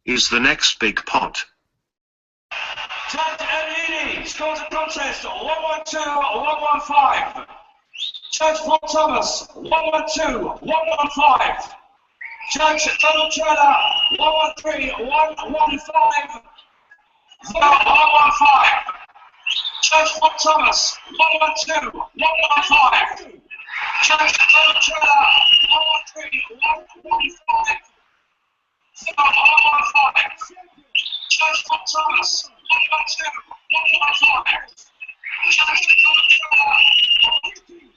is the next big pot. Ted Elini scores a contest 112-115. Judge Paul Thomas 112-115. Judge Donald Trailer 113-115. 115. Judge Paul Thomas 112-115. Judge Donald Trailer 113-115. 115. Judge Paul Thomas 112-115. Judge Donald Trailer 113.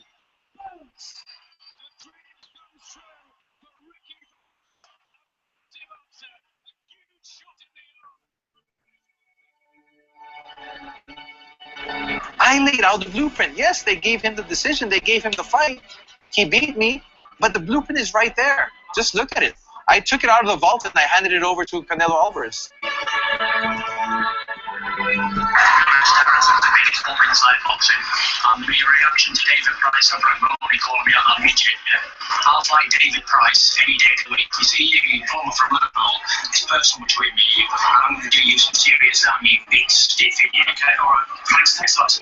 I laid out the blueprint. Yes, they gave him the decision. They gave him the fight. He beat me, but the blueprint is right there. Just look at it. I took it out of the vault and I handed it over to Canelo Alvarez. Inside boxing. Your reaction to David Price over at Maloney calling me a midget, yeah? I'll fight David Price any day of the week. You see, you former from Liverpool. It's personal between me and you. I'm going to do you some serious, big stiff in you, okay? Alright, thanks, lots.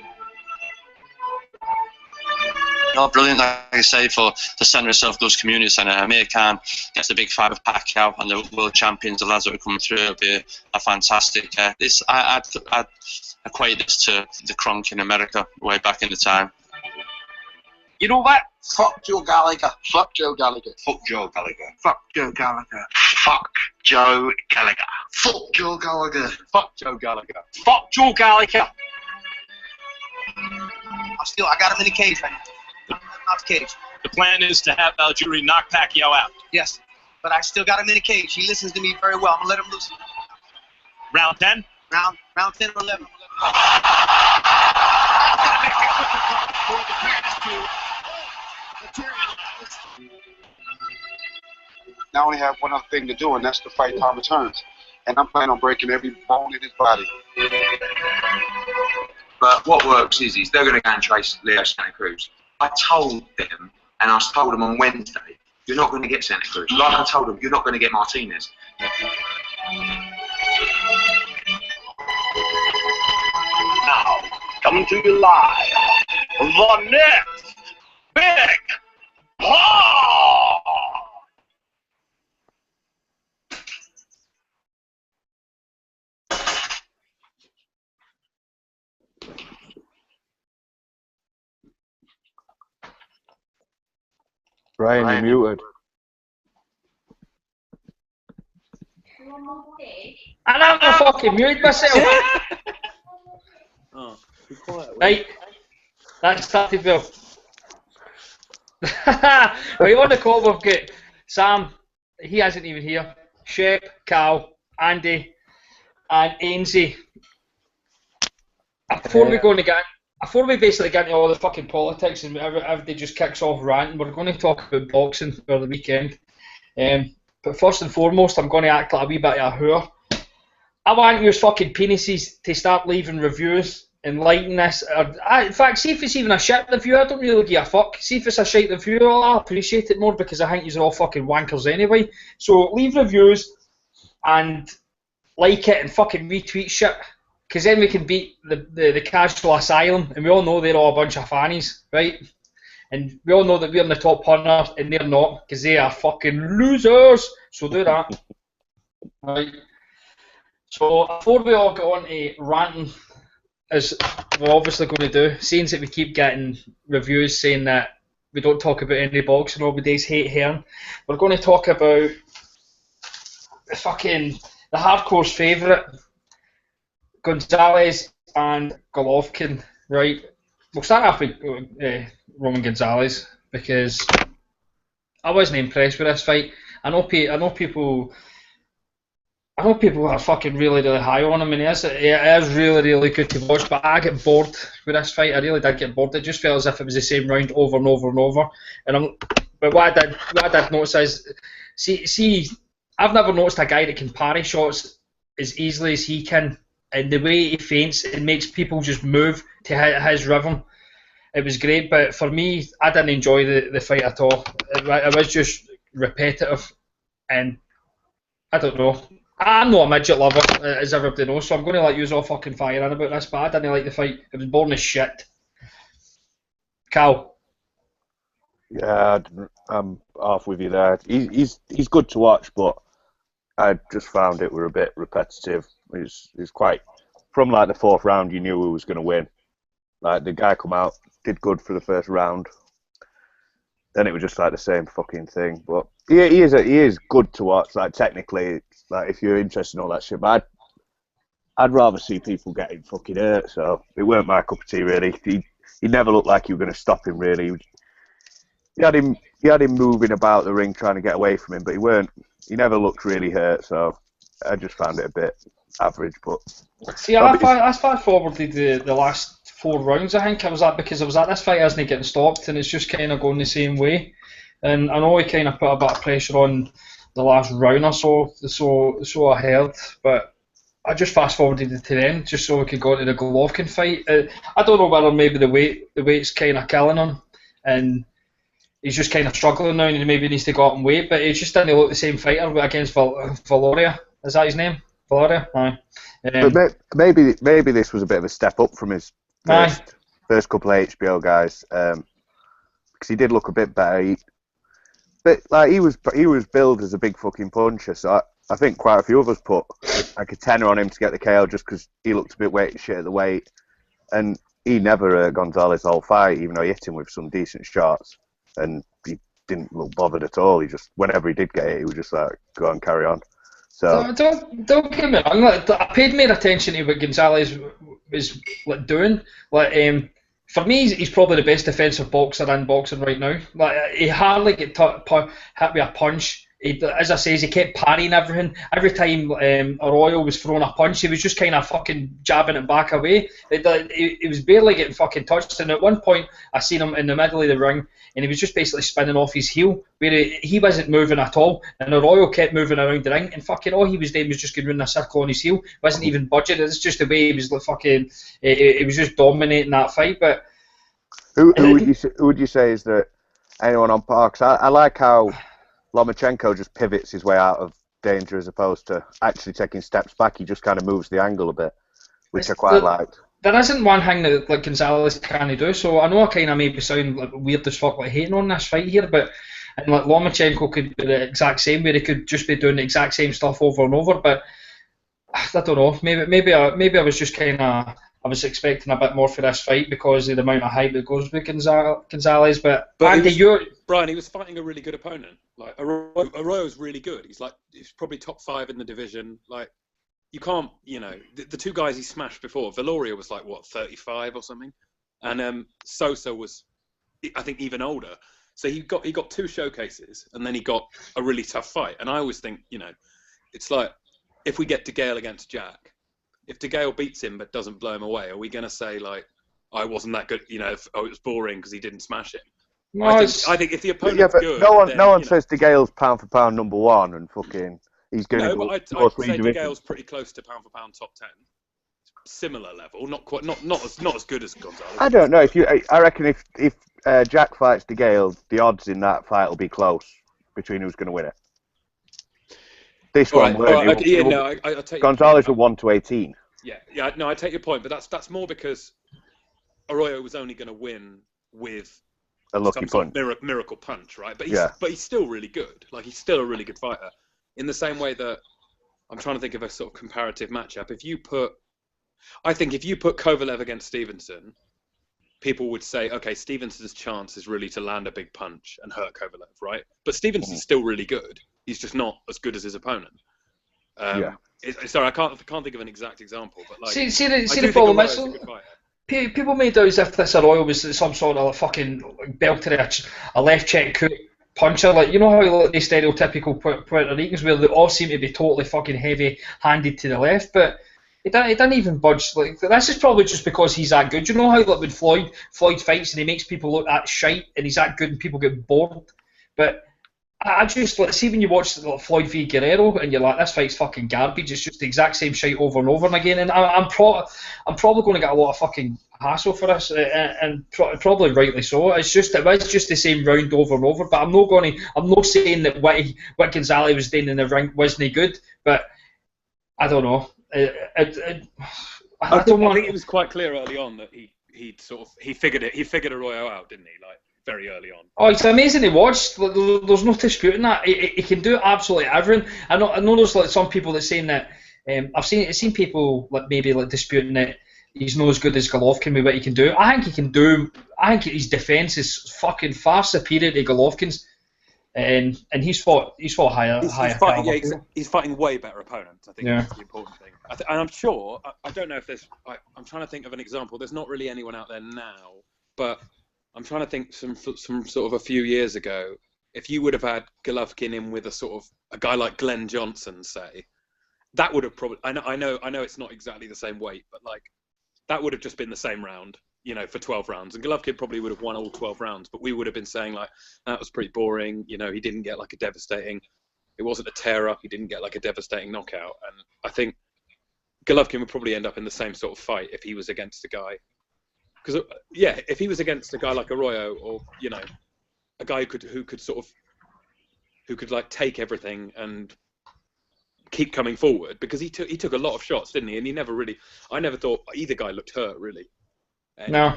No, brilliant, like I say, for the centre of South Gloves Community Centre. Amir Khan gets the big fight with Pacquiao and the world champions, the lads that are coming through. It'll be a fantastic. I'd equate this to the Kronk in America way back in the time. You know what? Fuck Joe Gallagher. Fuck Joe Gallagher. Fuck Joe Gallagher. Fuck Joe Gallagher. Fuck Joe Gallagher. Fuck Joe Gallagher. Fuck Joe Gallagher. Fuck Joe Gallagher. I got him in the cage right now. Not the cage. The plan is to have Algieri knock Pacquiao out. Yes, but I still got him in the cage. He listens to me very well. I'm gonna let him loose. Round 10? Round 10 or 11. Now I only have one other thing to do, and that's to fight Tom Returns. And I'm planning on breaking every bone in his body. But what works is they're going to go and chase Leo Santa Cruz. I told them, and I told them on Wednesday, you're not going to get Santa Cruz. Like I told them, you're not going to get Martinez. Now, coming to you live, the next big pot. Brian, you're muted. And I'm not fucking muted myself. Oh, be quiet. Right, that's started well. Right, on the call we've got Sam, he isn't even here, Shep, Cal, Andy, and Ainsley. Before we basically get into all the fucking politics and everybody just kicks off ranting, we're going to talk about boxing for the weekend. But first and foremost, I'm going to act like a wee bit of a whore. I want your fucking penises to start leaving reviews and liking this. In fact, see if it's even a shit review, I don't really give a fuck. See if it's a shite review, I'll appreciate it more because I think you're all fucking wankers anyway. So leave reviews and like it and fucking retweet shit. Because then we can beat the casual asylum, and we all know they're all a bunch of fannies, right? And we all know that we're in the top 100, and they're not, because they are fucking losers. So do that. Right. So before we all get on to ranting, as we're obviously going to do, seeing that we keep getting reviews saying that we don't talk about any boxing, nobody's hate Hearn, we're going to talk about the hardcore's favourite, Gonzalez and Golovkin, right? We'll start off with Roman Gonzalez because I wasn't impressed with this fight. I know people are fucking really really high on him, and it is really good to watch. But I get bored with this fight. I really did get bored. It just felt as if it was the same round over and over and over. But what I did notice is, see, I've never noticed a guy that can parry shots as easily as he can. And the way he feints, it makes people just move to his rhythm. It was great, but for me, I didn't enjoy the fight at all. It was just repetitive, and I don't know. I'm not a midget lover, as everybody knows, so I'm going to let you all fucking fire in about this, but I didn't like the fight. It was boring as shit. Cal. Yeah, I'm half with you there. He's good to watch, but I just found it were a bit repetitive. It's quite from like the fourth round, you knew who was going to win. Like the guy come out, did good for the first round. Then it was just like the same fucking thing. But he is good to watch. Like technically, like if you're interested in all that shit, but I'd rather see people getting fucking hurt. So it weren't my cup of tea really. He never looked like you were going to stop him really. He had him moving about the ring trying to get away from him, but he never looked really hurt. So I just found it a bit average. But see, I fast forwarded the last 4 rounds. I think I was at because I was at this fight isn't getting stopped, and it's just kind of going the same way. And I know he kind of put a bit of pressure on the last round or so I heard, but I just fast forwarded it to then just so we could go to the Golovkin fight. I don't know whether maybe the weight's kind of killing him, and he's just kind of struggling now, and he maybe needs to go up and weight. But he just didn't look the same fighter against Valoria. Is that his name? Valoria? Aye. But maybe this was a bit of a step up from his first couple of HBO guys, because he did look a bit better. But like he was billed as a big fucking puncher, so I think quite a few of us put like a tenner on him to get the KO just because he looked a bit weight shit at the weight, and he never hurt Gonzalez the whole fight, even though he hit him with some decent shots, and he didn't look bothered at all. He just whenever he did get it, he was just like go on, carry on. So don't get me wrong. I paid more attention to what Gonzalez was like doing. Like for me, he's probably the best defensive boxer in boxing right now. Like he hardly get hit with a punch. As I say, he kept parrying everything. Every time Arroyo was throwing a punch, he was just kind of fucking jabbing it back away. He was barely getting fucking touched. And at one point, I seen him in the middle of the ring, and he was just basically spinning off his heel, where he wasn't moving at all. And Arroyo kept moving around the ring, and fucking all he was doing was just going around a circle on his heel. Wasn't even budging. It's just the way he was like fucking. He was just dominating that fight. But who would you say is that anyone on par? 'Cause I like how Lomachenko just pivots his way out of danger as opposed to actually taking steps back. He just kind of moves the angle a bit, which I quite liked. There isn't one thing that like Gonzalez can't do, so I know I kind of maybe sound like weird as fuck like hating on this fight here, but and like Lomachenko could be the exact same, where he could just be doing the exact same stuff over and over, but I don't know, maybe I was just kind of, I was expecting a bit more for this fight because of the amount of hype that goes with Gonzalez, but Andy, Brian, he was fighting a really good opponent. Like Arroyo's really good. He's probably top 5 in the division. Like you can't, the 2 guys he smashed before. Valoria was like what 35 or something, and Sosa was, I think, even older. So he got 2 showcases, and then he got a really tough fight. And I always think, it's like if we get DeGale against Jack, if DeGale beats him but doesn't blow him away, are we going to say like, I wasn't that good, it was boring because he didn't smash him? No, I think if the opponent's good, no one says DeGale's pound for pound number 1 and fucking he's going to. No, but I'd say DeGale's pretty close to pound for pound top 10, similar level, not as good as Gonzalez. I don't know I reckon if Jack fights DeGale, the odds in that fight will be close between who's going to win it. This one, I take Gonzalez was 1-18. Yeah, no, I take your point, but that's more because Arroyo was only going to win with a lucky punch, miracle punch, right? But he's still really good. Like he's still a really good fighter. In the same way that I'm trying to think of a sort of comparative matchup. I think if you put Kovalev against Stevenson, people would say, okay, Stevenson's chance is really to land a big punch and hurt Kovalev, right? But Stevenson's still really good. He's just not as good as his opponent. Sorry, I can't think of an exact example, but like see the problem is people made out as if this Arroyo was some sort of fucking belter, a left check hook puncher, like you know how like, the stereotypical Puerto Ricans where they all seem to be totally fucking heavy-handed to the left, but he didn't even budge. Like this is probably just because he's that good. You know how like when Floyd fights and he makes people look that shite and he's that good and people get bored, but I just like see when you watch like, Floyd v Guerrero and you're like, this fight's fucking garbage. It's just the exact same shit over and over and again. And I'm probably going to get a lot of fucking hassle for this, and probably rightly so. It was just the same round over and over. But I'm not saying that what Gonzalez was doing in the ring wasn't good. But I don't know. I don't want. I think it was quite clear early on that he figured Arroyo out, didn't he? Like very early on. Oh, it's amazing to watch. There's no disputing that. He can do absolutely everything. I know there's like some people that saying that. I've seen people like maybe like disputing that he's not as good as Golovkin with what he can do. I think he can do. I think his defense is fucking far superior to Golovkin's. And he's fought higher. He's fighting way better opponents. I think that's the important thing. And I'm sure. I don't know if there's. I'm trying to think of an example. There's not really anyone out there now, but I'm trying to think some sort of a few years ago. If you would have had Golovkin in with a guy like Glenn Johnson, say, that would have probably. I know it's not exactly the same weight, but like that would have just been the same round. For 12 rounds. And Golovkin probably would have won all 12 rounds, but we would have been saying, like, that was pretty boring. He didn't get, like, it wasn't a tear-up. He didn't get, like, a devastating knockout. And I think Golovkin would probably end up in the same sort of fight if he was against a guy. Because, if he was against a guy like Arroyo or, a guy who could like, take everything and keep coming forward, because he took a lot of shots, didn't he? And I never thought either guy looked hurt, really. No,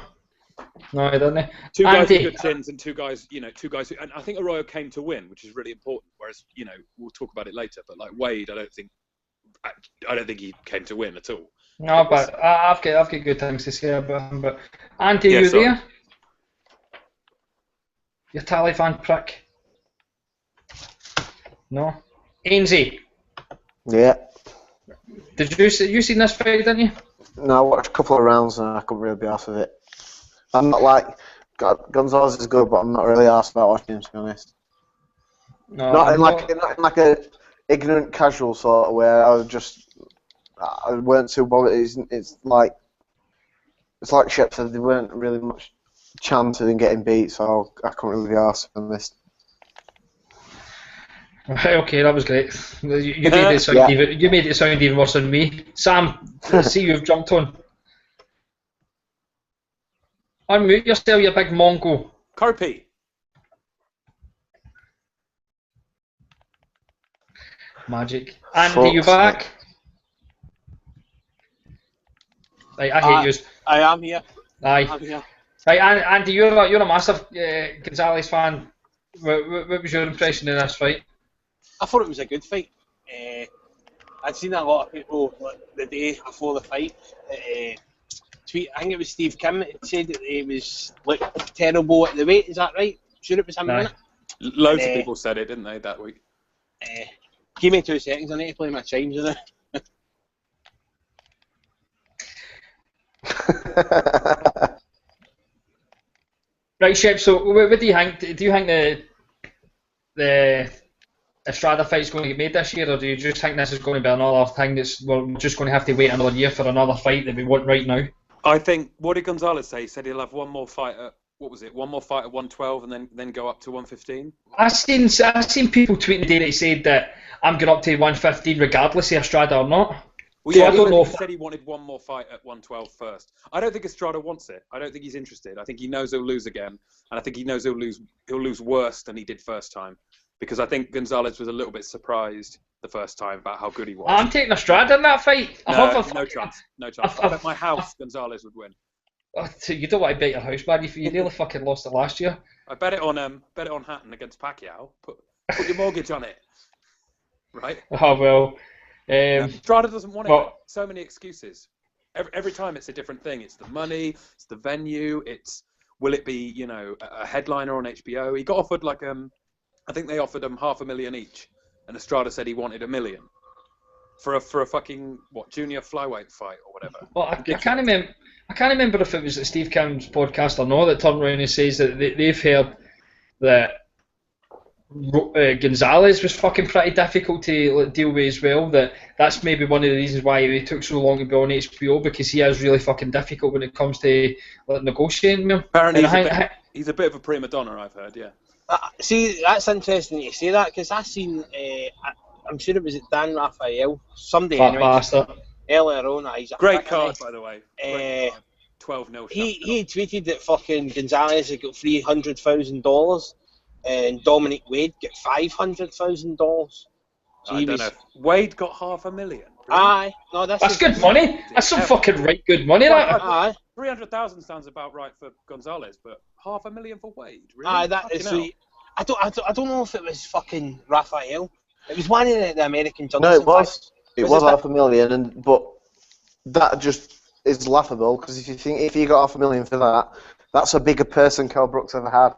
he doesn't. Two guys with good chins and two guys who, and I think Arroyo came to win, which is really important. Whereas, we'll talk about it later. But like Wade, I don't think he came to win at all. No, but I've got good things to say about him. But Andy, you there? You Taliban prick. No, Ainsley. Yeah. Did you seen this fight? Didn't you? No, I watched a couple of rounds and I couldn't really be arsed with it. I'm not like Gonzalez is good, but I'm not really arsed about watching him, to be honest. No, not in like a ignorant casual sort of where I weren't too bothered. It's like Shep said, there weren't really much chance of getting beat, so I couldn't really be arsed on this. Right, okay, that was great. You made it sound you made it sound even worse than me. Sam, let's see you've jumped on. Unmute yourself, you big Mongo. Carpi. Magic. Andy, you back? Right, I hate you. I am here. Aye. I'm here. Right, Andy, you're a massive Gonzalez fan. What was your impression of this fight? I thought it was a good fight. I'd seen a lot of people the day before the fight tweet. I think it was Steve Kim that said that he was terrible at the weight. Is that right? Sure, it was him. No. Loads of people said it, didn't they, that week? Give me 2 seconds. I need to play my chimes in it. Right, Shep. So, what do you think? Do you think the Estrada fight's going to get made this year, or do you just think this is going to be another thing we're just going to have to wait another year for another fight that we want right now? I think, what did Gonzalez say? He said he'll have one more fight at, one more fight at 112 and then go up to 115? I've seen people tweeting today that said that I'm going up to 115 regardless of Estrada or not. Well, yeah, he said he wanted one more fight at 112 first. I don't think Estrada wants it. I don't think he's interested. I think he knows he'll lose again, and I think he knows he'll lose worse than he did first time. Because I think Gonzalez was a little bit surprised the first time about how good he was. I'm taking Estrada in that fight. No chance. I bet my house Gonzalez would win. You don't want to bet your house, man. You nearly fucking lost it last year. I bet it on Hatton against Pacquiao. Put your mortgage on it, right? Oh well. Estrada doesn't want it. So many excuses. Every time it's a different thing. It's the money. It's the venue. Will it be a headliner on HBO? He got offered I think they offered him $500,000 each, and Estrada said he wanted $1 million for a fucking junior flyweight fight or whatever. Well, I can't remember if it was at Steve Kim's podcast or not that turned around and says that they've heard that Gonzalez was fucking pretty difficult to deal with as well. That's maybe one of the reasons why he took so long to be on HBO, because he is really fucking difficult when it comes to negotiating with him. Apparently, he's a bit of a prima donna, I've heard. Yeah. See, that's interesting you say that, because I seen, I'm sure it was at Dan Raphael, somebody anyway, earlier on. He's a great card, by the way. 12-0. He tweeted that fucking Gonzalez had got $300,000 and Dominic Wade got $500,000. I don't know. Wade got $500,000. Aye, no, That's good money. That's some fucking right good money. That. Aye. 300,000 sounds about right for Gonzalez, but $500,000 for Wade. Really? Aye, that is sweet. I don't know if it was fucking Raphael. It was one of the American judges. No, it was. It was that? $500,000, but that just is laughable because if you got $500,000 for that, that's a bigger purse than Kell Brooks ever had.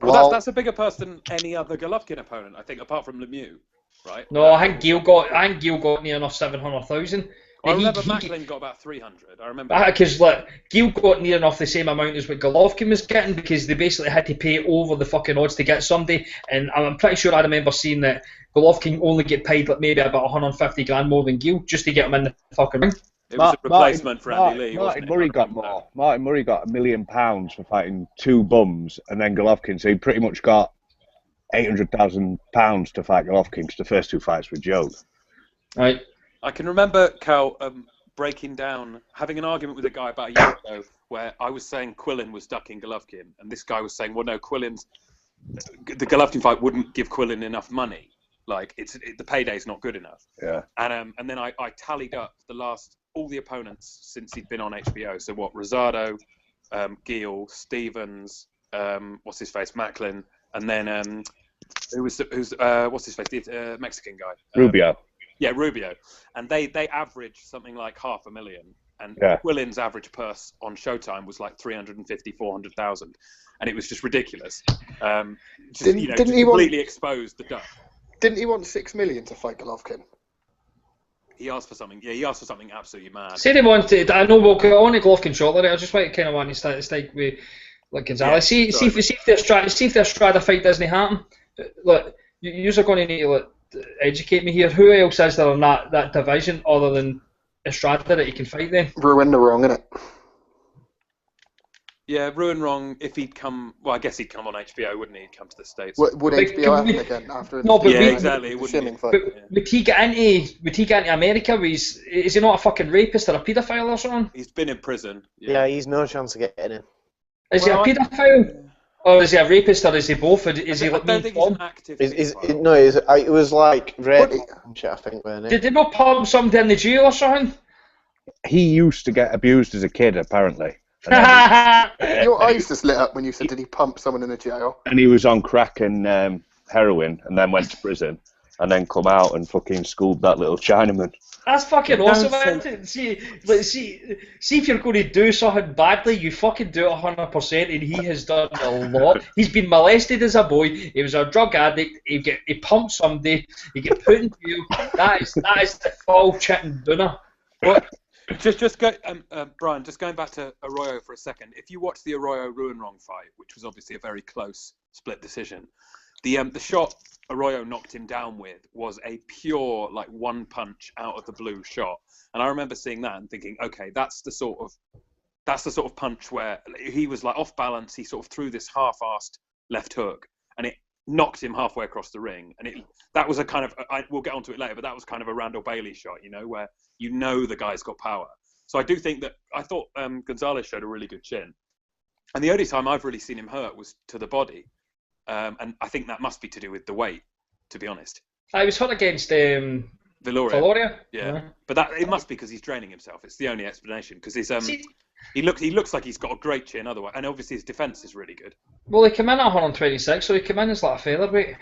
Well, that's a bigger purse than any other Golovkin opponent, I think, apart from Lemieux, right? No, I think Gil got near enough 700,000. I remember Macklin got about 300. I remember. Because look, Gil got near enough the same amount as what Golovkin was getting because they basically had to pay over the fucking odds to get somebody. And I'm pretty sure I remember seeing that Golovkin only get paid like maybe about 150 grand more than Gil just to get him in the fucking ring. It was a replacement for Andy Lee. Martin Murray got more. Martin Murray got £1 million for fighting two bums, and then Golovkin. So he pretty much got £800,000 to fight Golovkin because the first two fights were jokes. Right. I can remember Cal breaking down, having an argument with a guy about a year ago, where I was saying Quillin was ducking Golovkin, and this guy was saying, well, no, the Golovkin fight wouldn't give Quillin enough money. Like the payday's not good enough. Yeah. And then I tallied up all the opponents since he'd been on HBO. So what? Rosado, Gil, Stevens, what's his face, Macklin, and then who's what's his face, the Mexican guy, Rubio. Yeah, Rubio, and they averaged something like $500,000, and Quillin's average purse on Showtime was like 350, 400,000, and it was just ridiculous. Didn't he completely exposed the duck. Didn't he want $6 million to fight Golovkin? He asked for something. Yeah, he asked for something absolutely mad. Say they wanted. I know we'll go on to Golovkin shortly. I just kind of want to start with like Gonzalez. See if the Estrada fight doesn't happen. Look, you're going to need to educate me here. Who else is there in that division other than Estrada that you can fight then? Ruin the Wrong, innit? Yeah, Ruin Wrong. If he'd come, well, I guess he'd come on HBO, wouldn't he? He'd come to the States. Would HBO happen again after? No, but exactly. Would he get into America? Is he not a fucking rapist or a paedophile or something? He's been in prison. Yeah, he's no chance of getting in. Is he a paedophile? Or is he a rapist, or is he both? Is he like me? He's an active. It was like red shit, I think. Did they not pump somebody in the jail or something? He used to get abused as a kid, apparently. Your eyes just lit up when you said, did he pump someone in the jail? And he was on crack and heroin, and then went to prison, and then come out and fucking schooled that little Chinaman. That's fucking awesome, man. See if you're going to do something badly, you fucking do it 100%, and he has done a lot. He's been molested as a boy. He was a drug addict. He pumped somebody. He get put in jail. That is the full chicken dinner. What? Brian, just going back to Arroyo for a second. If you watch the Arroyo Ruin Wrong fight, which was obviously a very close split decision, the shot Arroyo knocked him down with was a pure like one punch out of the blue shot, and I remember seeing that and thinking, okay, that's the sort of punch where he was like off balance. He sort of threw this half-assed left hook, and it knocked him halfway across the ring, and that was a kind of we'll get onto it later, but that was kind of a Randall Bailey shot, where the guy's got power. So I thought Gonzalez showed a really good chin, and the only time I've really seen him hurt was to the body, and I think that must be to do with the weight, to be honest. I was hurt against Viloria. Yeah, but it must be because he's draining himself. It's the only explanation, because he's he looks like he's got a great chin otherwise, and obviously his defense is really good. Well, he came in at 126, so he came in as like a featherweight.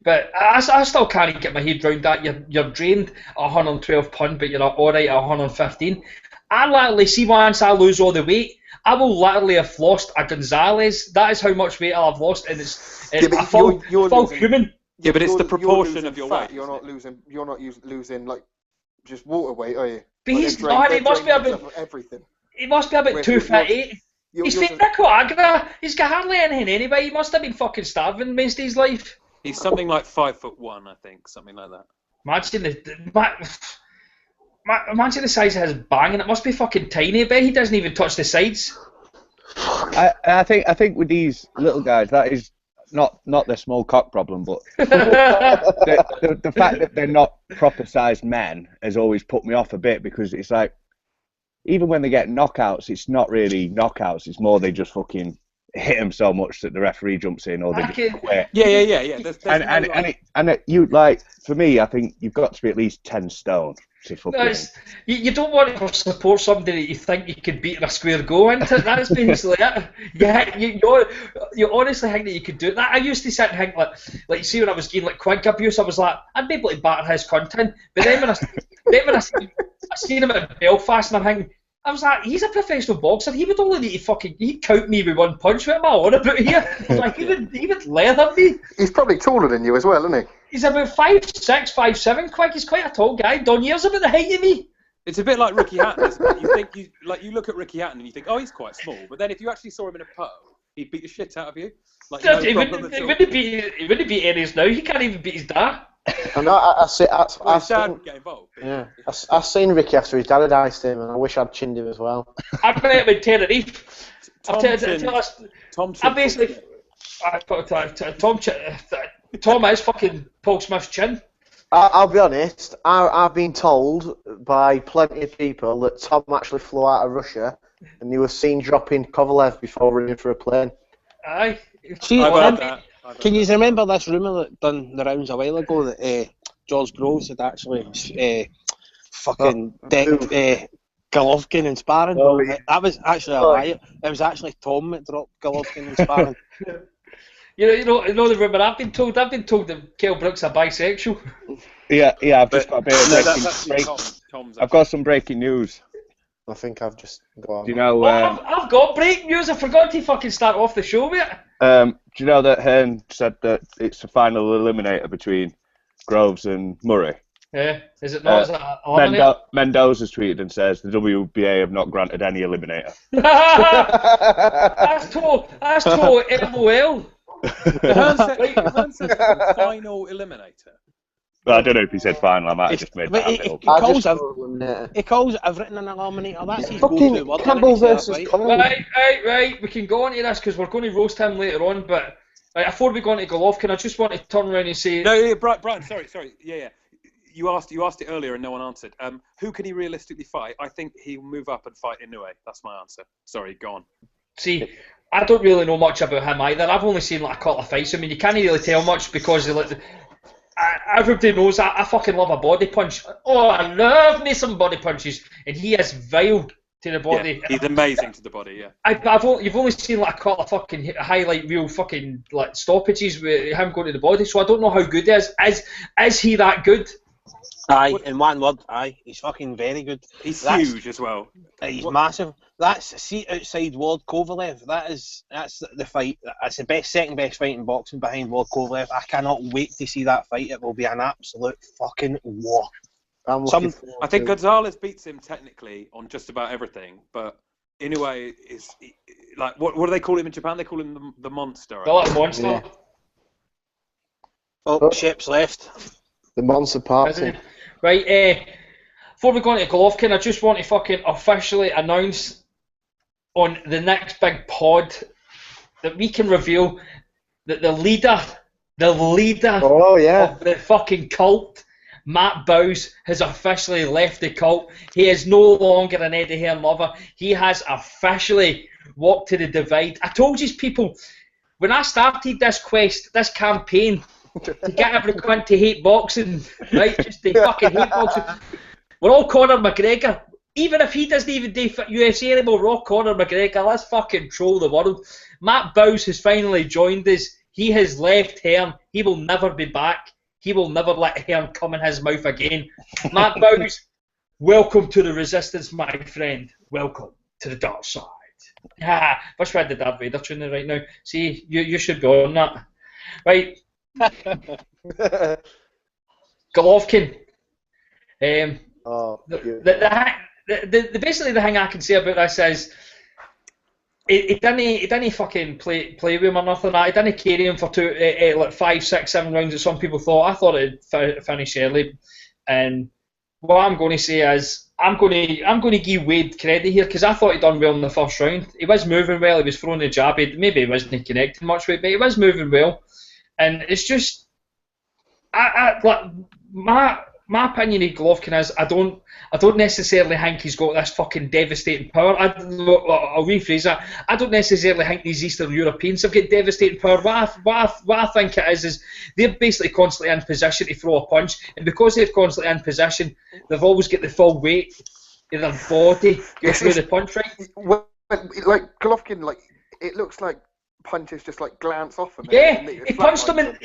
But I still can't get my head around that. You're drained at 112 pound, but you're alright at 115. I literally see once I lose all the weight, I will literally have lost a Gonzalez. That is how much weight I'll have lost, and it's a full human. Yeah, but it's the proportion of your weight. You're not losing like just water weight, are you? But he's not. He must be about everything. He must be about 258. He's Nico Agra. He's got hardly anything anyway. He must have been fucking starving most of his life. He's something like 5'1", I think, something like that. Imagine the size of his bang, and it must be fucking tiny. But he doesn't even touch the sides. I think with these little guys, that is not their small cock problem, but the fact that they're not proper sized men has always put me off a bit, because it's like, even when they get knockouts, it's not really knockouts. It's more they just fucking hit him so much that the referee jumps in or they just quit. Yeah. You like, for me, I think you've got to be at least 10 stone to fucking. You don't want to support somebody that you think you could beat in a square go into. That's basically it. You honestly think that you could do that. I used to sit and think like you see when I was getting like quink abuse, I was like, I'd be able to batter his content. But then when I seen him at Belfast, and I'm thinking, I was like, he's a professional boxer. He would only need to he'd count me with one punch. What am I on about here? Like, he would leather me. He's probably taller than you as well, isn't he? He's about 5'6", 5'7", Quick. He's quite a tall guy. Don Year's about the height of me. It's a bit like Ricky Hatton, isn't it? You look at Ricky Hatton and you think, oh, he's quite small. But then if you actually saw him in a pub, he'd beat the shit out of you. Like, he wouldn't beat Aries now. He can't even beat his dad. I know. I've seen Ricky after his dad had iced him, and I wish I'd chinned him as well. I met him in Tenerife. Tom is fucking Paul Smith's chin. I'll be honest. I've been told by plenty of people that Tom actually flew out of Russia, and he was seen dropping Kovalev before running for a plane. Aye. Can you remember this rumour that done the rounds a while ago that George Groves had actually fucking decked Golovkin in sparring? Oh, yeah. That was actually a lie. It was actually Tom that dropped Golovkin in sparring. You know the rumour I've been told? I've been told that Kell Brook's a bisexual. Yeah, I've just got a bit of I've got some breaking news. I think I've just got. Do you know? I've got breaking news. I forgot to fucking start off the show with it. Do you know that Hearn said that it's the final eliminator between Groves and Murray? Yeah, is it not? Is it eliminator? Mendoza's tweeted and says the WBA have not granted any eliminator. That's total LOL. Hearn said the final eliminator. Well, I don't know if he said final. I might have just made that up. He calls everything an eliminator. That's his fucking go-to word. Campbell versus Right. We can go on to this because we're going to roast him later on. But before we go on to Golovkin, I just want to turn around and say. No, Brian. Sorry. Yeah. You asked it earlier and no one answered. Who can he realistically fight? I think he'll move up and fight Inoue. That's my answer. Sorry, go on. See, I don't really know much about him either. I've only seen like a couple of fights. I mean, you can't really tell much because everybody knows I fucking love a body punch. Oh, I love me some body punches, and he is vile to the body. Yeah, he's amazing to the body. Yeah. You've only seen like a couple of fucking highlight reel fucking like stoppages with him going to the body, so I don't know how good he is. Is he that good? Aye, in one word, aye. He's fucking very good. He's huge as well. He's massive. That's seat outside Ward Kovalev. That's the fight. That's the second best fight in boxing behind Ward Kovalev. I cannot wait to see that fight. It will be an absolute fucking war. I think Gonzalez beats him technically on just about everything, but Inoue is like what do they call him in Japan? They call him the monster. The monster. Yeah. Oh, Shep's left. The monster party. Right, before we go on to Golovkin, I just want to fucking officially announce on the next big pod that we can reveal that the leader of the fucking cult, Matt Bowes, has officially left the cult. He is no longer an Eddie Hearn lover. He has officially walked to the divide. I told you people, when I started this quest, this campaign, to get everyone to hate boxing, right? Just to fucking hate boxing. We're all Conor McGregor. Even if he doesn't even do UFC anymore, we're all Conor McGregor. Let's fucking troll the world. Matt Bowes has finally joined us. He has left Hearn. He will never be back. He will never let Hearn come in his mouth again. Matt Bowes, welcome to the resistance, my friend. Welcome to the dark side. Wish we had the Darth Vader tuning right now. See, you should be on that. Right. Golovkin. Basically the thing I can say about this is he didn't fucking play with him or nothing. He didn't carry him for 5, 6, 7 rounds that some people thought. I thought it'd finish early. And what I'm going to say is I'm going to give Wade credit here because I thought he'd done well in the first round. He was moving well. He was throwing the jab. Maybe he wasn't connecting much with it, but he was moving well. And it's just, Matt my opinion of Golovkin is I don't necessarily think he's got this fucking devastating power. I'll rephrase that. I don't necessarily think these Eastern Europeans have got devastating power. What I think it is they're basically constantly in position to throw a punch, and because they're constantly in position, they've always got the full weight of their body go through the punch, right? Well, like Golovkin, like it looks like punches just like glance off him. Yeah, he punched him in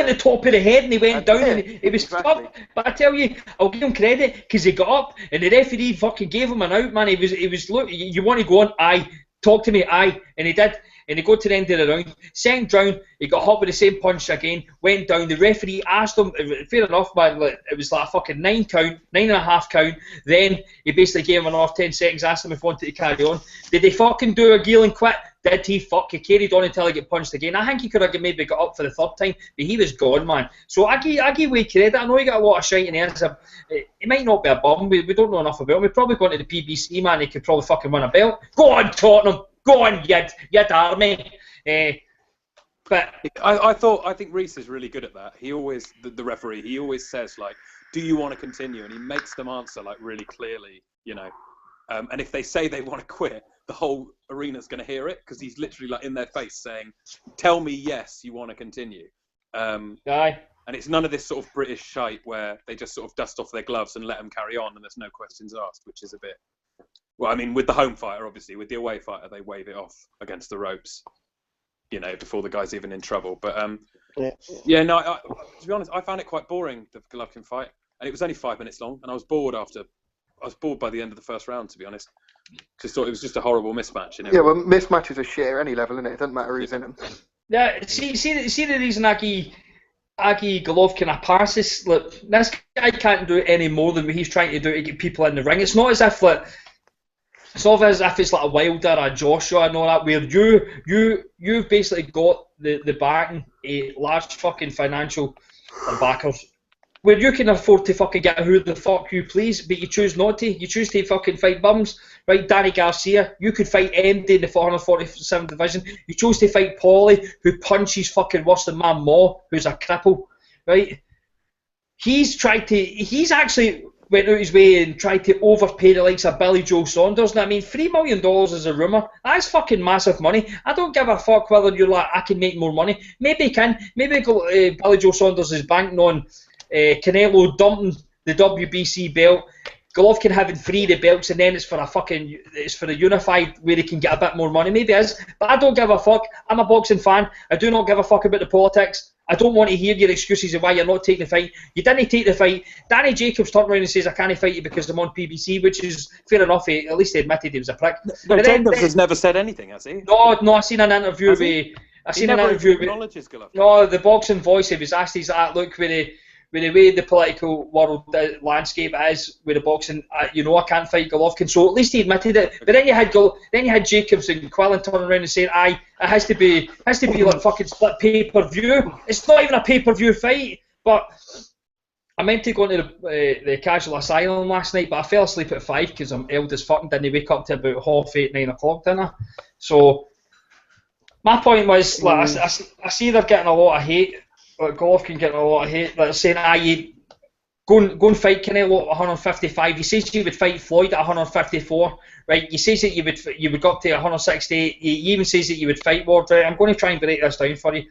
the top of the head and he went down and he was fucked. But I tell you, I'll give him credit because he got up and the referee fucking gave him an out, man. He was look, you want to go on? Aye, talk to me, aye, and he did. And he got to the end of the round. Second round, he got hit with the same punch again, went down. The referee asked him, fair enough, man, it was like a fucking 9.5 count. Then he basically gave him another 10 seconds, asked him if he wanted to carry on. Did he fucking do a heel and quit? Did he fuck? He carried on until he got punched again. I think he could have maybe got up for the third time, but he was gone, man. So I give Wade credit. I know he got a lot of shite in the hands. He might not be a bum. We don't know enough about him. We've probably gone to the PBC, man. He could probably fucking win a belt. Go on, Tottenham. Go on, yid army. But I think Reese is really good at that. He always, the referee, he always says like, "Do you want to continue?" And he makes them answer like really clearly, you know. And if they say they want to quit, the whole arena's going to hear it because he's literally like in their face saying, "Tell me yes, you want to continue." Aye. And it's none of this sort of British shite where they just sort of dust off their gloves and let them carry on and there's no questions asked, which is a bit. Well, I mean, with the home fighter, obviously, with the away fighter, they wave it off against the ropes, you know, before the guy's even in trouble. But yeah, no, to be honest, I found it quite boring, the Golovkin fight, and it was only 5 minutes long, and I was bored by the end of the first round, to be honest. Just thought it was just a horrible mismatch. Yeah, well, mismatches are shit at any level, isn't it? It doesn't matter who's in them. Yeah, see the reason I give Golovkin a pass is, look, this guy can't do any more than what he's trying to do to get people in the ring. It's not as if like. It's not as if it's like a Wilder or a Joshua and all that, where you've basically got the backing a large fucking financial backers, where you can afford to fucking get who the fuck you please, but you choose not to. You choose to fucking fight bums, right? Danny Garcia, you could fight MD in the 447 division. You chose to fight Paulie, who punches fucking worse than my ma, who's a cripple, right? He's actually went out his way and tried to overpay the likes of Billy Joe Saunders. And I mean, $3 million is a rumour. That's fucking massive money. I don't give a fuck whether you're like, I can make more money. Maybe he can. Maybe Billy Joe Saunders is banking on Canelo dumping the WBC belt, Golovkin having 3 of the belts, and then it's for a unified where he can get a bit more money. Maybe it is. But I don't give a fuck. I'm a boxing fan. I do not give a fuck about the politics. I don't want to hear your excuses of why you're not taking the fight. You didn't take the fight. Danny Jacobs turned around and says, "I can't fight you because I'm on PBC," which is fair enough. At least he admitted he was a prick. No, Jacobs has never said anything, has he? No, I seen an interview No, the boxing voice, he was asked, he's like, look, with the way the political world landscape is with the boxing, I can't fight Golovkin. So at least he admitted it. But then you had Jacobs and Quillen turning around and saying, "Aye, it has to be like fucking split pay-per-view." It's not even a pay-per-view fight. But I meant to go into the casual asylum last night, but I fell asleep at 5 because I'm old as fuck and didn't wake up to about 8:30, 9 o'clock dinner. So my point was, like, I see they're getting a lot of hate. Like Golovkin getting a lot of hate. They're saying, you go and fight Canelo at 155. He says you would fight Floyd at 154, right? He says that you would go up to 168. He even says that you would fight Ward. Right? I'm going to try and break this down for you.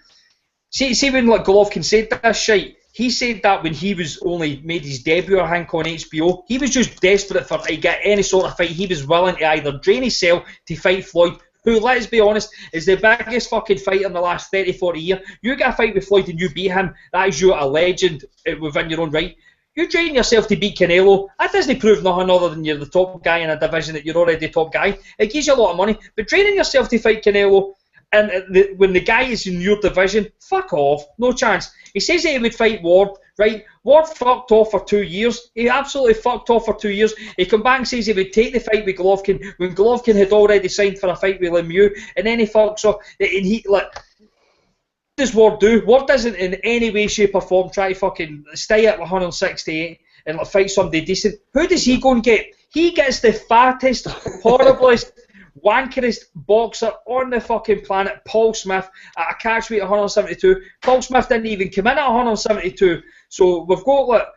See when like Golovkin said this shit, he said that when he was only made his debut, I think, on HBO. He was just desperate for to get any sort of fight. He was willing to either drain his cell to fight Floyd, who, let's be honest, is the biggest fucking fighter in the last 30, 40 years. You get a fight with Floyd and you beat him, that is you a legend within your own right. You train yourself to beat Canelo, that doesn't prove nothing other than you're the top guy in a division that you're already top guy. It gives you a lot of money, but training yourself to fight Canelo, and when the guy is in your division, fuck off, no chance. He says that he would fight Ward, right? Ward fucked off for 2 years. He absolutely fucked off for 2 years. He come back and says he would take the fight with Golovkin when Golovkin had already signed for a fight with Lemieux, and then he fucks off. And he, like, what does Ward do? Ward doesn't in any way, shape or form try to fucking stay at 168 and like, fight somebody decent. Who does he go and get? He gets the fattest, horriblest, wankerest boxer on the fucking planet, Paul Smith, at a catch weight of 172. Paul Smith didn't even come in at 172. So we've got, like,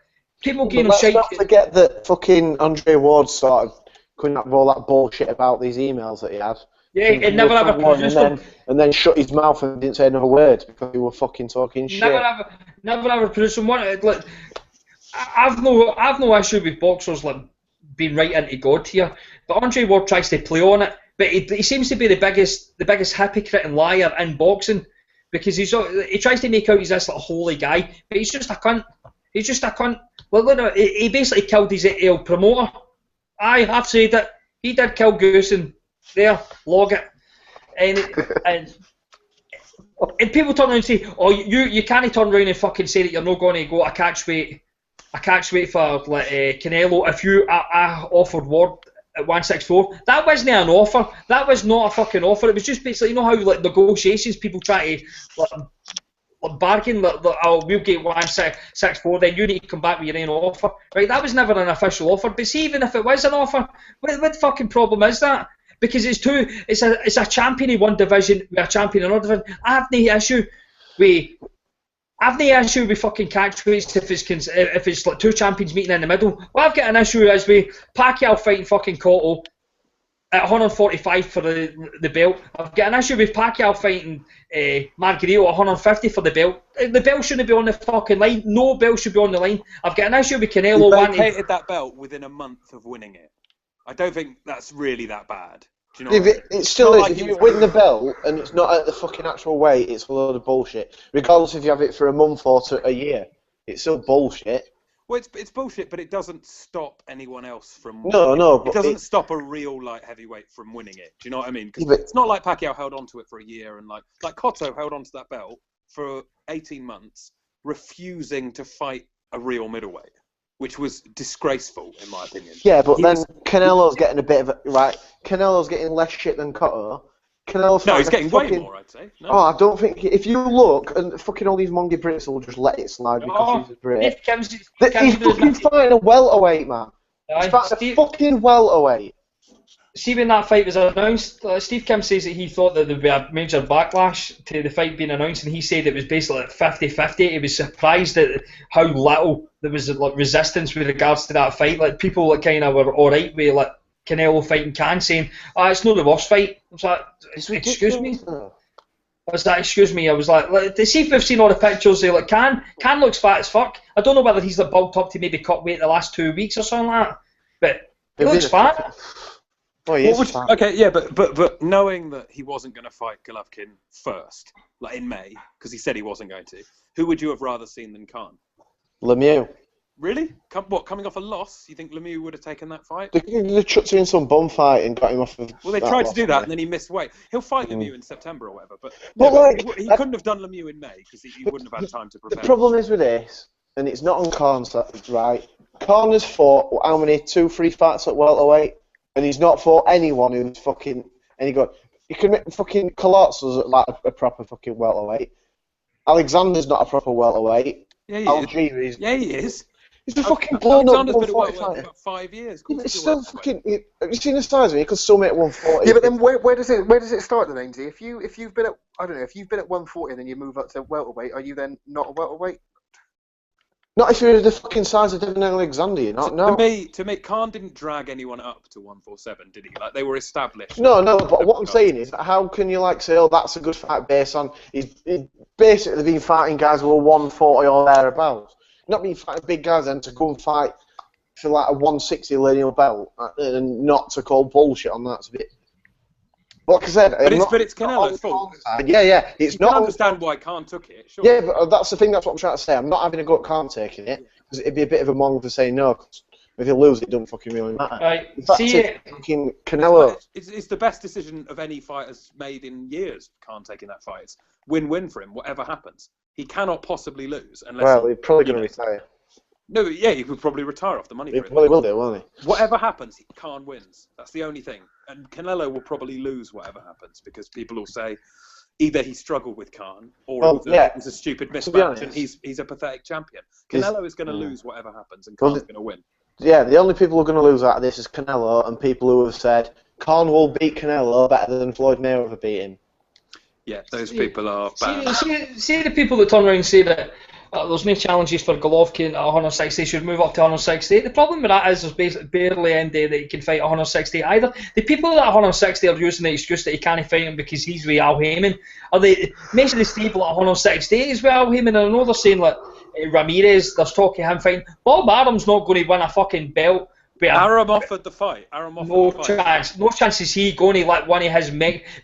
People getting Let's shite. not forget that fucking Andre Ward started coming up with all that bullshit about these emails that he had. Yeah, it never ever produced them. And then shut his mouth and didn't say another word because he were fucking talking shit. Never ever produced them. Like, I've no issue with boxers like being right into God here, but Andre Ward tries to play on it. But he seems to be the biggest hypocrite and liar in boxing, because he tries to make out he's this like holy guy, but he's just a cunt. He's just a cunt. Well, he basically killed his promoter. I've said it. He did kill Goose, and there, log it. And people turn around and say, "Oh, you can't turn around and fucking say that you're not going to go a catch weight for like Canelo if you offered Ward at 164. That wasn't an offer. That was not a fucking offer. It was just basically, you know how like negotiations, people try to like bargain that we'll get 164, then you need to come back with your own offer. Right? That was never an official offer. But see, even if it was an offer, what fucking problem is that? Because it's a champion in one division with a champion in another division. I have no issue with fucking catch weights if it's like two champions meeting in the middle. What I've got an issue is with Pacquiao fighting fucking Cotto at 145 for the belt. I've got an issue with Pacquiao fighting Margarito at 150 for the belt. The belt shouldn't be on the fucking line. No belt should be on the line. I've got an issue with Canelo He vacated that belt within a month of winning it. I don't think that's really that bad. Do you know It still is. If you win the belt and it's not at the fucking actual weight, it's a load of bullshit. Regardless if you have it for a month or a year, it's still bullshit. Well, it's bullshit, but it doesn't stop anyone else from winning. No. It doesn't stop a real light heavyweight from winning it. Do you know what I mean? Because it's not like Pacquiao held on to it for a year and like Cotto held on to that belt for 18 months, refusing to fight a real middleweight, which was disgraceful in my opinion. Yeah, but Canelo's getting a bit of right. Canelo's getting less shit than Cotto. He's getting way more, I'd say. No. Oh, I don't think. If you look, and fucking all these Mongy Brits will just let it slide because he's a Brit. He's fucking fighting a welterweight, man. He's fighting a fucking welterweight. See, when that fight was announced, Steve Kim says that he thought that there'd be a major backlash to the fight being announced, and he said it was basically like 50-50. He was surprised at how little there was like resistance with regards to that fight. Like people like kind of were all right with like Canelo fighting Can, saying, it's not the worst fight. I was like, excuse me? I was like, excuse me? I was like, to see if we've seen all the pictures, like Can looks fat as fuck. I don't know whether he's like bulked up to maybe cut weight the last 2 weeks or something like that, but he looks fat. Oh, he is fat. Okay, yeah, but knowing that he wasn't going to fight Golovkin first, like in May, because he said he wasn't going to, who would you have rather seen than Khan? Lemieux. Really? Coming off a loss? You think Lemieux would have taken that fight? They chucked him in some bum fight and got him off of. Well, they tried to do that, and then he missed weight. He'll fight Lemieux in September or whatever, but he couldn't have done Lemieux in May because he wouldn't have had time to prepare. The problem is with this, and it's not on Khan's side, right? Khan has fought how many 2-3 fights at welterweight, and he's not fought anyone who's fucking any good. You can make fucking Colossals at like a proper fucking welterweight. Alexander's not a proper welterweight. Yeah, Algiers. Yeah, he is. He's a fucking blown up Alexander's been at 140 welterweight for about 5 years. Yeah, but it's still fucking. Have you seen the size of him? He could still make 140. Yeah, but then where does it start then, Ainsley? If you've been at 140 and then you move up to welterweight, are you then not a welterweight? Not if you're the fucking size of Devin Alexander, you're not. No. To me, Khan didn't drag anyone up to 147, did he? Like they were established. No. But what I'm saying is, how can you like say, oh, that's a good fight based on he's basically been fighting guys who are 140 or thereabouts. Not been fighting big guys then to go and fight for like a 160 lineal belt and not to call bullshit on that. It's a bit. Like I said, but it's Canelo's fault. Yeah. It's you not. I understand why Khan took it. Sure. Yeah, but that's the thing. That's what I'm trying to say. I'm not having a go at Khan taking it because it'd be a bit of a mong for saying no. Cause if you lose, it don't fucking really matter. Right. In fact, fucking Canelo. It's the best decision of any fighter's made in years. Khan taking that fight. It's win-win for him. Whatever happens, he cannot possibly lose unless. Well, he's probably going to retire. No, yeah, he could probably retire off the money. He probably will do, won't he? Whatever happens, Khan wins. That's the only thing. And Canelo will probably lose whatever happens because people will say either he struggled with Khan or it was a stupid mismatch and he's a pathetic champion. Canelo is going to lose whatever happens and Khan's going to win. Yeah, the only people who are going to lose out of this is Canelo and people who have said Khan will beat Canelo better than Floyd Mayweather beat him. Yeah, those people are bad. See the people that turn around and say that there's no challenges for Golovkin at 160. He should move up to 160. The problem with that is there's basically barely any day that he can fight 160 either. The people that are 160 are using the excuse that he can't fight him because he's with Al Heyman. Are they most of these people at 160 is with Al Heyman? And I know they're saying like Ramirez, there's talk of him fighting. Bob Arum's not going to win a fucking belt. Arum offered the fight. No chance is he going to let one of his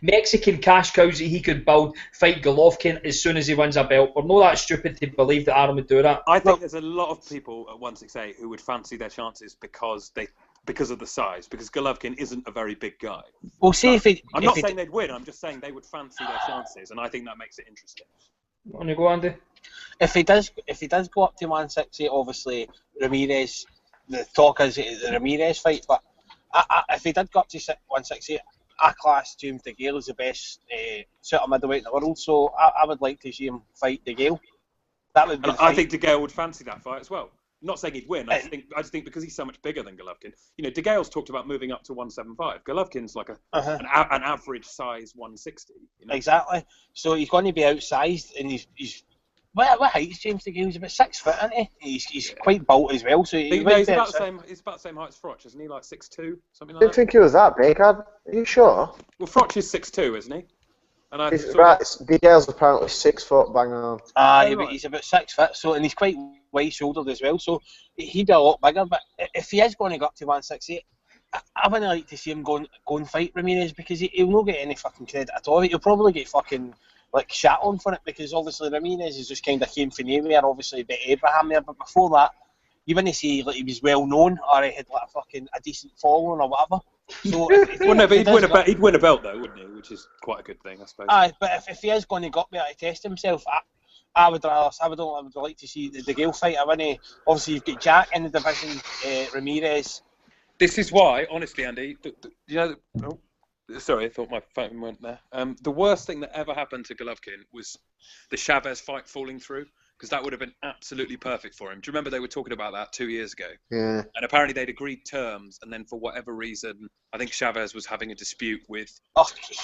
Mexican cash cows that he could build fight Golovkin as soon as he wins a belt. We're not that stupid to believe that Arum would do that. I think there's a lot of people at 168 who would fancy their chances because of the size. Because Golovkin isn't a very big guy. We'll see if he. I'm not saying they'd win. I'm just saying they would fancy their chances, and I think that makes it interesting. On you go, Andy. If he does go up to 160, obviously Ramirez. The talk is the Ramirez fight, but if he did go up to 160, I class James DeGale as the best super middleweight in the world. So I would like to see him fight DeGale. That would be. I think DeGale would fancy that fight as well. I'm not saying he'd win. I just think because he's so much bigger than Golovkin. You know, DeGale's talked about moving up to 175. Golovkin's like an average size 160. You know? Exactly. So he's going to be outsized, and he's. What height is James DeGale? He's about 6 foot, isn't he? He's quite built as well. So he's about the same height as Froch, isn't he? Like 6'2", something like that. I didn't think he was that big. Are you sure? Well, Froch is 6'2", isn't he? And DeGale's apparently 6 foot, bang on. But he's about 6 foot. So and he's quite wide-shouldered as well. So he'd be a lot bigger. But if he is going to go up to 168, I wouldn't like to see him go and fight Ramirez because he'll not get any fucking credit at all. He'll probably get fucking shat on for it because obviously Ramirez is just kind of came from nowhere. Obviously beat Abraham there, but before that, you wouldn't see he was well known or he had a decent following or whatever. So he'd win a belt though, wouldn't he? Which is quite a good thing, I suppose. But if he is going to go up there to test himself, I would like to see the DeGale fight. Obviously you've got Jack in the division, Ramirez. This is why, honestly, Andy, sorry, I thought my phone went there. The worst thing that ever happened to Golovkin was the Chavez fight falling through, because that would have been absolutely perfect for him. Do you remember they were talking about that 2 years ago? Yeah. And apparently they'd agreed terms, and then for whatever reason, I think Chavez was having a dispute with...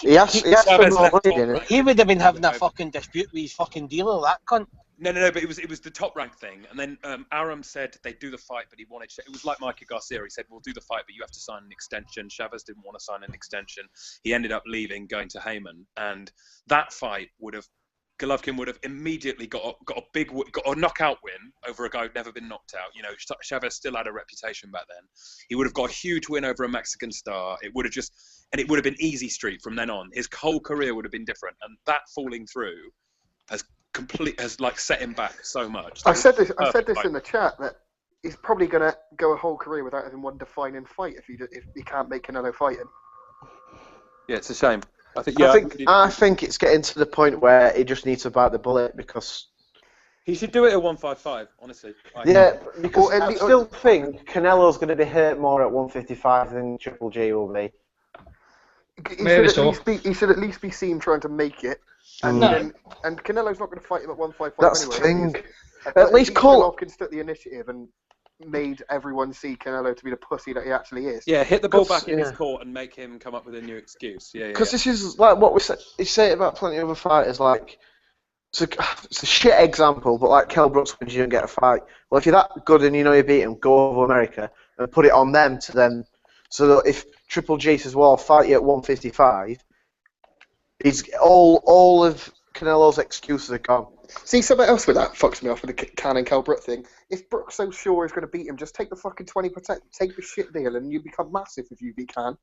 He would have been having a fucking dispute with his fucking dealer, that cunt. No, but it was the top rank thing, and then Arum said they'd do the fight, but he wanted. It was like Mikey Garcia. He said, "We'll do the fight, but you have to sign an extension." Chavez didn't want to sign an extension. He ended up leaving, going to Hearn, and that fight Golovkin would have immediately got a knockout win over a guy who'd never been knocked out. You know, Chavez still had a reputation back then. He would have got a huge win over a Mexican star. It would have been easy street from then on. His whole career would have been different, and that falling through has set him back so much. I said this in the chat that he's probably going to go a whole career without having one defining fight if he can't make Canelo fight him. Yeah, it's a shame. I think it's getting to the point where he just needs to bite the bullet because he should do it at 155. Honestly. Because I still think Canelo's going to be hurt more at 155 than Triple G will be. He should at least be seen trying to make it. And Canelo's not going to fight him at 155 That's anyway. the thing. At least Golovkin took the initiative and made everyone see Canelo to be the pussy that he actually is. Yeah, hit the ball back in his court and make him come up with a new excuse. Because this is like what we say about plenty of other fighters. Like it's a shit example, but like Kell Brooks when you don't get a fight. Well, if you're that good and you know you beat him, go over America and put it on them to then. So that if Triple G says, "Well, I'll fight you at 155," he's all of Canelo's excuses are gone. See, something else with that fucks me off with the Can and Kell Brook thing. If Brook's so sure he's going to beat him, just take the fucking 20%, take the shit deal, and you become massive if you can.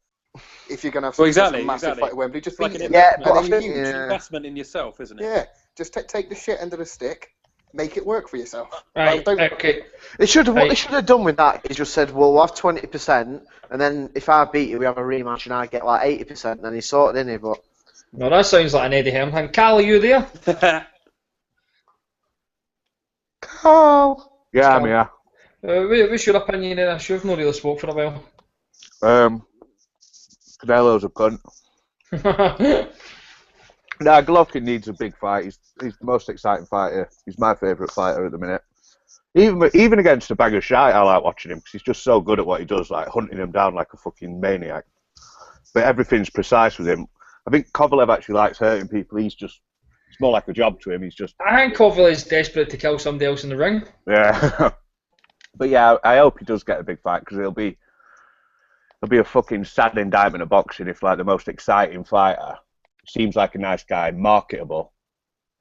If you're going to have a massive fight at Wembley, just like beat an him. huge investment in yourself, isn't it? Yeah, just take the shit under the stick, make it work for yourself. Right, okay. What they should have done with that is just said, well, we'll have 20%, and then if I beat you, we have a rematch, and I get like 80%, and then he's sorted, isn't he? But no, that sounds like an Eddie Hearn thing. Carl, are you there? Carl. Yeah, I'm here. What's your opinion of this? You've not really spoke for a while. Canelo's a cunt. Nah, Golovkin needs a big fight. He's the most exciting fighter. He's my favourite fighter at the minute. Even against a bag of shite, I like watching him because he's just so good at what he does, like hunting him down like a fucking maniac. But everything's precise with him. I think Kovalev actually likes hurting people. He's just it's more like a job to him. He's just. I think Coverley is desperate to kill somebody else in the ring. Yeah. But yeah, I hope he does get a big fight because it'll be a fucking sad indictment of boxing if like the most exciting fighter seems like a nice guy, marketable,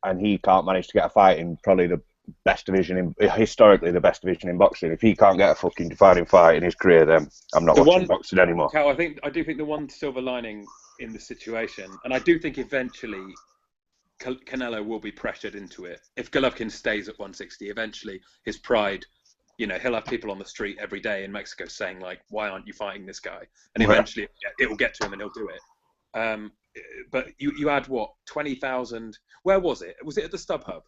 and he can't manage to get a fight in probably the best division historically the best division in boxing. If he can't get a fucking defining fight in his career, then I'm not watching boxing anymore. Cal, I do think the one silver lining in the situation, and I do think eventually Canelo will be pressured into it. If Golovkin stays at 160, eventually his pride, he'll have people on the street every day in Mexico saying like, "Why aren't you fighting this guy?" And eventually it will get to him and he'll do it. But you had what, 20,000? Where was it? Was it at the StubHub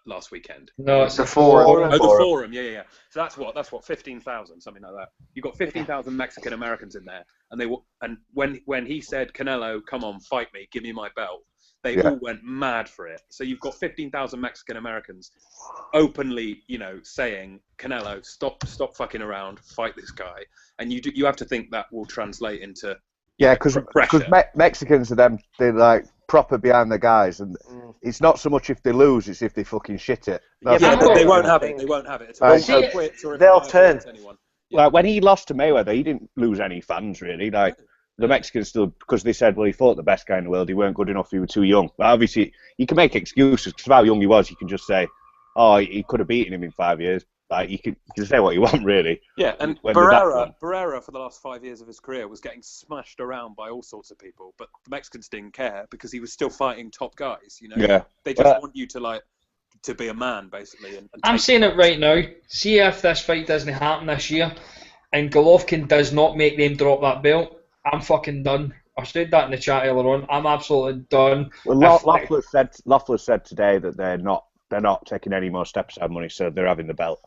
last weekend? No, it's the Forum. Oh, the Forum. Yeah. So that's what 15,000, something like that. You got 15,000 Mexican Americans in there, and when he said, "Canelo, come on, fight me, give me my belt," they all went mad for it. So you've got 15,000 Mexican Americans openly, saying, "Canelo, stop fucking around, fight this guy." And you have to think that will translate into because Mexicans are them, they're like proper behind the guys, and it's not so much if they lose, it's if they fucking shit it. They won't have it. They won't have it. They'll turn. Like when he lost to Mayweather, he didn't lose any fans really. Like the Mexicans still, because they said, well, he fought the best guy in the world, he weren't good enough, he was too young. But obviously, you can make excuses because of how young he was. You can just say, oh, he could have beaten him in 5 years. Like you can say what you want, really. Yeah, and Barrera for the last 5 years of his career was getting smashed around by all sorts of people, but the Mexicans didn't care because he was still fighting top guys. Yeah. They just want you to be a man, basically. And I'm saying it right now. See if this fight doesn't happen this year, and Golovkin does not make them drop that belt, I'm fucking done. I said that in the chat earlier on. I'm absolutely done. Well, Loeffler said today that they're not taking any more step aside money, so they're having the belt.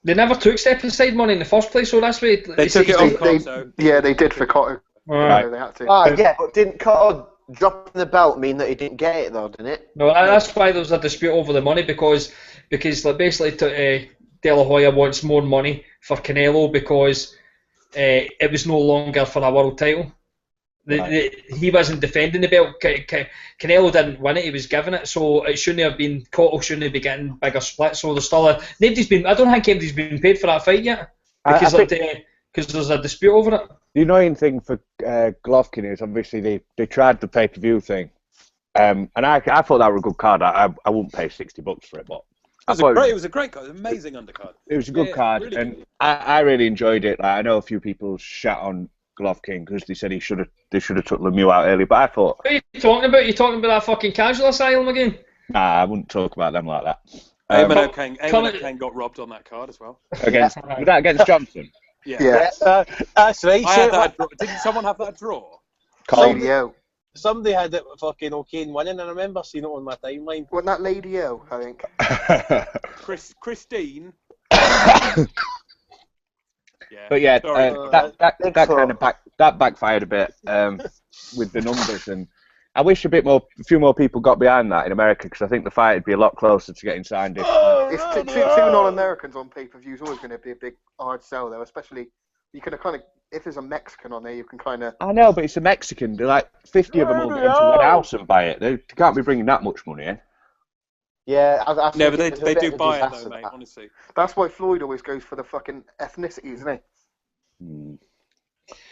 They never took step aside money in the first place, so that's why they took it on Cotto. Yeah, they did for Cotto. Right. They had to. Yeah, but didn't Cotto dropping the belt mean that he didn't get it though? Didn't it? No, that's why there was a dispute over the money because like basically De La Hoya wants more money for Canelo because it was no longer for a world title. He wasn't defending the belt. Canelo didn't win it. He was given it, so it shouldn't have been. Cotto shouldn't be getting bigger splits. So there's still I don't think anybody's been paid for that fight yet because there's a dispute over it. The annoying thing for Golovkin is obviously they tried the pay-per-view thing, and I thought that was a good card. I wouldn't pay $60 for it, but it was a great card, amazing undercard. It was a good card, really and good. I really enjoyed it. Like, I know a few people shat on Golovkin because they said they should have took Lemieux out early, but I thought. What are you talking about? You talking about that fucking casual asylum again? Nah, I wouldn't talk about them like that. Eamon O'Kane got robbed on that card as well. Was that against Johnson? Yeah. That's right. Didn't someone have that draw? Somebody had it with fucking O'Kane winning, and I remember seeing it on my timeline. Wasn't that Lady O, I think? Christine. But yeah, that backfired a bit with the numbers, and I wish a few more people got behind that in America because I think the fight would be a lot closer to getting signed. Two non-Americans on pay-per-view is always going to be a big hard sell, though. Especially you can kind of, if there's a Mexican on there, you can kind of. I know, but it's a Mexican. They're like 50 of them will get into one house and buy it. They can't be bringing that much money in. Yeah, I but they do buy it though, mate. Honestly, that's why Floyd always goes for the fucking ethnicity, isn't he?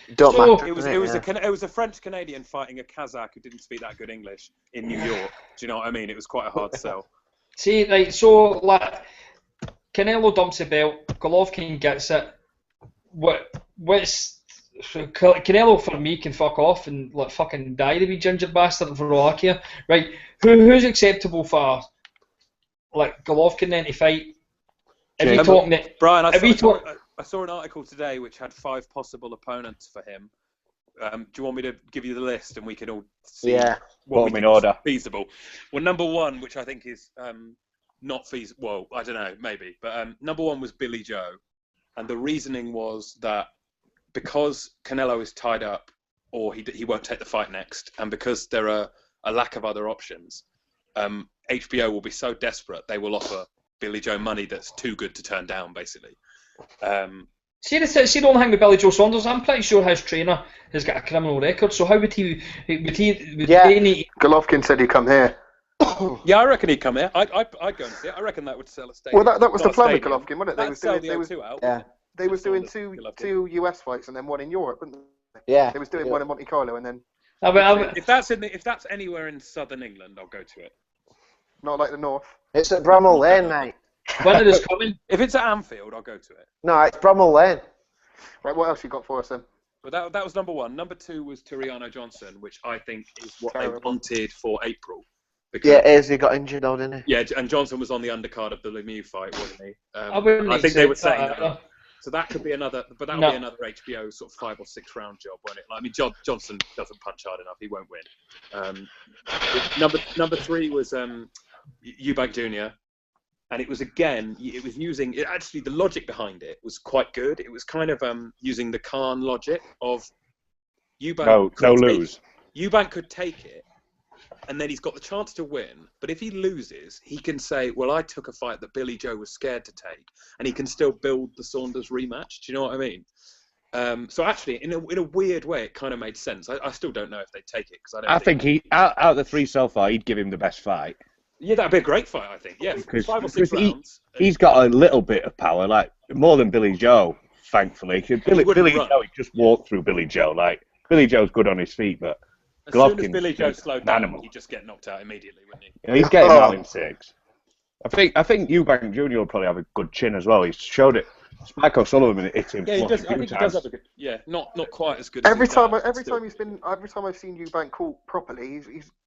It was a French Canadian fighting a Kazakh who didn't speak that good English in New York. Do you know what I mean? It was quite a hard sell. See, like Canelo dumps the belt, Golovkin gets it. Canelo for me can fuck off and like fucking die, the wee ginger bastard for all I care. Right? Who's acceptable for like Golovkin then to fight? Brian, I saw an article today which had 5 possible opponents for him. Do you want me to give you the list and we can all see what we think is feasible? Well, number 1, which I think is not feasible. Well, I don't know, maybe. But number 1 was Billy Joe. And the reasoning was that because Canelo is tied up or he won't take the fight next, and because there are a lack of other options, HBO will be so desperate they will offer Billy Joe money that's too good to turn down, basically. See the only thing with Billy Joe Saunders, I'm pretty sure his trainer has got a criminal record, so how would he need... Golovkin said he'd come here. Yeah, I reckon he'd come here. I'd go and see it. I reckon that would sell a stadium. Well, that was the Not a plan with stadium. Golovkin, wasn't it? That'd sell the O2 out. They was doing two US fights and then one in Europe, weren't they? Yeah. They was doing one in Monte Carlo and then. If that's anywhere in southern England, I'll go to it. Not like the north. It's at Bramall Lane, mate. When it is coming? If it's at Anfield, I'll go to it. No, it's Bramall Lane. Right, what else you got for us then? But that was number one. Number two was Turiano Johnson, which I think is what Terrible. they wanted for April. Yeah, Aisley got injured though, didn't he? Yeah, and Johnson was on the undercard of the Lemieux fight, wasn't he? I think they would say no. So that could be another, but that would be another HBO sort of 5 or 6 round job, won't it? Like, I mean, Johnson doesn't punch hard enough; he won't win. Number 3 was Eubank Jr. And it was using actually the logic behind it was quite good. It was kind of using the Hearn logic of Eubank. No lose. Eubank could take it, and then he's got the chance to win. But if he loses, he can say, "Well, I took a fight that Billy Joe was scared to take," and he can still build the Saunders rematch. Do you know what I mean? So actually, in a weird way, it kind of made sense. I still don't know if they take it because I think he out of the 3 so far, he'd give him the best fight. Yeah, that'd be a great fight, I think. Yeah, 5 or 6 rounds. He's got a little bit of power, like more than Billy Joe, thankfully. Billy Joe, he just walked through Billy Joe. Like Billy Joe's good on his feet, but as soon as Billy Joe slowed down, he'd just get knocked out immediately, wouldn't he? Yeah, he's getting out in 6. I think Eubank Jr. will probably have a good chin as well. He's showed it. Spike O'Sullivan hit him. Yeah, he does. I think he does have a good. Yeah, not quite as good. Every time I've seen Eubank caught properly,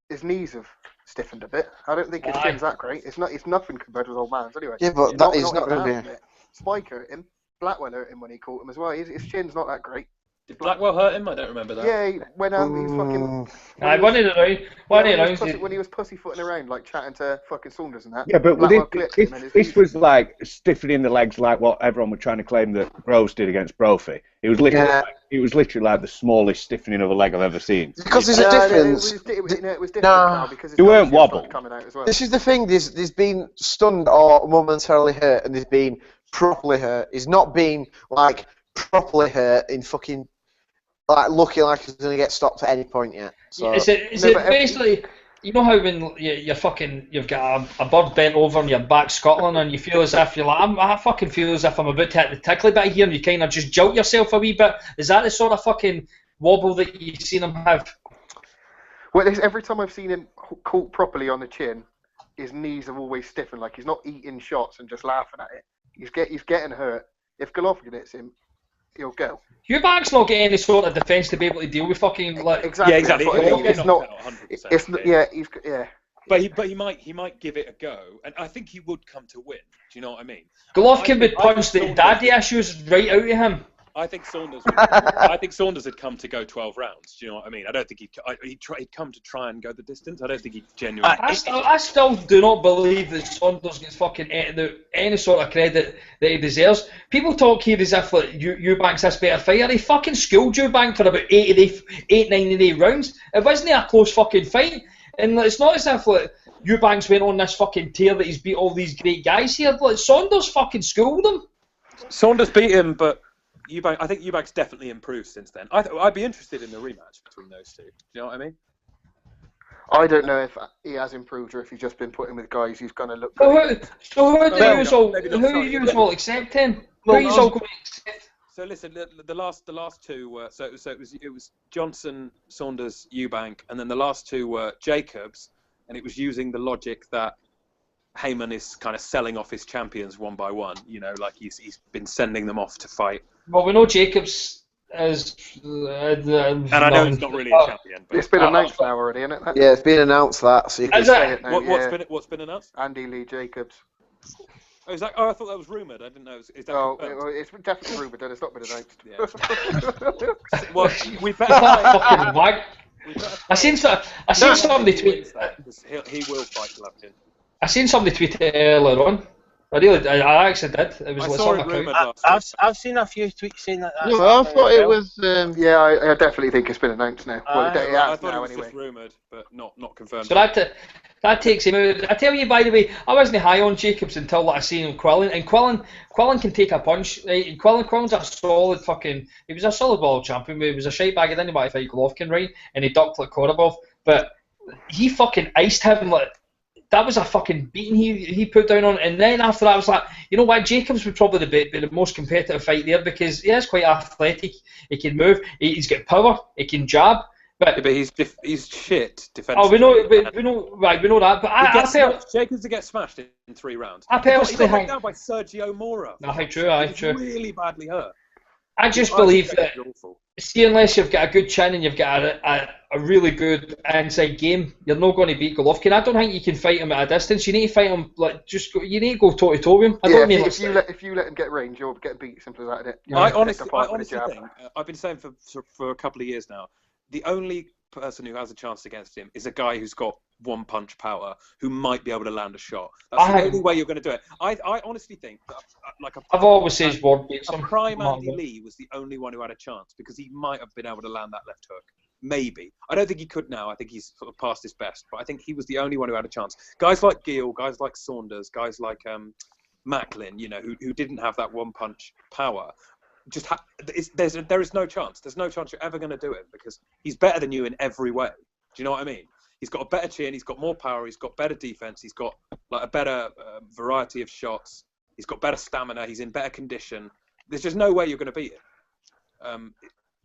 his knees have stiffened a bit. I don't think his chin's that great. It's nothing compared to his old man's anyway. Yeah, but that is not going going to be. Spike hurt him. Blackwell hurt him when he caught him as well. His chin's not that great. Did Blackwell hurt him? I don't remember that. Yeah, when he's fucking. When he was pussyfooting around, like chatting to fucking Saunders and that. Yeah, but this was like stiffening the legs, like what everyone was trying to claim that Groves did against Brophy. It was literally like the smallest stiffening of a leg I've ever seen. Because there's a difference. It was different now because they weren't wobble. Coming out as well. This is the thing. There's been stunned or momentarily hurt, and there's been properly hurt. He's not been like properly hurt in fucking. Like looking like he's going to get stopped at any point yet. So. Is it basically, you know how when you've got a bird bent over on your back Scotland and you feel as if you're like, I fucking feel as if I'm about to hit the tickly bit here and you kind of just jolt yourself a wee bit. Is that the sort of fucking wobble that you've seen him have? Well, every time I've seen him caught properly on the chin, his knees have always stiffened, like he's not eating shots and just laughing at it. He's getting hurt. If Golovkin hits him, he'll go. Eubank's not getting any sort of defence to be able to deal with fucking like. Exactly. Yeah, exactly. It's not. It's not. Yeah, yeah. But he might give it a go, and I think he would come to win. Do you know what I mean? Golovkin would punch the daddy issues right out of him. I think Saunders had come to go 12 rounds. Do you know what I mean? I don't think he'd come to try and go the distance. I don't think he genuinely. I still do not believe that Saunders gets fucking any sort of credit that he deserves. People talk here as if like Eubank's this better fighter. He fucking schooled Eubank for about 98 rounds. It wasn't a close fucking fight, and it's not as if like Eubank's went on this fucking tear that he's beat all these great guys here. Like Saunders fucking schooled him. Saunders beat him, but. I think Eubank's definitely improved since then. I'd be interested in the rematch between those two. Do you know what I mean? I don't know if he has improved or if he's just been putting with guys who's going to look. So who are you all accepting? Who are you all going to accept? So listen, the last two were so it was Johnson, Saunders, Eubank, and then the last two were Jacobs, and it was using the logic that Heyman is kind of selling off his champions one by one. You know, like he's been sending them off to fight. Well, we know Jacobs is. And I know he's not really a champion. But it's been announced now already, isn't it? Yeah, it's been announced that, so you can say it now. What's been announced? Andy Lee Jacobs. Oh, is that? Oh, I thought that was rumoured. I didn't know. Is that confirmed? It's definitely rumoured, and it's not been announced. Yeah. Well, we better. Fucking wag. I seen somebody tweet. He will fight Golovkin. I seen somebody tweet it earlier on. I actually did. It was I like saw it rumoured last week. I've seen a few tweets saying that. No, I thought it was. Yeah, I definitely think it's been announced now. I thought it was just rumoured, but not confirmed. So that takes him out. I tell you, by the way, I wasn't high on Jacobs until I seen him Quillen, and Quillen can take a punch. Right? And Quillen's a solid fucking. He was a solid world champion. But he was a shite bag. He didn't want to fight Golovkin, right? And he ducked like Korobov, but he fucking iced him like. that was a fucking beating he put down on. And then after that, I was like, you know what? Jacobs would probably be the most competitive fight there because he is quite athletic. He can move. He's got power. He can jab. But he's shit defensively. Oh, we know that. But Jacobs to get smashed in 3 rounds. I personally he got down by Sergio Mora. True. Really badly hurt. I just believe that, see, unless you've got a good chin and you've got a really good inside game, you're not going to beat Golovkin. I don't think you can fight him at a distance. You need to fight him you need to go toe to toe with him. If you let him get range, you'll get beat. Simple as that. I honestly think I've been saying for a couple of years now, the only person who has a chance against him is a guy who's got one punch power, who might be able to land a shot. That's the only way you're going to do it. I honestly think that, I've always said Ward beats him. Prime Andy Lee was the only one who had a chance because he might have been able to land that left hook. Maybe. I don't think he could now. I think he's sort of past his best. But I think he was the only one who had a chance. Guys like Gill, guys like Saunders, guys like Macklin, who didn't have that one punch power. There is no chance. There's no chance you're ever going to do it because he's better than you in every way. Do you know what I mean? He's got a better chin. He's got more power. He's got better defense. He's got a better variety of shots. He's got better stamina. He's in better condition. There's just no way you're going to beat him.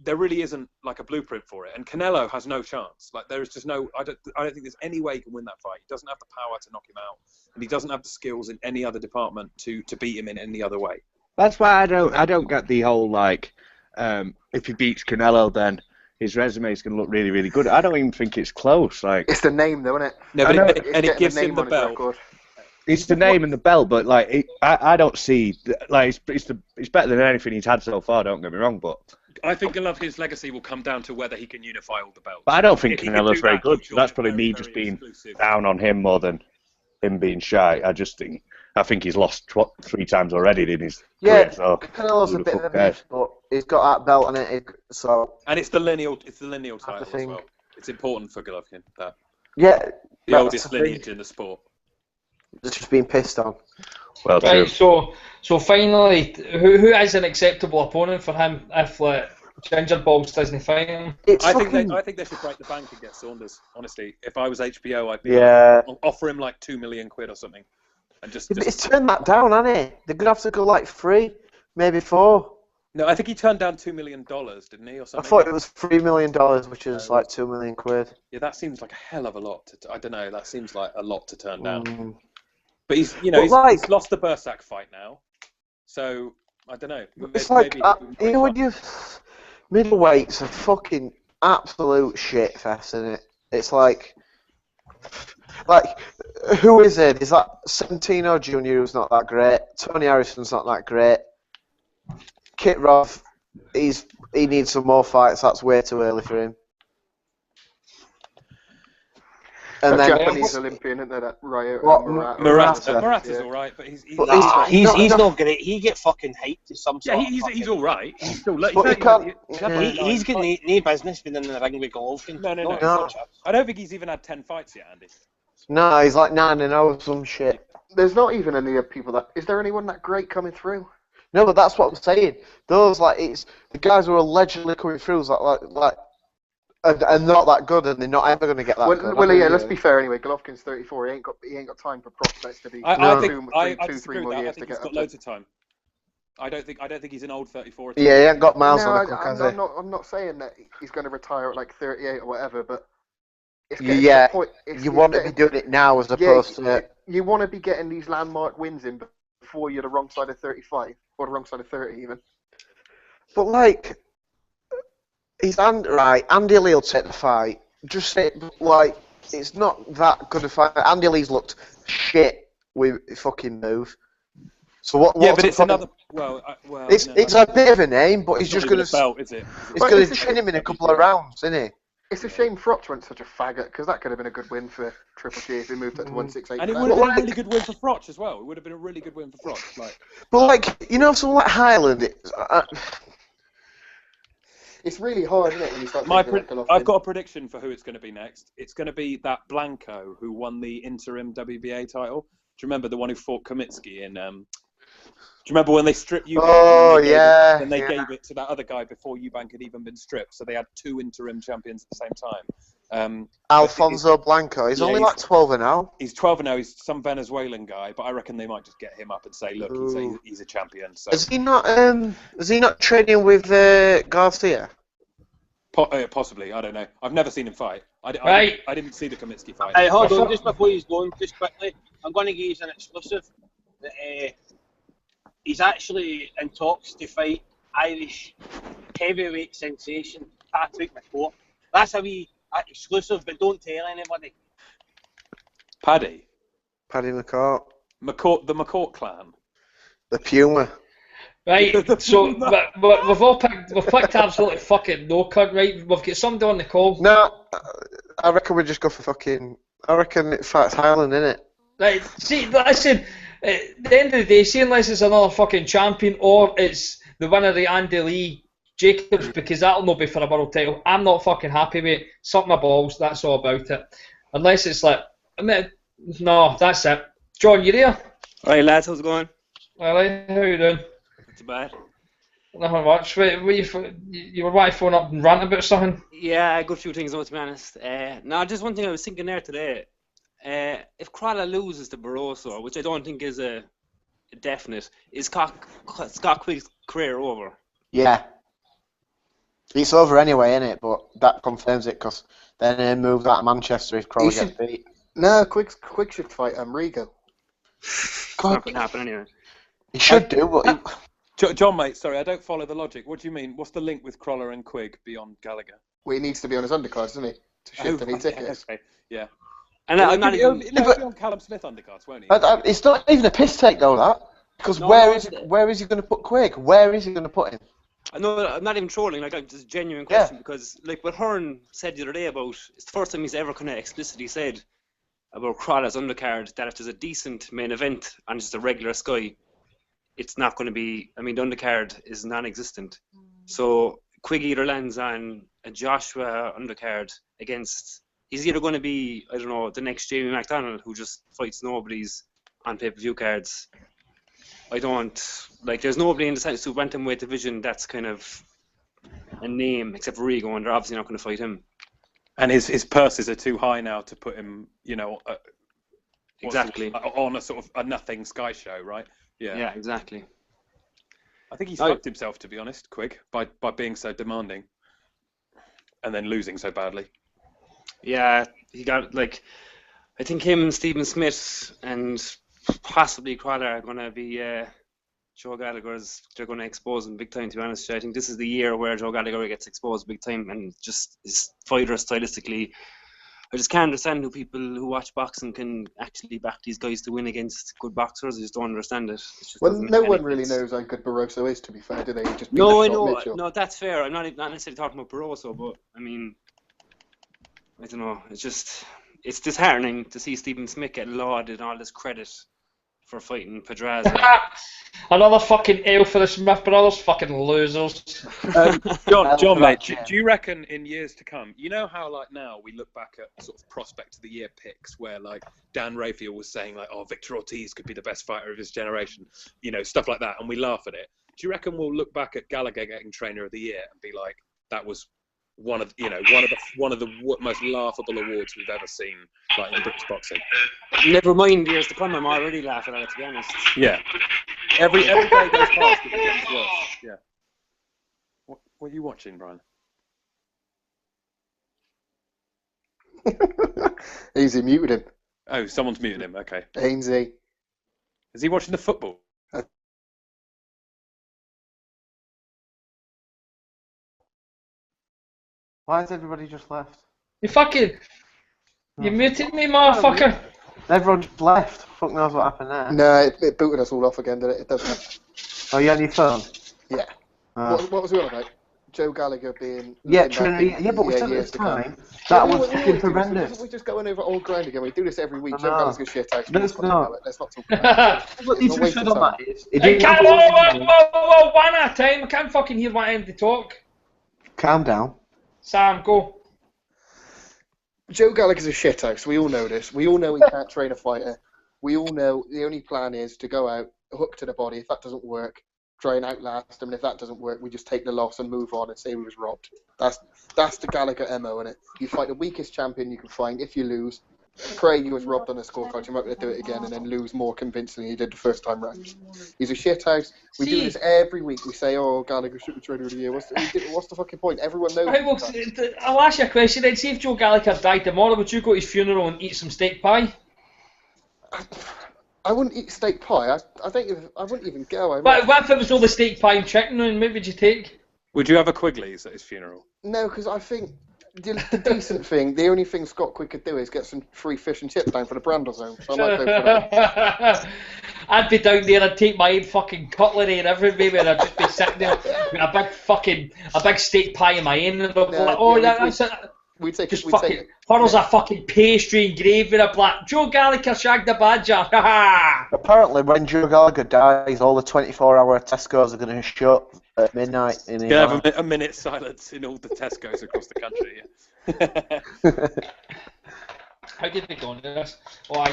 There really isn't a blueprint for it. And Canelo has no chance. There is just no. I don't think there's any way he can win that fight. He doesn't have the power to knock him out, and he doesn't have the skills in any other department to beat him in any other way. That's why I don't get the whole if he beats Canelo, then his resume is going to look really, really good. I don't even think it's close. It's the name, though, isn't it? No, but it gives him the belt. It's the name and the belt, but I don't see it's better than anything he's had so far. Don't get me wrong, but I think Golovkin's legacy will come down to whether he can unify all the belts. But I don't think Canelo's very good. So that's probably me just being down on him more than him being shy. I think he's lost 3 times already in his career. So Canelo's a bit of a myth, but he's got that belt on it. And it's the lineal title as well. It's important for Golovkin that. Yeah. The oldest lineage in the sport. It's just being pissed on. Well, right. So finally, who is an acceptable opponent for him if Ginger Balls doesn't fight him? I think they should break the bank and get Saunders. Honestly, if I was HBO, I'd offer him $2 million or something. And just He's turned that down, hasn't he? They're gonna have to go 3, maybe 4. No, I think he turned down $2 million, didn't he, or something? I thought it was $3 million, which is £2 million. Yeah, that seems like a hell of a lot. I don't know. That seems like a lot to turn down. But he's lost the Bursak fight now, so I don't know. It's when you middleweight's a fucking absolute shit fest, isn't it? It's who is it? Is that Santino Jr. who's not that great? Tony Harrison's not that great. Kit Roth, he needs some more fights. That's way too early for him. And then Japanese Olympian, isn't there? That Ryo Murata's all right, but he's not great. He get fucking hyped to some sort. Yeah, he's all right. He's still he's got no business being in the ring with Golovkin. No. I don't think he's even had 10 fights yet, Andy. No, he's 9-0 or some shit. There's not even any people that. Is there anyone that great coming through? No, but that's what I'm saying. Those it's the guys who are allegedly coming through are not that good, and they're not ever going to get that good. Well, yeah. Let's be fair anyway. Golovkin's 34. He ain't got time for prospects to be. I think 2-3 more years to get. He's got loads of time. I don't think he's an old 34. Yeah, he ain't got miles on the clock, has he? I'm not saying that he's going to retire at 38 or whatever, but you want to be doing it now as opposed to. You want to be getting these landmark wins in before you're the wrong side of 35 or the wrong side of 30 even. But Andy Lee will take the fight. Just say it's not that good a fight. Andy Lee's looked shit with fucking move. So what? Yeah, but it's another. It's a bit of a name, but he's just going to. Belt, is it? It's going to chin him in a couple of rounds, isn't he? It's a shame Froch went such a faggot because that could have been a good win for Triple G if he moved up to 168. And it would have been a really good win for Froch as well. It would have been a really good win for Froch. But someone like Highland. It's really hard, isn't it, when you start I've got a prediction for who it's going to be next. It's going to be that Blanco who won the interim WBA title. Do you remember the one who fought Kamitsky in? Do you remember when they stripped Eubank? Oh, yeah. And they gave it to that other guy before Eubank had even been stripped. So they had 2 interim champions at the same time. Alfonso Blanco. He's only like 12 now. He's 12 now. He's some Venezuelan guy, but I reckon they might just get him up and say, look, he's a champion. So. Is he not training with Garcia? Possibly, I don't know. I've never seen him fight. I didn't see the Kamitsky fight. Hey, hold on, just before he's going, just quickly, I'm going to give you an exclusive. That, he's actually in talks to fight Irish heavyweight sensation Patrick McCourt. That's a wee exclusive, but don't tell anybody. Paddy McCourt. The McCourt clan. The Puma. Right, so we've picked absolutely fucking no cut, right? We've got somebody on the call. No, I reckon we just go for fucking. I reckon it's Highland, innit? Right, see, listen, at the end of the day, see, unless it's another fucking champion or it's the winner of the Andy Lee Jacobs, because that'll not be for a world title. I'm not fucking happy with it. Suck my balls, that's all about it. Unless it's like, no, that's it. John, you there? Alright, lads, how's it going? Alright, how you doing? Not too bad. Nothing much. You were wanting to phone up and rant about something? Yeah, a good few things, to be honest. No, just one thing I was thinking there today. If Crawler loses to Barroso, which I don't think is a definite, is Scott Quigg's career over? Yeah. It's over anyway, innit? But that confirms it, because then he moved out of Manchester if Crawler gets beat. No, Quick should fight Rigo. It's not going to happen anyway. He should do, but... John, mate, sorry, I don't follow the logic. What do you mean? What's the link with Crawler and Quigg beyond Gallagher? Well, he needs to be on his undercards, doesn't he? To shift any tickets. Okay, yeah. And I'm not even... He'll be on Callum Smith undercards, won't he? It's not even a piss take, though, that. Because where is he going to put Quigg? Where is he going to put him? No, I'm not even trolling. Like, it's a genuine question because, like, what Hearn said the other day about, it's the first time he's ever kind of explicitly said about Crawler's undercard that if there's a decent main event and just a regular Sky, it's not going to be. I mean, the undercard is non-existent. So Quigg either lands on a Joshua undercard against. He's either going to be, I don't know, the next Jamie McDonald who just fights nobodies on pay-per-view cards. I don't like. There's nobody in the super bantamweight division that's kind of a name except for Rigo, and they're obviously not going to fight him. And his purses are too high now to put him, exactly on a sort of a nothing Sky show, right? Yeah, exactly. I think he's fucked himself, to be honest, Quigg, by being so demanding, and then losing so badly. Yeah, he got I think him and Stephen Smith and possibly Crawler are going to be Joe Gallagher's. They're going to expose him big time. To be honest, I think this is the year where Joe Gallagher gets exposed big time, and just his fighter stylistically. I just can't understand how people who watch boxing can actually back these guys to win against good boxers. I just don't understand it. Well, no one really knows how good Barroso is, to be fair, do they? Just no, I know. Mitchell. No, that's fair. I'm not necessarily talking about Barroso, but I mean, I don't know. It's disheartening to see Stephen Smith get lauded all this credit for fighting Pedraza. Another fucking L for the Smith brothers, fucking losers. John, mate, do you reckon in years to come, you know how now we look back at sort of prospect of the year picks where Dan Rayfield was saying Victor Ortiz could be the best fighter of his generation, stuff like that, and we laugh at it. Do you reckon we'll look back at Gallagher getting trainer of the year and be like, that was one of the most laughable awards we've ever seen, in British boxing? Never mind years to come. I'm already laughing at it, to be honest. Yeah. Every day goes past, it becomes worse. Yeah. What are you watching, Brian? Easy, muted him. Oh, someone's muted him. Okay. Ainsley. Is he watching the football? Why has everybody just left? You muted me, motherfucker. Everyone just left. Fuck knows what happened there. No, it booted us all off again, did it? It doesn't. Oh, you on your phone? Yeah. What was we on about? Joe Gallagher being... Yeah, but we said at the time that was fucking horrendous. We're just going over old ground again. We do this every week. Joe Gallagher's a shit house. Let's not talk about it. Whoa, one at a time. I can't fucking hear one end to talk. Calm down. Sam, go. Joe Gallagher's a shithouse. We all know this. We all know he can't train a fighter. We all know the only plan is to go out, hook to the body. If that doesn't work, try and outlast him, and if that doesn't work, we just take the loss and move on and say we was robbed. That's the Gallagher MO, innit? You fight the weakest champion you can find. If you lose, pray you was robbed on a scorecard, you're not going to do it again, and then lose more convincingly than you did the first time round. He's a shithouse. We do this every week. We say, oh, Gallagher should be trainer of the year. What's the fucking point? Everyone knows. I'll ask you a question then. See if Joe Gallagher died tomorrow, would you go to his funeral and eat some steak pie? I wouldn't eat steak pie. I wouldn't even go. What if it was all the steak pie and chicken, and what would you take? Would you have a Quigley's at his funeral? No, because I think the decent thing, the only thing Scott Quigg could do is get some free fish and chips down for the Brandle Zone. So I might go for that. I'd be down there, I'd take my own fucking cutlery and everything, and I'd just be sitting there with a big steak pie in my hand, and I'd be like, oh, that's it. We'd take just fucking puddles of fucking pastry and gravy, and a black Joe Gallagher shagged the badger. Apparently, when Joe Gallagher dies, all the 24-hour Tesco's are going to shut at midnight. Yeah, have a minute's silence in all the Tesco's across the country. Yeah. How did we go on this? Oh,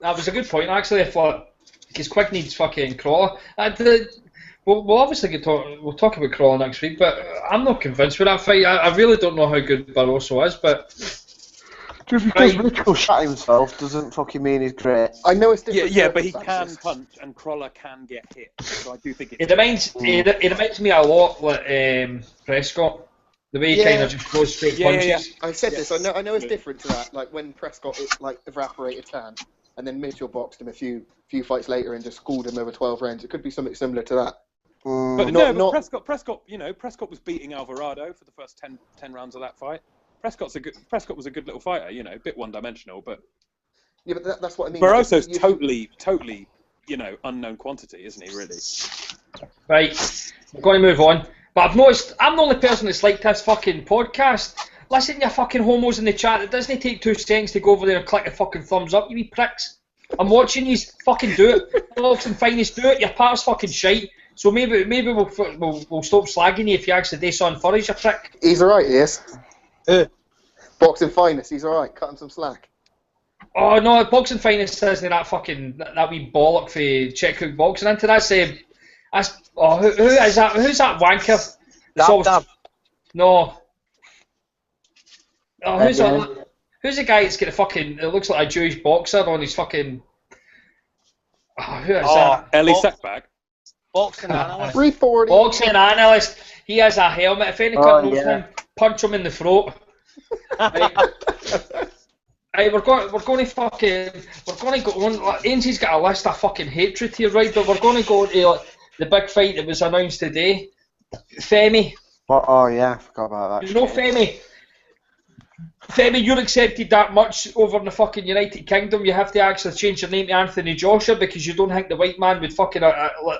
that was a good point actually. I thought because Quigg needs fucking Crawler. We'll obviously we'll talk about Crawler next week, but I'm not convinced with that fight. I really don't know how good Barroso is, but just because Mitchell shot himself doesn't fucking mean he's great. I know it's different. Yeah, but he can punch, and Crawler can get hit. So I do think it reminds me a lot like Prescott. The way he kind of just goes straight punches. Yeah. I said this. I know it's different to that. Like when Prescott evaporated can, and then Mitchell boxed him a few fights later and just schooled him over 12 rounds. It could be something similar to that. But Prescott, Prescott was beating Alvarado for the first 10 rounds of that fight. Prescott was a good little fighter, a bit one-dimensional, but yeah, but that's what I mean. Barroso's totally, unknown quantity, isn't he? Really. Right, we're going to move on. But I've noticed I'm the only person that's liked this fucking podcast. Listen, you fucking homos in the chat. It doesn't take 2 seconds to go over there and click a fucking thumbs up, you wee pricks. I'm watching you fucking do it. Golovkin Finest, do it. Your part's fucking shite. So maybe we'll stop slagging you if you actually do something for us, you prick. He's alright, yes. Boxing Finest, he's alright. Cut him some slack. Oh no, Boxing Finest isn't that wee bollock for Checkhook Boxing into that's who is that? Who's that wanker? Dab. No. Oh, who's the guy that's got a fucking? It looks like a Jewish boxer on his fucking. Oh, who is that? Ellie Sackbag. Boxing analyst. 340. Boxing analyst. He has a helmet. If any cunt knows him, punch him in the throat. Right, we're going to go on. Ainsley's got a list of fucking hatred here, right? But we're going to go to the big fight that was announced today. Femi. What? Oh yeah, I forgot about that. You know Femi? Femi, you're accepted that much over in the fucking United Kingdom, you have to actually change your name to Anthony Joshua because you don't think the white man would fucking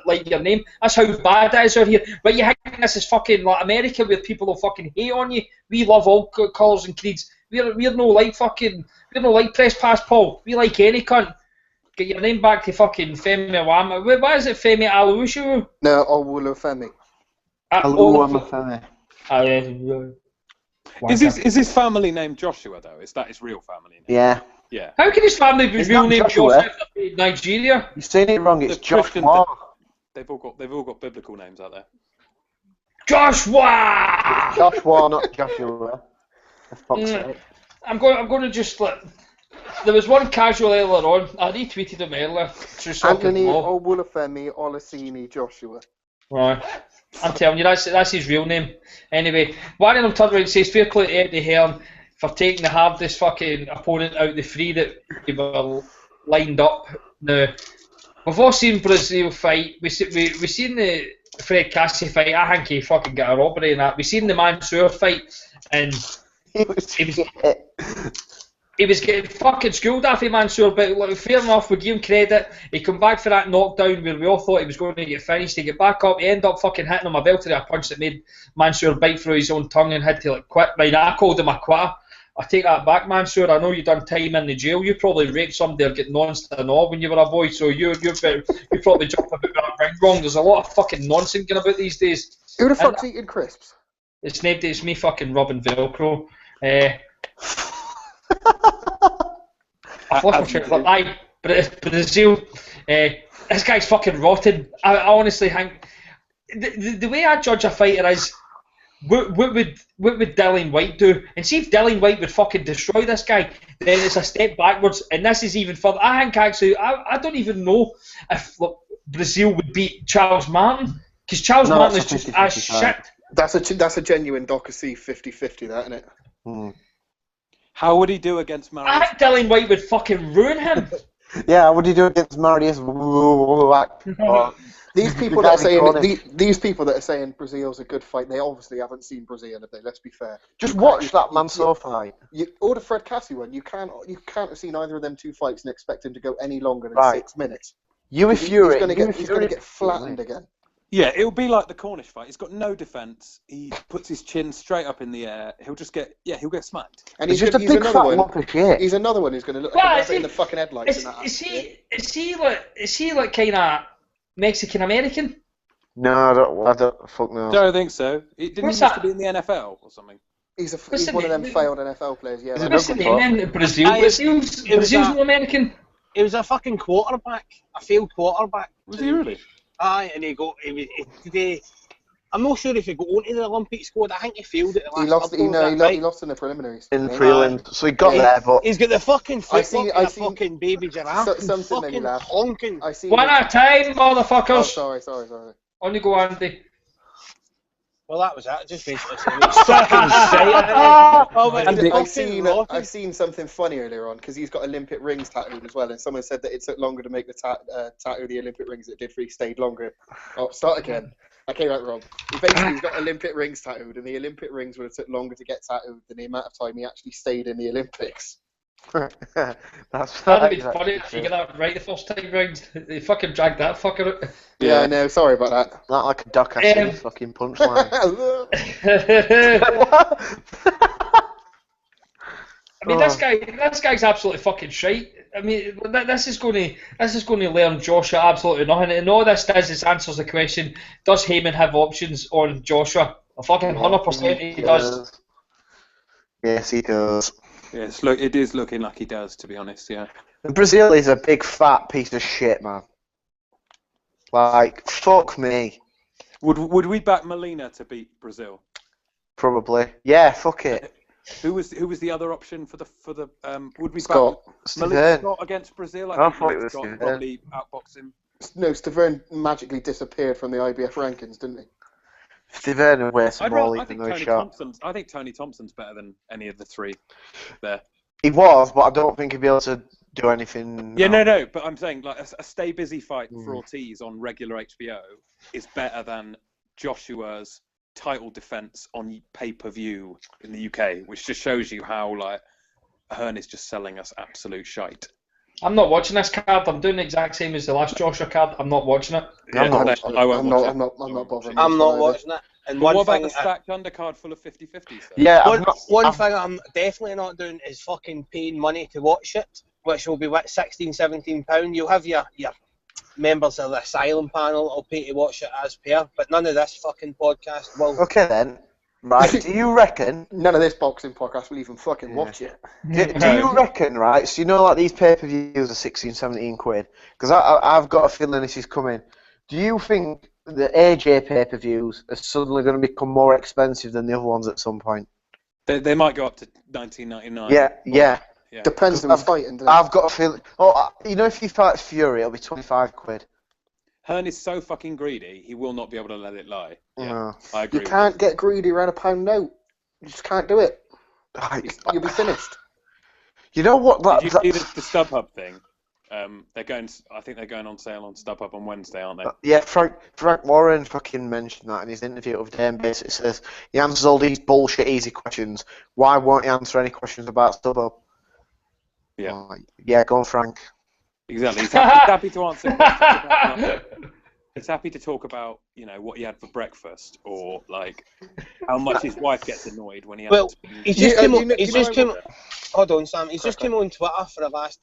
like your name. That's how bad it is out here. But you think this is fucking like America where people will fucking hate on you. We love all colours and creeds. We're no like press pass Paul. We like any cunt. Get your name back to fucking Femi Awama. What is it, Femi Alushu? No, Oluwafemi. Oluwafemi. Is his family name Joshua though? Is that his real family name? Yeah. Yeah. How can his family be real name Joshua in Nigeria? You're saying it wrong. It's Joshua. They've all got biblical names out there. Joshua. It's Joshua, not Joshua. For fuck's sake. I'm going to just there was one casual earlier on. I retweeted him earlier. Anthony Oluwafemi Olasini Joshua. Right. I'm telling you, that's his real name. Anyway, one of them turned around and says, fair play to Eddie Hearn for taking the hardest fucking opponent out of the 3 that we were lined up. Now, we've all seen Brazil fight. We've seen the Fred Cassie fight. I think he fucking got a robbery in that. We've seen the Mansour fight, and he was getting fucking schooled after Mansour, but like, fair enough, we give him credit. He come back for that knockdown where we all thought he was going to get finished. He get back up, he ended up fucking hitting him a belt to a punch that made Mansour bite through his own tongue and had to quit. Right, I called him a quitter. I take that back, Mansour. I know you done time in the jail. You probably raped somebody or get nonced and all when you were a boy, so you probably jumped about that ring wrong. There's a lot of fucking nonsense going about these days. Who the fuck's eating crisps? It's me fucking rubbing Velcro. I've lost my train of thought. Brazil. This guy's fucking rotten. I honestly think the way I judge a fighter is what would Dillian White do? And see if Dillian White would fucking destroy this guy, then it's a step backwards. And this is even further. I think actually, I don't even know if Brazil would beat Charles Martin, because Charles Martin is just as shit. That's a genuine Docacy 50-50, that, isn't it? How would he do against Marius? I think Dillian White would fucking ruin him. Yeah, how would he do against Marius? These people that are saying Brazil's a good fight, they obviously haven't seen Brazil, have they? Let's be fair. Just watch that man so fight. Or the Fred Cassie one. You can't have seen either of them two fights and expect him to go any longer than 6 minutes. He's going to get flattened again. Yeah, it'll be like the Cornish fight. He's got no defence. He puts his chin straight up in the air. He'll smacked. And he's just a big fat lump of shit. He's another one who's going to look like a rabbit in the fucking headlights. Is he like kind of Mexican American? No, I don't. Fuck no. Don't think so. Didn't he used to be in the NFL or something? He's one of them failed NFL players. Yeah. What's the name in Brazil? Brazil's no American. He was a fucking quarterback, a failed quarterback. Was he really? Aye, and he I'm not sure if he got onto the Olympic squad. I think he failed at the last. He lost in the preliminaries. In the prelims, so he got there, but he's got the fucking flip-flop and a fucking baby giraffe. Something made me laugh. Honking. One at a time, motherfuckers. Oh, sorry. On you go, Andy. Well, that was that. Just basically saying it's fucking sight. I've seen something funny earlier on because he's got Olympic rings tattooed as well, and someone said that it took longer to make the tattoo the Olympic rings. It did for he stayed longer. Oh, start again. I came out wrong. He's got Olympic rings tattooed, and the Olympic rings would have took longer to get tattooed than the amount of time he actually stayed in the Olympics. That'd be funny if you get that right the first time round. They fucking dragged that fucker out. Yeah, I know. Sorry about that. Not like a duck I see fucking punchline. I mean, this guy's absolutely fucking shite. I mean, this is going to learn Joshua absolutely nothing. And all this does is answers the question: does Heyman have options on Joshua? A fucking 100% he does. Yes, he does. Yes, look, it is looking like he does, to be honest. Yeah. Brazil is a big fat piece of shit, man. Like, fuck me. Would we back Molina to beat Brazil? Probably. Yeah, fuck it. Who was the other option for the would we Scott. back Molina Scott against Brazil? I thought it was Scott probably outbox him. No, Stavern magically disappeared from the IBF rankings, didn't he? Stavern and West I think Tony Thompson's better than any of the three there. He was, but I don't think he'd be able to do anything. Yeah, no, but I'm saying like a stay busy fight for Ortiz on regular HBO is better than Joshua's title defense on pay-per-view in the UK, which just shows you how like Hearn is just selling us absolute shite. I'm not watching this card. I'm doing the exact same as the last Joshua card. I'm not watching it. I'm not bothering. I'm not watching it. And what about the stacked undercard full of 50-50s? Yeah, one thing I'm definitely not doing is fucking paying money to watch it, which will be what, £16-17. You'll have your members of the Asylum panel that'll pay to watch it as per, but none of this fucking podcast will. Okay then. Right, do you reckon... None of this boxing podcast will even fucking watch it. Do you reckon, right, so you know like these pay-per-views are 16-17 quid, because I've got a feeling this is coming. Do you think the AJ pay-per-views are suddenly going to become more expensive than the other ones at some point? They might go up to $19.99. Yeah. Depends on the fighting. I've got a feeling... Oh, you know if you fight Fury, it'll be 25 quid. Hearn is so fucking greedy, he will not be able to let it lie. Yeah, I agree. You can't get greedy around a pound note. You just can't do it. You'll be finished. You know what? Did you see the StubHub thing? I think they're going on sale on StubHub on Wednesday, aren't they? Yeah, Frank Warren fucking mentioned that in his interview with Dan. Basically says he answers all these bullshit easy questions. Why won't he answer any questions about StubHub? Yeah. Yeah, go on, Frank. Exactly. He's happy to answer questions. He's happy to talk about, what he had for breakfast, or like how much his wife gets annoyed when he. Well, he's just came. Hold on, Sam. He's just came on Twitter for the last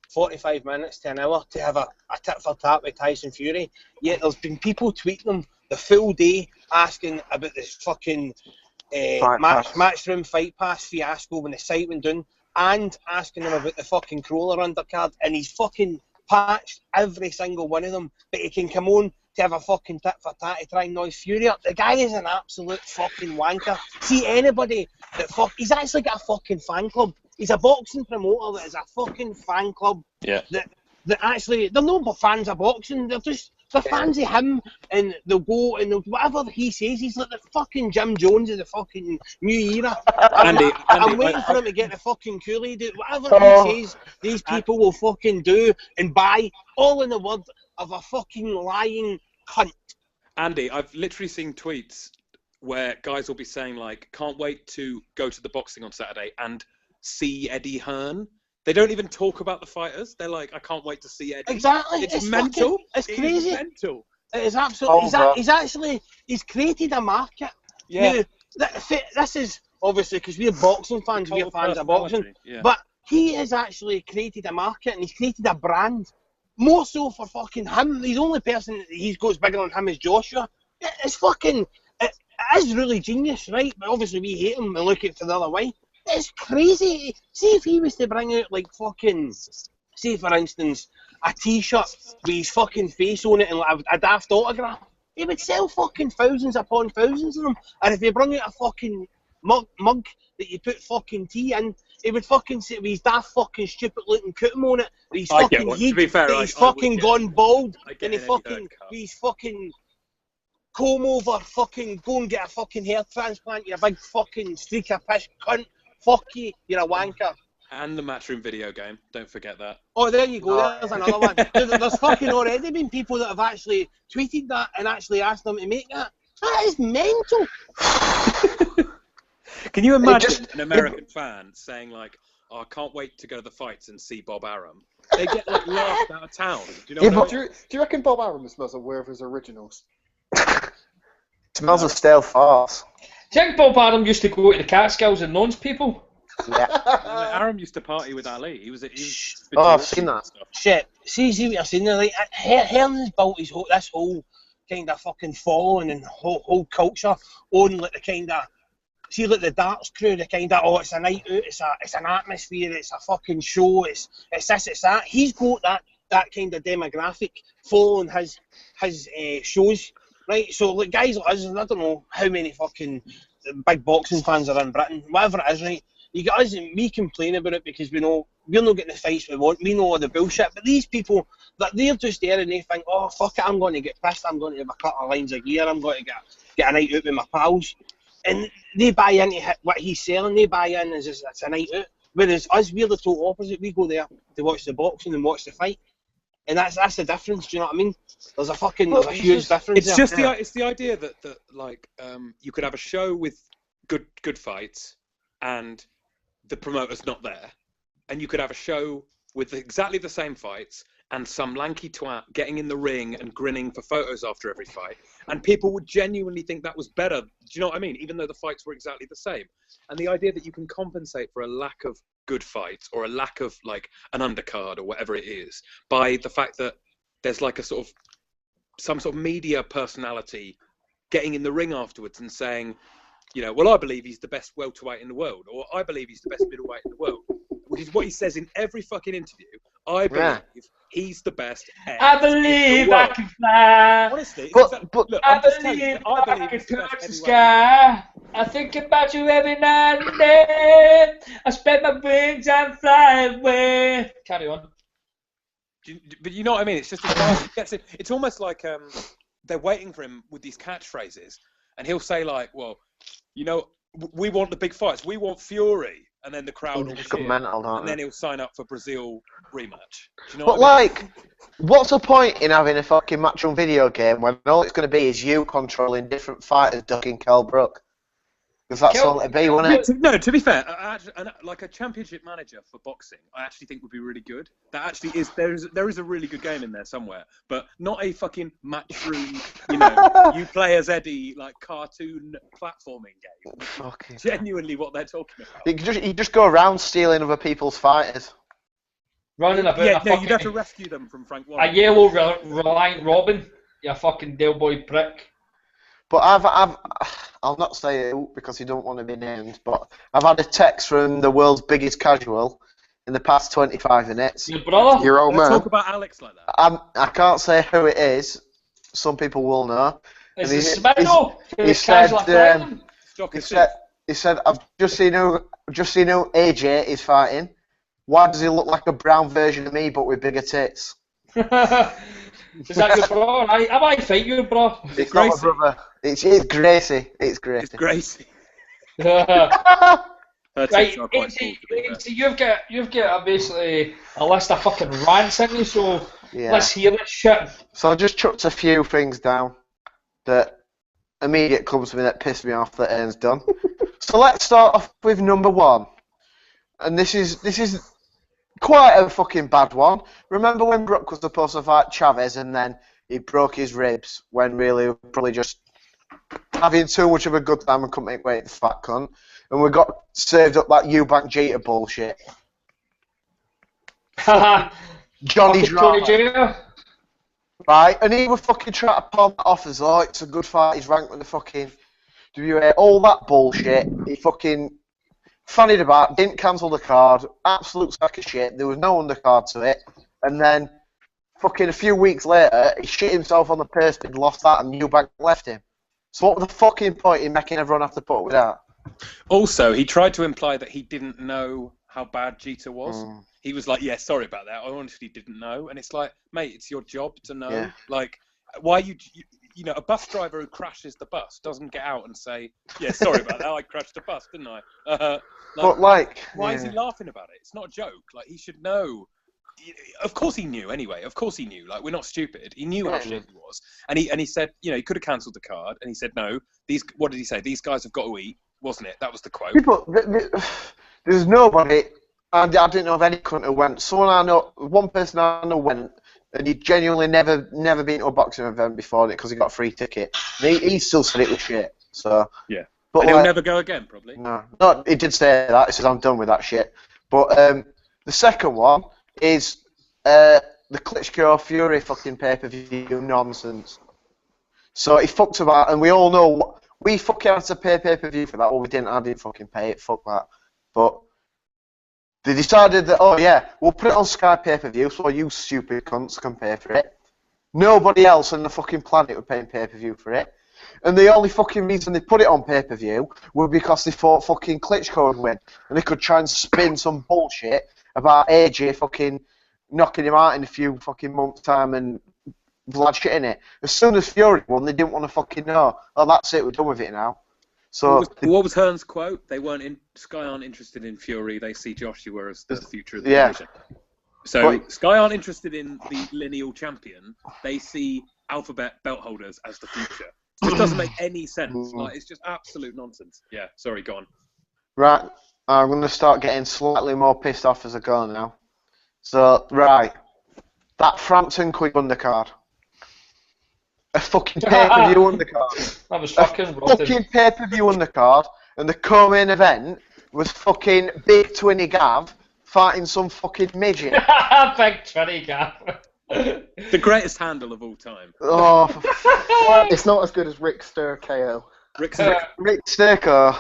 45 minutes to an hour to have a tit for tat with Tyson Fury. Yet there's been people tweeting him the full day asking about this fucking matchroom fight pass fiasco when the site went down, and asking him about the fucking crawler undercard, and he's fucking patched, every single one of them, but he can come on to have a fucking tit for tat to try and noise Fury up. The guy is an absolute fucking wanker. See anybody that he's actually got a fucking fan club. He's a boxing promoter that is a fucking fan club. Yeah. That actually, they're not fans of boxing, they're fans of him, and they'll go and whatever he says, he's like the fucking Jim Jones of the fucking new era. I'm waiting for him to get the fucking Kool-Aid. Whatever he says, these people will fucking do and buy, all in the word of a fucking lying cunt. Andy, I've literally seen tweets where guys will be saying, like, can't wait to go to the boxing on Saturday and see Eddie Hearn. They don't even talk about the fighters. They're like, I can't wait to see Eddie. Exactly. It's mental. It's crazy. It's mental. It is absolutely. He's created a market. Yeah. Now, this is obviously because we're boxing fans. We're fans of boxing. Yeah. But he has actually created a market and he's created a brand. More so for fucking him. The only person that he goes bigger on him is Joshua. It's fucking. It is really genius, right? But obviously we hate him and look at it the other way. It's crazy. See if he was to bring out like fucking, say for instance, a T-shirt with his fucking face on it and like a daft autograph, he would sell fucking thousands upon thousands of them. And if he bring out a fucking mug that you put fucking tea in, he would fucking sit with his daft fucking stupid looking cutting on it. He's fucking he's fucking gone bald, and he fucking he's fucking comb over, fucking go and get a fucking hair transplant. You big fucking streak of piss cunt. Fuck you, you're a wanker. And the Matchroom video game, don't forget that. Oh, there you go, there's another one. There's fucking already been people that have actually tweeted that and actually asked them to make that. That is mental. Can you imagine an American fan saying like, oh, I can't wait to go to the fights and see Bob Arum? They get like laughed out of town. Do you know what I mean? Do you reckon Bob Arum smells aware of his originals? Smells of stale farce. Do you think Bob Arum used to go to the Catskills and knows people? Yeah. Arum used to party with Ali. He was I've seen that. Shit. See what you're saying there. Like, Hearn's built this whole kind of fucking following and whole culture on like the kind of, see like the darts crew, the kind of, it's a night out, it's an atmosphere, it's a fucking show, it's this, it's that. He's got that kind of demographic following his shows. Right, so like guys like us, I don't know how many fucking big boxing fans are in Britain, whatever it is, right? You get us and we complain about it because we know we're not getting the fights we want, we know all the bullshit, but these people, that they're just there and they think, oh fuck it, I'm going to get pissed, I'm going to have a couple of lines of gear, I'm going to get a night out with my pals, and they buy into what he's selling, they buy in as it's a night out, whereas us, we're the total opposite, we go there to watch the boxing and watch the fight. And that's the difference. Do you know what I mean? There's a huge difference. It's just the idea that like you could have a show with good fights and the promoter's not there, and you could have a show with exactly the same fights and some lanky twat getting in the ring and grinning for photos after every fight, and people would genuinely think that was better. Do you know what I mean? Even though the fights were exactly the same. And the idea that you can compensate for a lack of good fights or a lack of like an undercard or whatever it is by the fact that there's like some sort of media personality getting in the ring afterwards and saying, you know, well, I believe he's the best welterweight in the world, or I believe he's the best middleweight in the world, which is what he says in every fucking interview. I believe he's the best. I believe I can fly. Honestly, look, I believe I can touch the sky. I think about you every night and day. I spread my wings and fly away. Carry on. But you know what I mean? It's just it's almost like they're waiting for him with these catchphrases, and he'll say like, well, you know, we want the big fights. We want Fury. And then the crowd will cheer, and then he'll sign up for Brazil rematch. Do you know what I mean? What's the point in having a fucking Matchroom video game when all it's going to be is you controlling different fighters ducking Kell Brook? Because that's all it'd be, wouldn't it? No, to be fair, like a championship manager for boxing, I actually think would be really good. That actually is there is a really good game in there somewhere, but not a fucking Matchroom, you know, you play as Eddie like cartoon platforming game. Fucking genuinely what they're talking about. You just go around stealing other people's fighters. Running about you'd have to rescue them from Frank Warren. A yellow Reliant Robin, you fucking Dale Boy prick. But I'll not say who because he don't want to be named, but I've had a text from the world's biggest casual, in the past 25 minutes. Your brother? Your old man. Talk about Alex like that. I can't say who it is. Some people will know. Is And it Smino? He said, I've just seen who AJ is fighting. Why does he look like a brown version of me but with bigger tits? Is that your brother? I might fight you, bro. It's not my brother. It's Gracie. It's Gracie. It's Gracie. Right, so you've got basically a list of fucking rants in you, so let's hear this shit. So I just chucked a few things down that immediate comes to me that pissed me off that Aaron's done. So let's start off with number one. And this is quite a fucking bad one. Remember when Brook was supposed to fight Chavez and then he broke his ribs when really he was probably just having too much of a good time and couldn't make weight, the fat cunt. And we got served up that Eubank Jr bullshit. Johnny Jr. Right, and he was fucking trying to palm that off as though it's a good fight, he's ranked with the fucking WA, all that bullshit. He fucking fannied about, didn't cancel the card, absolute sack of shit, there was no undercard to it, and then fucking a few weeks later, he shit himself on the purse bid, lost that, and Eubank left him. So what was the fucking point in making everyone have to put up with that? Also, he tried to imply that he didn't know how bad Jeter was. He was like, yeah, sorry about that, I honestly didn't know. And it's like, mate, it's your job to know. Yeah. Like, why you know, a bus driver who crashes the bus doesn't get out and say, yeah, sorry about that, I crashed the bus, didn't I? Why is he laughing about it? It's not a joke. Like, he should know. Of course he knew anyway. Of course he knew. Like, we're not stupid. He knew how shit he was. And he said, you know, he could have cancelled the card. And he said, no, what did he say? These guys have got to eat, wasn't it? That was the quote. There's nobody, I didn't know of any cunt who went. One person I know went, and he genuinely never been to a boxing event before because he got a free ticket. And he still said it was shit. So yeah, but and he'll never go again, probably. No, he did say that. He says I'm done with that shit. But the second one is the Klitschko Fury fucking pay-per-view nonsense. So he fucked about, and we all know we fucking had to pay pay-per-view for that. Well, we didn't. I didn't fucking pay it. Fuck that. But they decided that, oh yeah, we'll put it on Sky pay-per-view so you stupid cunts can pay for it. Nobody else on the fucking planet were paying pay-per-view for it. And the only fucking reason they put it on pay-per-view was because they thought fucking Klitschko would win. And they could try and spin some bullshit about AJ fucking knocking him out in a few fucking months' time and Vlad shitting it. As soon as Fury won, they didn't want to fucking know. Oh, that's it, we're done with it now. So what was Hearn's quote? They weren't Sky aren't interested in Fury. They see Joshua as the future of the division. So Sky aren't interested in the lineal champion. They see alphabet belt holders as the future. It just doesn't make any sense. Like, it's just absolute nonsense. Yeah, sorry, go on. Right, I'm going to start getting slightly more pissed off as I go now. So, right, that Frampton quick undercard. A fucking pay-per-view undercard. That was fucking fucking pay-per-view undercard, and the co-main event was fucking Big Twinny Gav fighting some fucking midget. Big Twinny Gav. The greatest handle of all time. Oh, it's not as good as Rick Stir KO. Rick Sturko.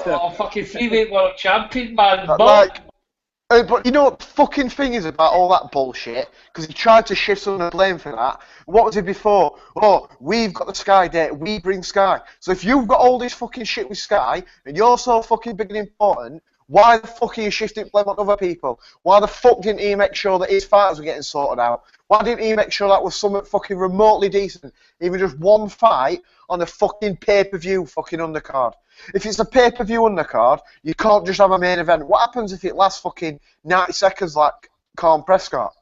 Oh, fucking 3-weight world champion, man. But you know what the fucking thing is about all that bullshit? Because he tried to shift some of the blame for that. What was it before? Oh, we've got the Sky date, we bring Sky. So if you've got all this fucking shit with Sky, and you're so fucking big and important, why the fuck are you shifting blame on other people? Why the fuck didn't he make sure that his fighters were getting sorted out? Why didn't he make sure that was something fucking remotely decent? Even just one fight on a fucking pay-per-view fucking undercard. If it's a pay-per-view undercard, you can't just have a main event. What happens if it lasts fucking 90 seconds like Corn Prescott?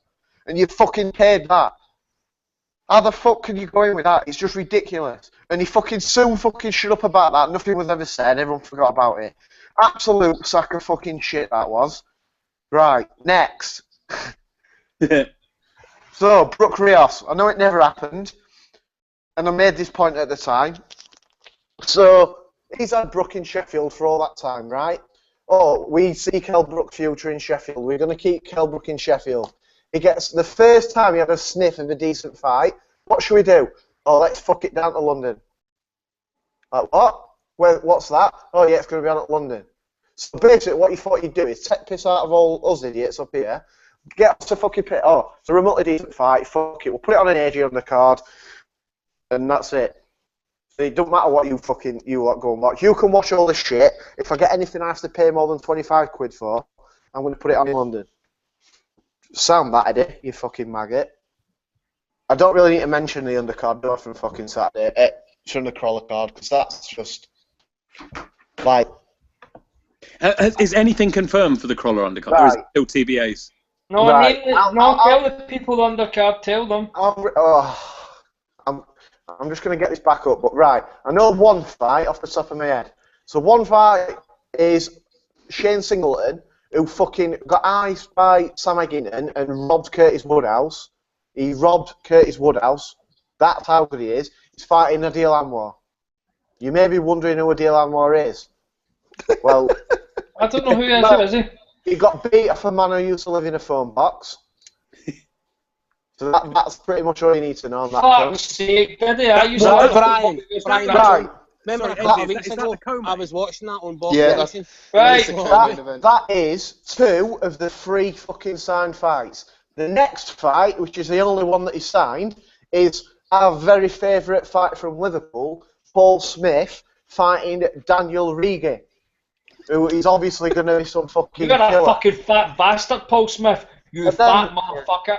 And you fucking paid that? How the fuck can you go in with that? It's just ridiculous. And he fucking soon fucking shut up about that. Nothing was ever said. Everyone forgot about it. Absolute sack of fucking shit that was. Right, next. So, Brook Rios. I know it never happened. And I made this point at the time. So, he's had Brook in Sheffield for all that time, right? Oh, we see Kell Brook future in Sheffield. We're going to keep Kell Brook in Sheffield. He gets, the first time he had a sniff of a decent fight, what should we do? Oh, let's fuck it down to London. Like, what? What's that? Oh, yeah, it's going to be on at London. So basically, what you thought you'd do is take piss out of all us idiots up here, get us to fucking pit. Oh, it's a remotely decent fight. Fuck it, we'll put it on an AG undercard, and that's it. It don't matter what you lot go and watch. You can watch all this shit. If I get anything I have to pay more than 25 quid for, I'm going to put it on in London. Sound that, Eddie, you fucking maggot. I don't really need to mention the undercard though from fucking Saturday. From the crawler card, because that's just like. Is anything confirmed for the crawler undercard, Right. or is it still TBAs? No, Right. tell the people undercard, tell them. I'm just going to get this back up, but right, I know one fight off the top of my head. So one fight is Shane Singleton, who fucking got iced by Sam Eggington and robbed Curtis Woodhouse. He robbed Curtis Woodhouse. That's how good he is. He's fighting Adil Anwar. You may be wondering who Adil Anwar is. Well, I don't know who is he? He got beat off a man who used to live in a phone box. So that's pretty much all you need to know on that. Fuck's sake, did he? I used to Brian, Right. remember a Sorry, couple of Andy, weeks is that ago, the co-main? I was watching that on Bob Yeah, Nation. Right. That is 2 of the 3 fucking signed fights. The next fight, which is the only one that is signed, is our very favourite fight from Liverpool, Paul Smith, fighting Daniel Rigi, who is obviously going to be some fucking You got a killer. fucking fat bastard, Paul Smith. You And then- fat motherfucker.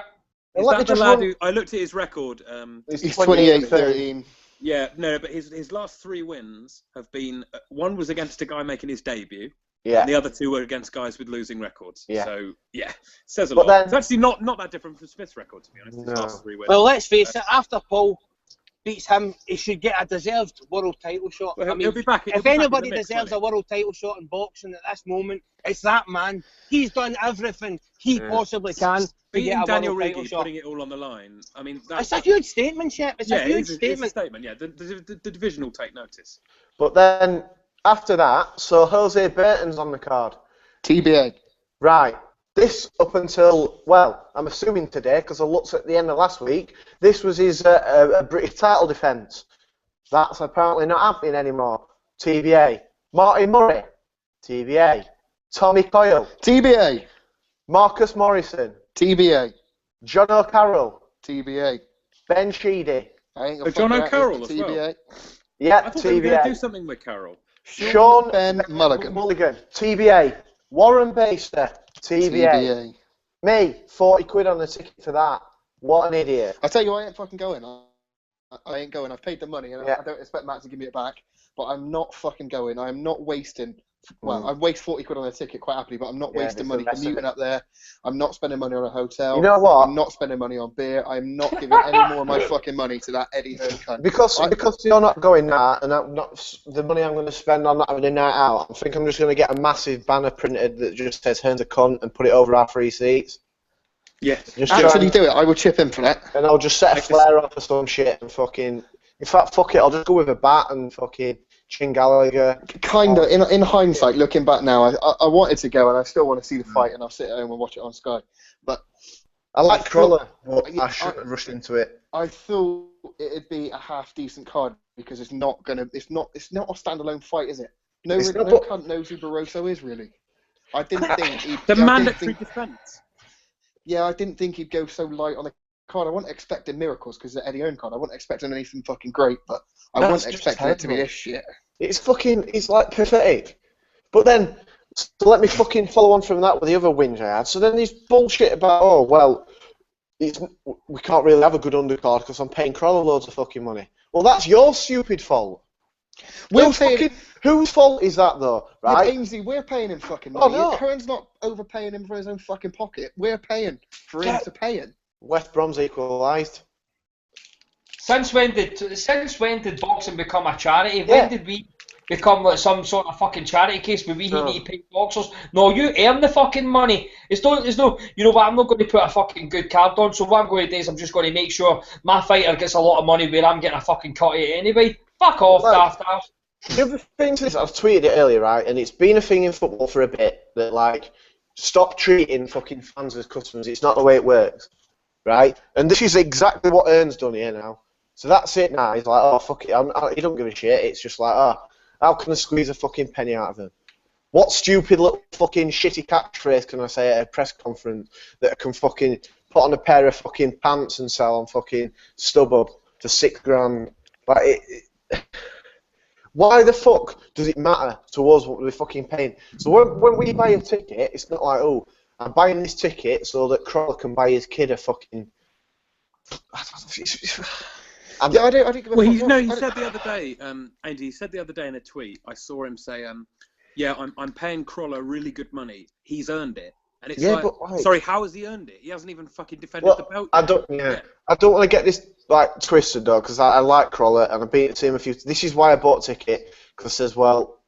Is Let me that the just lad run- who I looked at his record? He's 28-13. Yeah, no, but his last 3 wins have been one was against a guy making his debut, Yeah. and the other 2 were against guys with losing records. Yeah. So yeah, says a But lot. then- It's actually not that different from Smith's record, to be honest. His No. last 3 wins. Well, let's face it, after Paul beats him, he should get a deserved world title shot. Well, I mean, he'll be back. He'll if be back in the anybody mix, deserves won't a world title shot in boxing at this moment, it's that man. He's done everything he possibly can to beating get a Daniel world title Rigi, shot. putting it all on the line. I mean, that's It's a huge statement, Shep. It's yeah, a huge it's a statement. statement. Yeah, the division will take notice. But then, after that, so Jose Burton's on the card. TBA. Right. This up until, well, I'm assuming today, because I looked at the end of last week, this was his British title defence. That's apparently not happening anymore. TBA. Marty Murray. TBA. Tommy Coyle. TBA. Marcus Morrison. TBA. John O'Carroll. TBA. Ben Sheedy. I ain't gonna John fuck that, O'Carroll it's as well. TBA. Yeah, I thought they were going to do TBA. something with Carroll. Sean Ben Mulligan. TBA. Warren Baster. TBA. TBA. Me, 40 quid on the ticket for that. What an idiot. I tell you, I ain't fucking going. I ain't going. I've paid the money, and Yeah. I don't expect Matt to give me it back. But I'm not fucking going. I'm not wasting. Well, I waste 40 quid on a ticket quite happily, but I'm not wasting it's money the best of commuting it. up there. I'm not spending money on a hotel. You know what? I'm not spending money on beer. I'm not giving any more of my fucking money to that Eddie Hearn cunt. Because you're not going that, and I'm not the money I'm going to spend on not having a night out. I think I'm just going to get a massive banner printed that just says "Hearn's a cunt" and put it over our free seats. Yeah, Just Actually, do it. I will chip in for that. and I'll just set a flare up or some shit and fucking. In fact, fuck it. I'll just go with a bat and fucking chin Gallagher. Kinda. In hindsight, looking back now, I wanted to go, and I still want to see the fight, and I'll sit at home and watch it on Sky. But I like I Crawler, thought- but I shouldn't have rushed into it. I thought it'd be a half decent card because it's not a standalone fight, is it? No, It's not, no but- cunt knows who Barroso is really. I didn't think he'd. The I didn't mandatory think- defence. Yeah, I didn't think he'd go so light on the card. I wasn't expecting miracles because the Eddie Hearn card. I wasn't expecting anything fucking great, but I That's wasn't just expecting it to be terrible. this shit. It's like pathetic. But then, so let me fucking follow on from that with the other whinge I had. So then there's bullshit about, oh, well, we can't really have a good undercard because I'm paying Crawler loads of fucking money. Well, that's your stupid fault. Whose fault is that, though, right? Yeah, Ainsley, we're paying him fucking Oh, money. no. Hearn's not overpaying him for his own fucking pocket. We're paying for him to pay him. West Brom's equalised. Since when did boxing become a charity? Yeah. When did we become like some sort of fucking charity case where we No. need to pay boxers? No, you earn the fucking money. It's no, you know what, I'm not going to put a fucking good card on, so what I'm going to do is I'm just going to make sure my fighter gets a lot of money where I'm getting a fucking cut of it anyway. Fuck off, daft ass. The other thing to this, I've tweeted it earlier, right, and it's been a thing in football for a bit, that, like, stop treating fucking fans as customers. It's not the way it works, right? And this is exactly what Hearn's done here now. So that's it now. He's like, oh, fuck it. He don't give a shit. It's just like, oh, how can I squeeze a fucking penny out of him? What stupid little fucking shitty catchphrase can I say at a press conference that I can fucking put on a pair of fucking pants and sell on fucking StubHub for $6,000? Like, why the fuck does it matter to us what we're fucking paying? So when we buy a ticket, it's not like, oh, I'm buying this ticket so that Crawler can buy his kid a fucking... I don't give a Well, fuck. he said the other day, Andy, he said the other day in a tweet, I saw him say, yeah, I'm paying Crawler really good money. He's earned it. And it's sorry, how has he earned it? He hasn't even fucking defended the belt. I don't want to get this like twisted though, because I like Crawler and I've been to him a few. This is why I bought a ticket, because I says, well,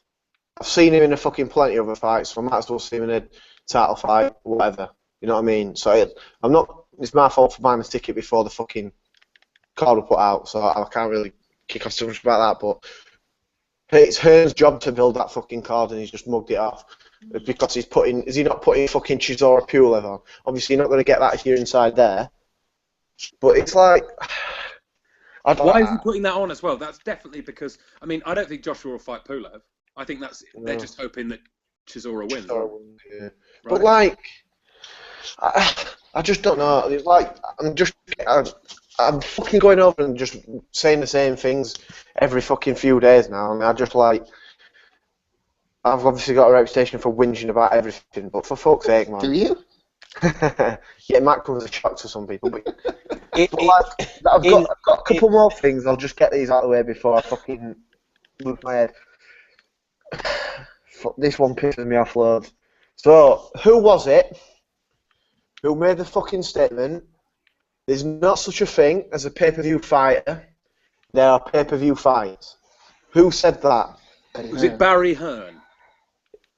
I've seen him in a fucking plenty of other fights, so I might as well see him in a title fight, whatever. You know what I mean? So I'm not. It's my fault for buying the ticket before the fucking card was put out, so I can't really kick off too much about that. But it's Hearn's job to build that fucking card, and he's just mugged it off because he's putting. Is he not putting fucking Chisora Pulev on? Obviously, you're not going to get that if you're inside there. But it's like, why is he putting that on as well? That's definitely because I don't think Joshua will fight Pulev. I think they're just hoping that Chisora wins. Yeah. Right. But like, I just don't know. It's like I'm fucking going over and just saying the same things every fucking few days now. I mean, I've obviously got a reputation for whinging about everything, but for fuck's sake, man. Do you? Yeah, it might come as a shock to some people, but I've got a couple more things. I'll just get these out of the way before I fucking lose my head. Fuck, this one pisses me off loads. So, who was it who made the fucking statement? There's not such a thing as a pay-per-view fighter. There are pay-per-view fights. Who said that? Was it Barry Hearn?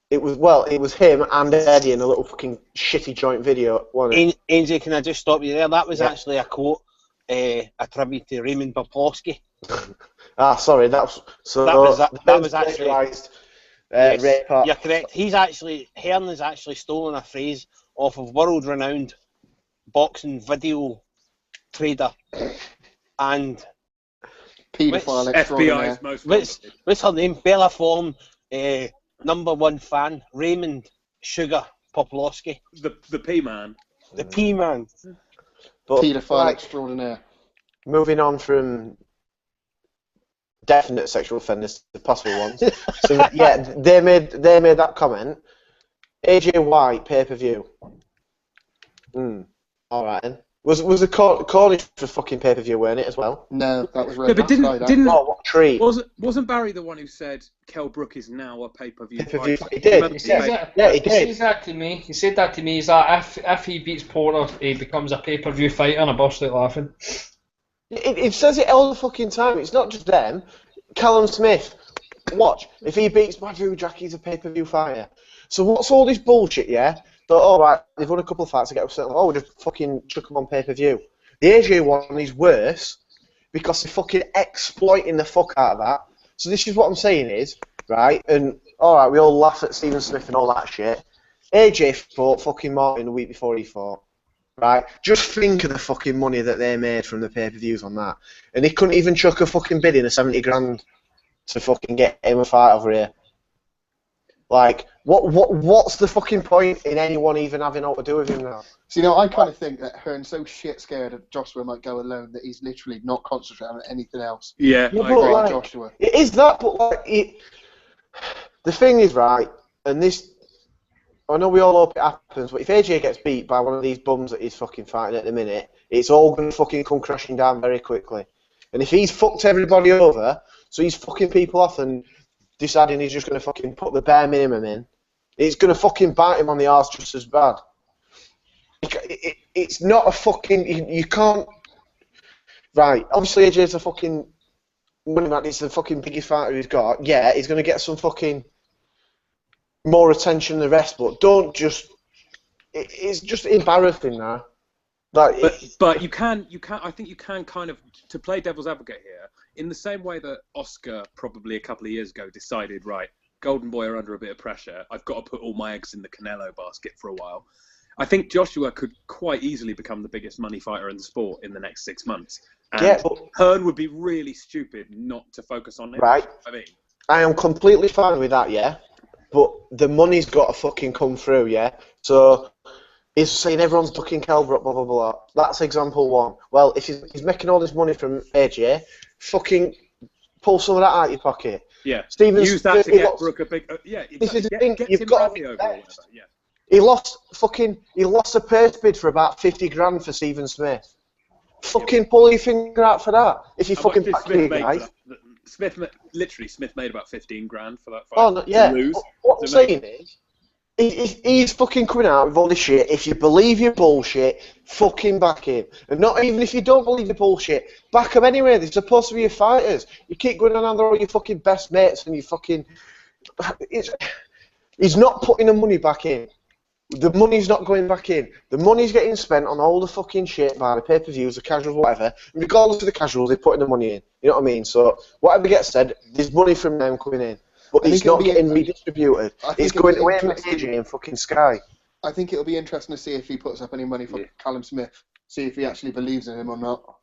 It was him and Eddie in a little fucking shitty joint video, wasn't it? Ainsley, can I just stop you there? That was actually a quote, a tribute to Raymond Poplawski. Sorry, that was actually yes, Ray Pop. You're correct. Hearn has actually stolen a phrase off of world-renowned boxing video trader and paedophile extraordinaire. FBI's most wanted. What's her name? Bellaform, #1 fan, Raymond Sugar Poplawski. The P-man. The P-man. Paedophile extraordinaire. Moving on from definite sexual offenders to possible ones. So yeah, they made that comment. AJ White pay-per-view. All right then. Was the Cornish for fucking pay-per-view, weren't it, as well? No, that was Red. No, but didn't oh, what treat. Wasn't Barry the one who said Kell Brook is now a pay-per-view fighter? He did. He said that to me. He said that to me. He's like, if he beats Porter, he becomes a pay-per-view fighter, and I burst out laughing. It says it all the fucking time. It's not just them. Callum Smith, watch. If he beats Matthew Jack, he's a pay-per-view fighter. So what's all this bullshit, yeah? So, alright, they've won a couple of fights to get upset. Oh, we'll just fucking chuck them on pay-per-view. The AJ one is worse because they're fucking exploiting the fuck out of that. So this is what I'm saying is, right, and alright, we all laugh at Stephen Smith and all that shit. AJ fought fucking Martin the week before he fought. Right? Just think of the fucking money that they made from the pay-per-views on that. And he couldn't even chuck a fucking bid in of 70 grand to fucking get him a fight over here. Like, what's the fucking point in anyone even having all to do with him now? So, I kind of think that Hearn's so shit scared that Joshua might go alone that he's literally not concentrating on anything else. Yeah, I agree with Joshua. It is that, but like, the thing is, right, and this, I know we all hope it happens, but if AJ gets beat by one of these bums that he's fucking fighting at the minute, it's all going to fucking come crashing down very quickly. And if he's fucked everybody over, so he's fucking people off and deciding he's just going to fucking put the bare minimum in, it's going to fucking bite him on the arse just as bad. It's not a fucking... You can't... Right, obviously AJ's a fucking... He's the fucking biggest fighter he's got. Yeah, he's going to get some fucking... more attention than the rest, but don't just... It's just embarrassing now. Like, but you can. I think you can kind of, to play devil's advocate here, in the same way that Oscar probably a couple of years ago decided, right, Golden Boy are under a bit of pressure. I've got to put all my eggs in the Canelo basket for a while. I think Joshua could quite easily become the biggest money fighter in the sport in the next 6 months. And yeah, but Hearn would be really stupid not to focus on him. Right. I mean, I am completely fine with that, yeah. but the money's got to fucking come through, yeah? So he's saying everyone's ducking Kelbrook, blah, blah, blah. That's example one. Well, if he's making all this money from AJ, fucking pull some of that out of your pocket. Yeah. Stevens, use that to get Brook a big. Yeah. Exactly. This is the thing. Get You've Tim got Bradley to over or whatever. Yeah. He lost a purse bid for about 50 grand for Stephen Smith. Fucking pull your finger out for that. If you fucking back your guys. Smith made about 15 grand for that fight. Oh, no, yeah. Lose. What I'm saying is, he's fucking coming out with all this shit. If you believe your bullshit, fucking back him. And not even if you don't believe your bullshit, back him anyway. They're supposed to be your fighters. You keep going on under all your fucking best mates and you fucking... He's not putting the money back in. The money's not going back in. The money's getting spent on all the fucking shit by the pay-per-views, the casuals, whatever. And regardless of the casuals, they're putting the money in. You know what I mean? So whatever gets said, there's money from them coming in. But it's not getting redistributed. It's going away from AJ and fucking Sky. I think it'll be interesting to see if he puts up any money for Callum Smith. See if he actually believes in him or not.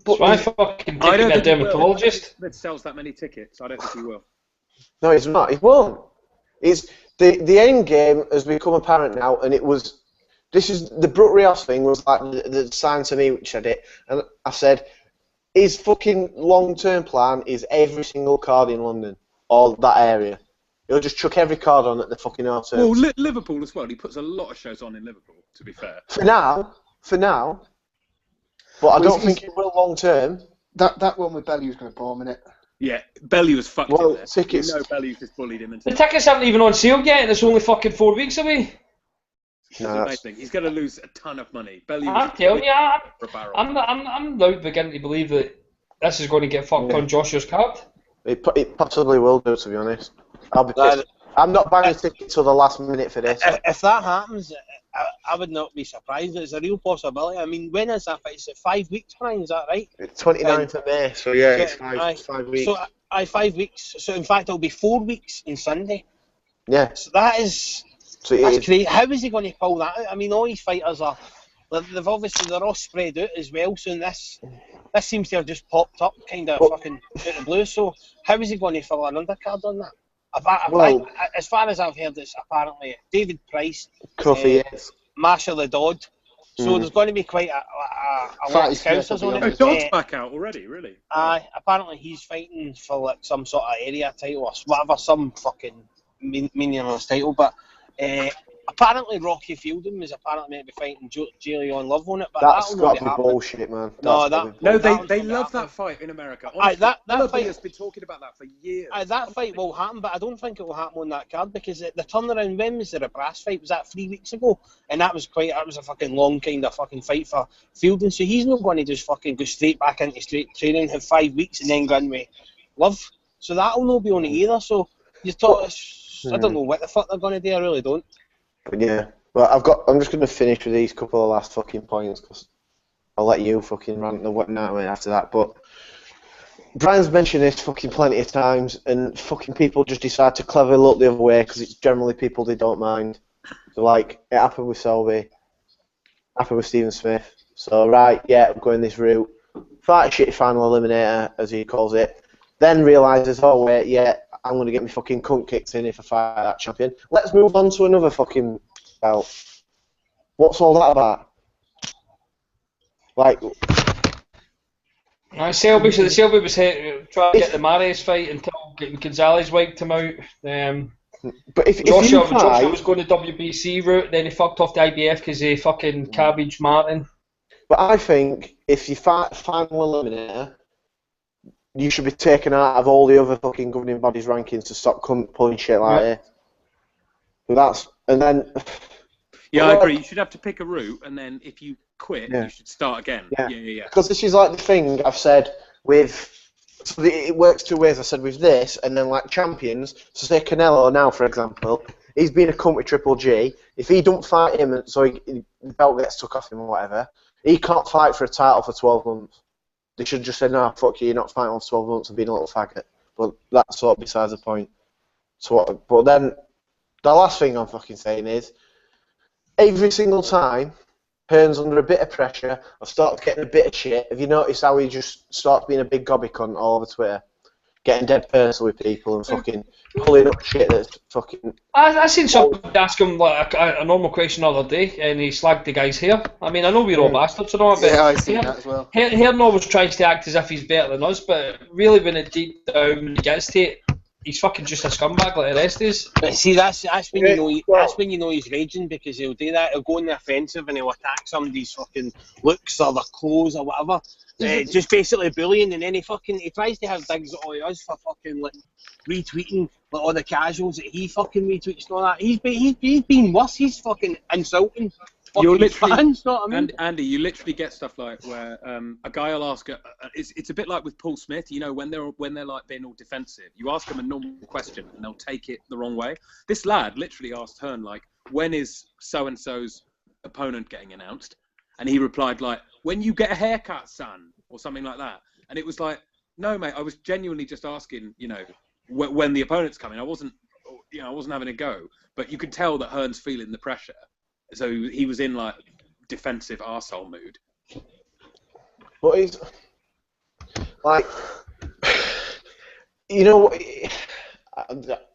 But my fucking taking a dermatologist that sells that many tickets. I don't think he will. No, he's not. He won't. It's the end game has become apparent now, and it was. This is the Brook Rios thing was like the sign to me, which I did, and I said, his fucking long-term plan is every single card in London, or that area. He'll just chuck every card on at the fucking hotel. Well, Liverpool as well. He puts a lot of shows on in Liverpool. To be fair. For now. But I don't think it will long-term. That one with Bellew is going to bomb, innit? Yeah, Bellew was fucked in there. Tickets. You know Bellew just bullied him. The tickets aren't even on sale yet, and it's only fucking 4 weeks away. It's amazing. He's going to lose a ton of money. Bellew I'm telling you, I'm now beginning to believe that this is going to get fucked on Joshua's card. It possibly will do, to be honest. I'll be pissed. I'm not buying a ticket till the last minute for this. If that happens, I would not be surprised. It's a real possibility. I mean, when is that fight? Is it 5 weeks, Brian? Is that right? It's 29th of May, so yeah, it's 5 weeks. So, 5 weeks. So, in fact, it'll be 4 weeks in Sunday. Yeah. So that's crazy. How is he going to pull that out? I mean, all these fighters are... They're all spread out as well, so this seems to have just popped up kind of fucking out of the blue. So, how is he going to fill an undercard on that? As far as I've heard, it's apparently David Price, Marshall the Dodd. So there's going to be quite a lot of scousers on it. Dodd's back out already, really? Apparently he's fighting for like some sort of area title or whatever, some fucking meaningless title. But apparently Rocky Fielding is apparently meant to be fighting Julian Love on it. But that's got to be bullshit, man. They love that fight in America. Honestly, that fight has been talking about that for years. That fight will happen, but I don't think it will happen on that card because the turnaround, when was the brass fight? Was that 3 weeks ago? And that was a fucking long kind of fucking fight for Fielding. So he's not going to just fucking go straight back into straight training, have 5 weeks, and then go in with Love. So that'll not be on it either. So you thought, I don't know what the fuck they're going to do. I really don't. But yeah, well, I'm just going to finish with these couple of last fucking points because I'll let you fucking rant and whatnot after that. But Brian's mentioned this fucking plenty of times, and fucking people just decide to cleverly look the other way because it's generally people they don't mind. So like it happened with Selby, happened with Stephen Smith. So right, yeah, I'm going this route. Fight a shitty final eliminator, as he calls it. Then realises, oh wait, yeah, I'm going to get my fucking cunt kicked in if I fight that champion. Let's move on to another fucking belt. What's all that about? Like... Selby was trying to get the Mares fight until Gonzalez wiped him out. But if Joshua was going the WBC route, then he fucked off the IBF because he fucking cabbaged Martin. But I think if you fight final eliminator, you should be taken out of all the other fucking governing bodies' rankings to stop pulling shit like it. And then... Yeah, I agree. You should have to pick a route, and then if you quit, you should start again. Yeah. Because this is like the thing I've said with... So it works two ways. I said with this, and then like champions. So say Canelo now, for example, he's been a cunt with Triple G. If he don't fight him, so the belt gets took off him or whatever, he can't fight for a title for 12 months. They should just say, no, fuck you, you're not fighting for 12 months and being a little faggot. But that's sort of besides the point. But then, the last thing I'm fucking saying is, every single time, Hearn's under a bit of pressure, or starts getting a bit of shit, have you noticed how he just starts being a big gobby cunt all over Twitter? getting dead personal with people and fucking pulling up shit that's fucking... I seen somebody ask him like a normal question the other day, and he slagged the guy's hair. I mean, I know we're all bastards and all, but Yeah, I seen that as well. Hearn always tries to act as if he's better than us, but really when it deep down when he gets to it, he's fucking just a scumbag like the rest is. But see, that's when you know he's raging, because he'll do that. He'll go on the offensive and he'll attack somebody's fucking looks or their clothes or whatever. Just basically bullying, and then he tries to have digs at all of us for fucking like retweeting like all the casuals that he fucking retweets and all that. He's been worse. He's fucking insulting. You're literally, fans, know what I mean? Andy, you literally get stuff like where a guy will ask, it's a bit like with Paul Smith, you know, when they're like being all defensive, you ask them a normal question and they'll take it the wrong way. This lad literally asked Hearn, like, when is so-and-so's opponent getting announced? And he replied, like, when you get a haircut, son, or something like that. And it was like, no, mate, I was genuinely just asking, you know, when the opponent's coming. I wasn't having a go. But you could tell that Hearn's feeling the pressure. So he was in, like, defensive arsehole mood. But he's... Like... You know,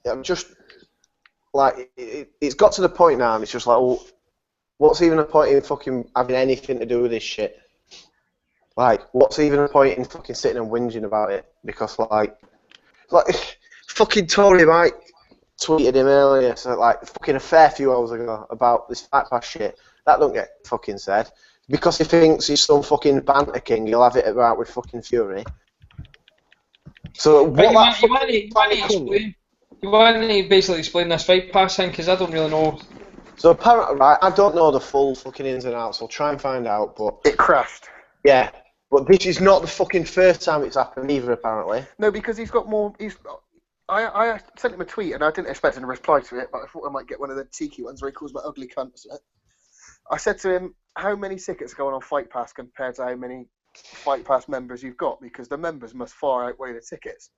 I'm just... Like, it's got to the point now, and it's just like, well, what's even the point in fucking having anything to do with this shit? Like, what's even the point in fucking sitting and whinging about it? Because, like fucking Tory Mike tweeted him earlier, so like fucking a fair few hours ago, about this Fight Pass shit. That don't get fucking said. Because he thinks he's some fucking banter king, he'll have it about with fucking Fury. So what you want to basically explain this Fight Pass thing, because I don't really know. So apparently, right, I don't know the full fucking ins and outs, I'll try and find out, but... It crashed. Yeah, but this is not the fucking first time it's happened either, apparently. No, because he's got more... I sent him a tweet, and I didn't expect him to reply to it, but I thought I might get one of the tiki ones where he calls my ugly cunts. I said to him, how many tickets are going on Fight Pass compared to how many Fight Pass members you've got? Because the members must far outweigh the tickets.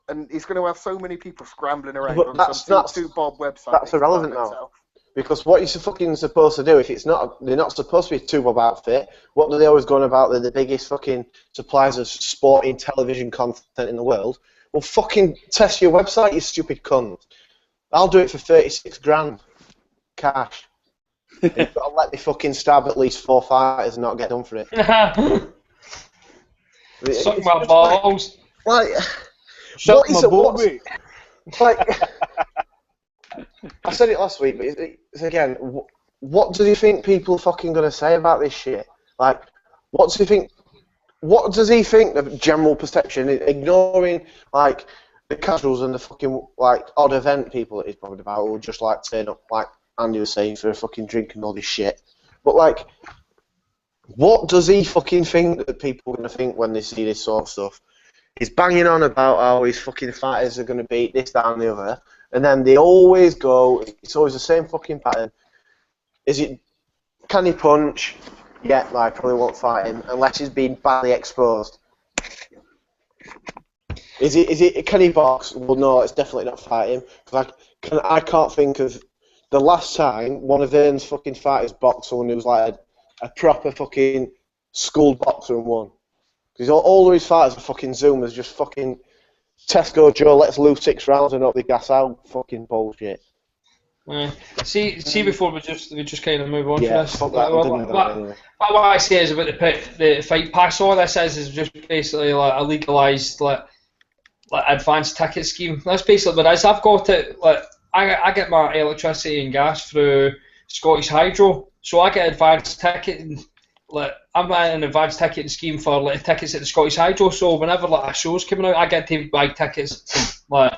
And he's going to have so many people scrambling around on some two-bob website. That's irrelevant now. Because what you're fucking supposed to do, if it's not, they're not supposed to be a two-bob outfit, what do they always go on about? They're the biggest fucking suppliers of sporting television content in the world. Well, fucking test your website, you stupid cunt. I'll do it for 36 grand cash. You've got to let me fucking stab at least 4 fighters and not get done for it. Suck my balls. Like, Suck my balls. Like, I said it last week, but it's again, what do you think people are fucking going to say about this shit? Like, what does he think the general perception, ignoring, like, the casuals and the fucking, like, odd event people that he's probably about, who just, like, turn up, like Andy was saying, for a fucking drink and all this shit. But, like, what does he fucking think that people are going to think when they see this sort of stuff? He's banging on about how his fucking fighters are going to beat this, that, and the other. And then they always go, it's always the same fucking pattern. Can he punch? Yeah, I probably won't fight him unless he's been badly exposed. Can he box? Well, no, it's definitely not fighting. Because I can't think of the last time one of Vern's fucking fighters boxed someone who was like a proper fucking school boxer and won. Because all of his fighters are fucking Zoomers, just fucking Tesco Joe, let's lose 6 rounds and not the gas out fucking bullshit. See, before we just kind of move on Yeah, to this. fuck that, What I say is about the Fight Pass. All this is just basically like a legalised like advanced ticket scheme. That's basically what it is. I've got it. Like I get my electricity and gas through Scottish Hydro, so I get advanced ticketing. Like I'm an advanced ticketing scheme for like tickets at the Scottish Hydro. So whenever like a show's coming out, I get to buy tickets like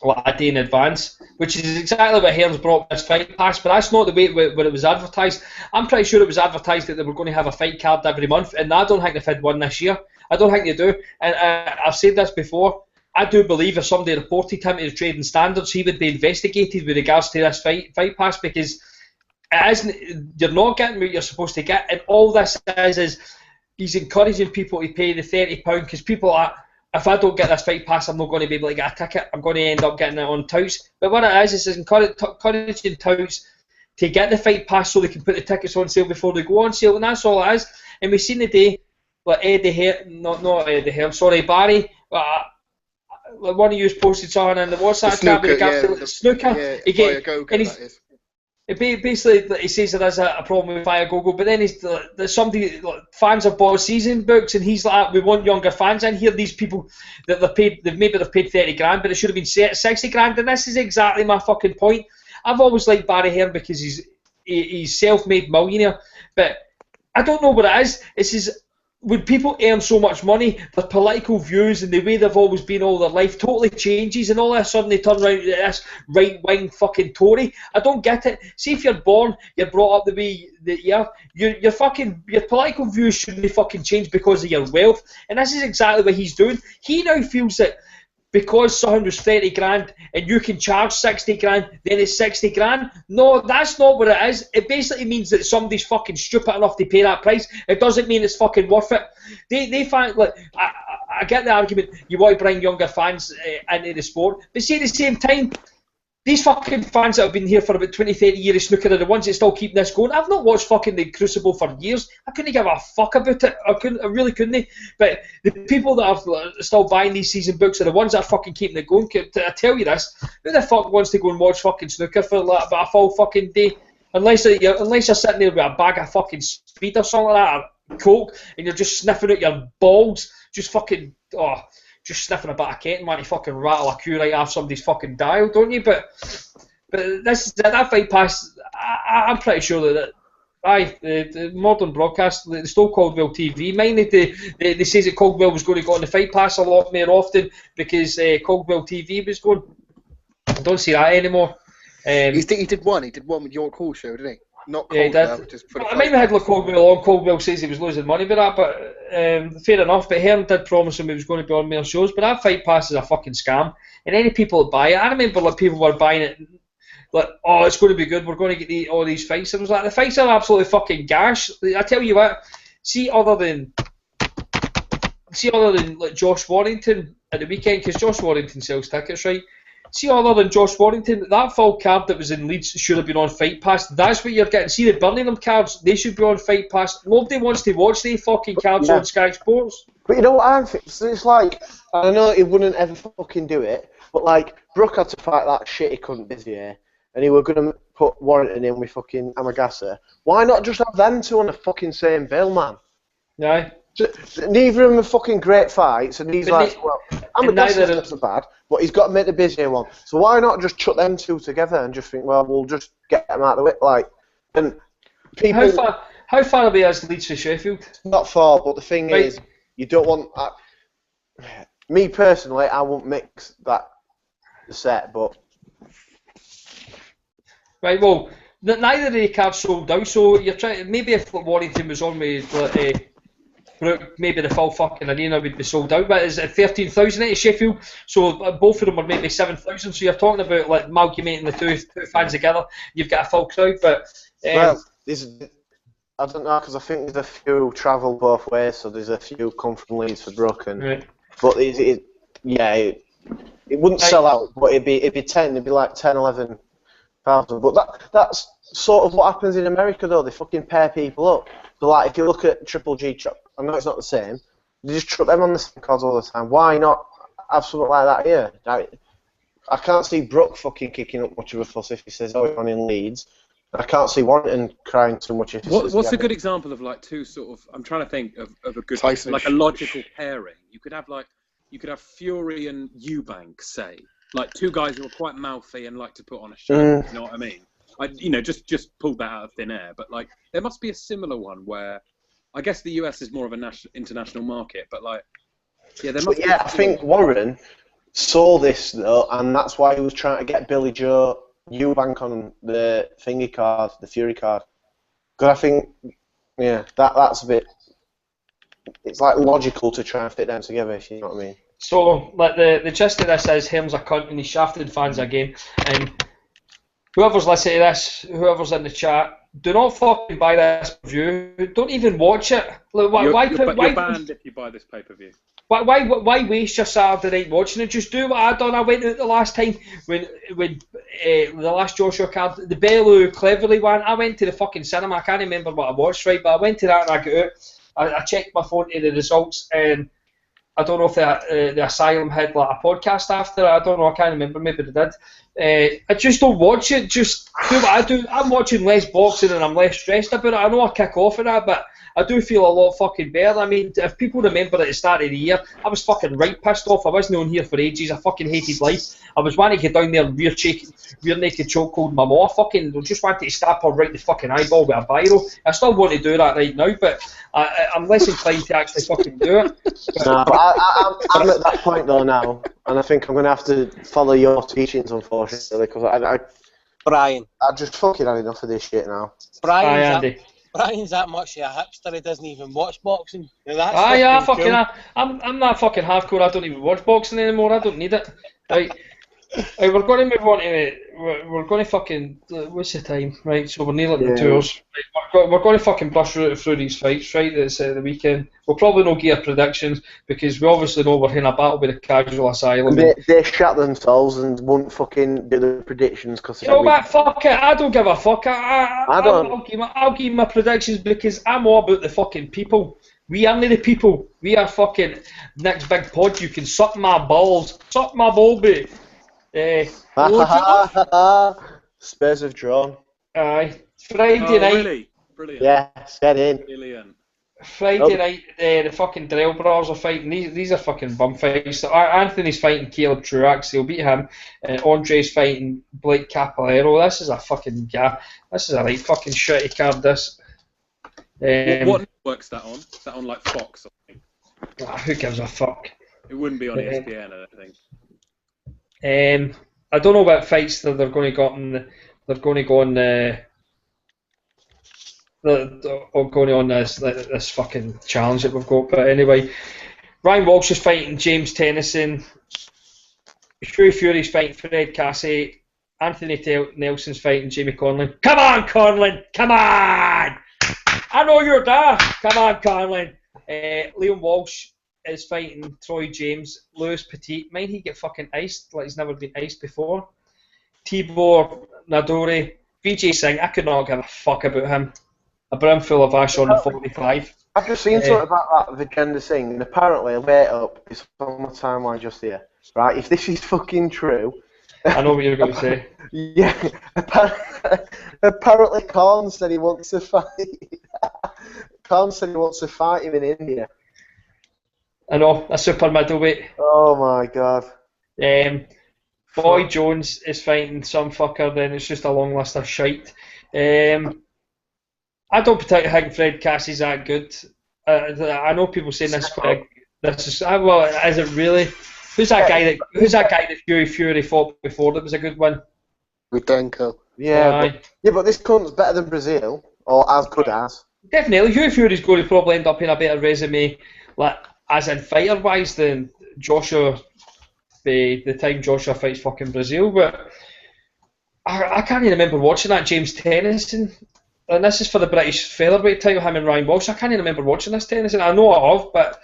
a day in advance, which is exactly what Hearn's brought this Fight Pass, but that's not the way when it was advertised. I'm pretty sure it was advertised that they were going to have a fight card every month, and I don't think they've had one this year. I don't think they do, and I've said this before. I do believe if somebody reported him to the trading standards, he would be investigated with regards to this Fight Pass, because it isn't, you're not getting what you're supposed to get, and all this is he's encouraging people to pay the £30 because people are, if I don't get this Fight Pass, I'm not going to be able to get a ticket. I'm going to end up getting it on touts. But what it is encouraging touts to get the Fight Pass so they can put the tickets on sale before they go on sale, and that's all it is. And we've seen the day, like Eddie Hearn, not Eddie Hearn, sorry, Barry. Like one of you posted something in the WhatsApp chat with regards to snooker. Basically, he says there is a problem with Viagogo, but then there's somebody, like, fans have bought season books, and he's like, we want younger fans in here. These people that they've paid 30 grand, but it should have been 60 grand, and this is exactly my fucking point. I've always liked Barry Hearn because he's self-made millionaire, but I don't know what it is. It's his, when people earn so much money, their political views and the way they've always been all their life totally changes, and all of a sudden they turn around to this right-wing fucking Tory. I don't get it. See, if you're born, you're brought up the way that your political views shouldn't fucking change because of your wealth, and this is exactly what he's doing. He now feels that because something was 30 grand and you can charge 60 grand, then it's 60 grand. No, that's not what it is. It basically means that somebody's fucking stupid enough to pay that price. It doesn't mean it's fucking worth it. They find, like, I get the argument, you want to bring younger fans into the sport, but see, at the same time, these fucking fans that have been here for about 20, 30 years of snooker are the ones that still keep this going. I've not watched fucking the Crucible for years. I couldn't give a fuck about it. I really couldn't. But the people that are still buying these season books are the ones that are fucking keeping it going. I tell you this, who the fuck wants to go and watch fucking snooker for like about a full fucking day? Unless you're sitting there with a bag of fucking speed or something like that, or coke, and you're just sniffing out your balls, just fucking, just sniffing a bit of Kent, man, to fucking rattle a cue right off somebody's fucking dial, don't you? But that fight pass, I'm pretty sure that the modern broadcast, the Stoke Caldwell TV, minded they says that Caldwell was going to go on the fight pass a lot more often because Caldwell TV was going. I don't see that anymore. He did one with York Hall show, didn't he? Not Caldwell, just for the I might have had Caldwell on. Caldwell says he was losing money with that, but fair enough. But Hearn did promise him he was going to be on more shows. But that fight pass is a fucking scam. And any people that buy it, I remember like people were buying it like, oh, it's going to be good. We're going to get all these fights. It was like the fights are absolutely fucking gash. I tell you what. See, other than like Josh Warrington at the weekend, because Josh Warrington sells tickets, right? See, other than Josh Warrington, that full card that was in Leeds should have been on Fight Pass. That's what you're getting. See, the Birmingham cards, they should be on Fight Pass. Nobody wants to watch the fucking cards on Sky Sports. But you know what I'm thinking? It's like, I know he wouldn't ever fucking do it, but like, Brook had to fight that shitty cunt this year, and he were going to put Warrington in with fucking Amagasa. Why not just have them two on the fucking same bill, man? No. Neither of them are fucking great fights, and he's like, well, Amagassa's not so bad, but he's got to make the busier one. So why not just chuck them two together and just think, well, we'll just get them out of the way, like, and people. How far away is Leeds to Sheffield? Not far, but the thing is, you don't want. Me personally, I won't mix the set, but. Right, well, neither of the cards sold out, so you're trying. Maybe if Warrington was on with maybe the full fucking arena would be sold out, but it's at 13,000 at Sheffield, so both of them are maybe 7,000. So you're talking about like amalgamating the two fans together. You've got a full crowd, but well, I don't know, because I think there's a few travel both ways, so there's a few come from Leeds for Brook, and but it wouldn't sell out, but it'd be like 10, 11,000. But that's sort of what happens in America, though. They fucking pair people up. So like, if you look at Triple G, I know it's not the same. They just chuck them on the same cards all the time. Why not have something like that here? I can't see Brook fucking kicking up much of a fuss if he says, oh, he's on in Leeds. I can't see Warrington crying too much if he says... What's a good example of like two sort of... I'm trying to think of a good... Tyson like a logical pairing. You could have Fury and Eubank, say. Like two guys who are quite mouthy and like to put on a show. You know what I mean? Just pulled that out of thin air. But like, there must be a similar one where... I guess the US is more of an international market, but like, yeah, there must be. Yeah, I think Warren saw this though, and that's why he was trying to get Billy Joe Eubank on the thingy card, the Fury card. Because I think, yeah, that's a bit. It's like logical to try and fit them together, if you know what I mean. So, like the gist of this is Hearn's a cunt and he's shafted fans again, and whoever's listening to this, whoever's in the chat. Do not fucking buy this review. Don't even watch it. Like, you're banned if you buy this pay-per-view. Why waste your Saturday night watching it? Just do what I done. I went out the last time when the last Joshua card, the Bellew Cleverly one. I went to the fucking cinema. I can't remember what I watched, right? But I went to that and I got out. I checked my phone to the results, and I don't know if the Asylum had like a podcast after it. I don't know. I can't remember. Maybe they did. I just don't watch it. Just do what I do. I'm watching less boxing and I'm less stressed about it. I know I kick off in that, but I do feel a lot fucking better. I mean, if people remember at the start of the year, I was fucking right pissed off. I wasn't on here for ages. I fucking hated life. I was wanting to get down there and rear naked chokehold my mom. I fucking just wanted to stab her right in the fucking eyeball with a biro. I still want to do that right now, but I'm less inclined to actually fucking do it. No, but I'm at that point though now, and I think I'm going to have to follow your teachings, unfortunately, because Brian. I just fucking had enough of this shit now. Brian's that much of a hipster, he doesn't even watch boxing. Now, that's cool. I'm that fucking hardcore. I don't even watch boxing anymore. I don't need it. Right, we're going to move on to we're going to fucking what's the time? Right, so we're nearly at the tours. Right, we're going to fucking brush through these fights. Right, it's the weekend. We'll probably not get predictions because we obviously know we're in a battle with the Casual Asylum. They shut themselves and won't fucking do the predictions because. You know what? Fuck it. I don't give a fuck. I'll give my predictions because I'm all about the fucking people. We are the people. We are fucking next big pod. You can suck my balls. Suck my ball, babe. Spurs have drawn. Aye. Friday night. Really? Brilliant. Yes, get in. Brilliant. Friday night, the fucking Drell Brothers are fighting. These are fucking bum fights. So Anthony's fighting Caleb Truax. He'll beat him. And Andre's fighting Blake Capolero. This is a fucking This is a right fucking shitty card. This. What network's that on? Is that on like Fox or something? Who gives a fuck? It wouldn't be on ESPN, I don't think. I don't know what fights that they're going to go on. They're going to go on. Going on this fucking challenge that we've got. But anyway, Ryan Walsh is fighting James Tennyson. Huey Fury's fighting Fred Cassie. Anthony Nelson's fighting Jamie Conlon. Come on, Conlon! Come on! I know you're there. Come on, Conlon. Leon Walsh is fighting Troy James. Lewis Petit. Might he get fucking iced like he's never been iced before? Tibor Nadori. Vijay Singh. I could not give a fuck about him. A brimful of ash on the 45. I've just seen something about that Vijay Singh, and apparently, wait up, it's on my timeline just here. Right, if this is fucking true. I know what you're going to say. Yeah, apparently Khan said he wants to fight. Khan said he wants to fight him in India. I know, a super middleweight. Oh my god. Boy Jones is fighting some fucker, then it's just a long list of shite. I don't particularly think Fred Cassie's that good. I know people saying this is well, is it really? Who's that guy that Fury fought before that was a good one? Rudenko. Yeah, but this cunt's better than Brazil, or as good as. Definitely, Huey Fury's going to probably end up in a better resume, like as in fighter-wise, than Joshua. The time Joshua fights fucking Brazil, but I can't even remember watching that James Tennyson. And this is for the British featherweight title, him and Ryan Walsh. I can't even remember watching this Tennyson. I know I have, but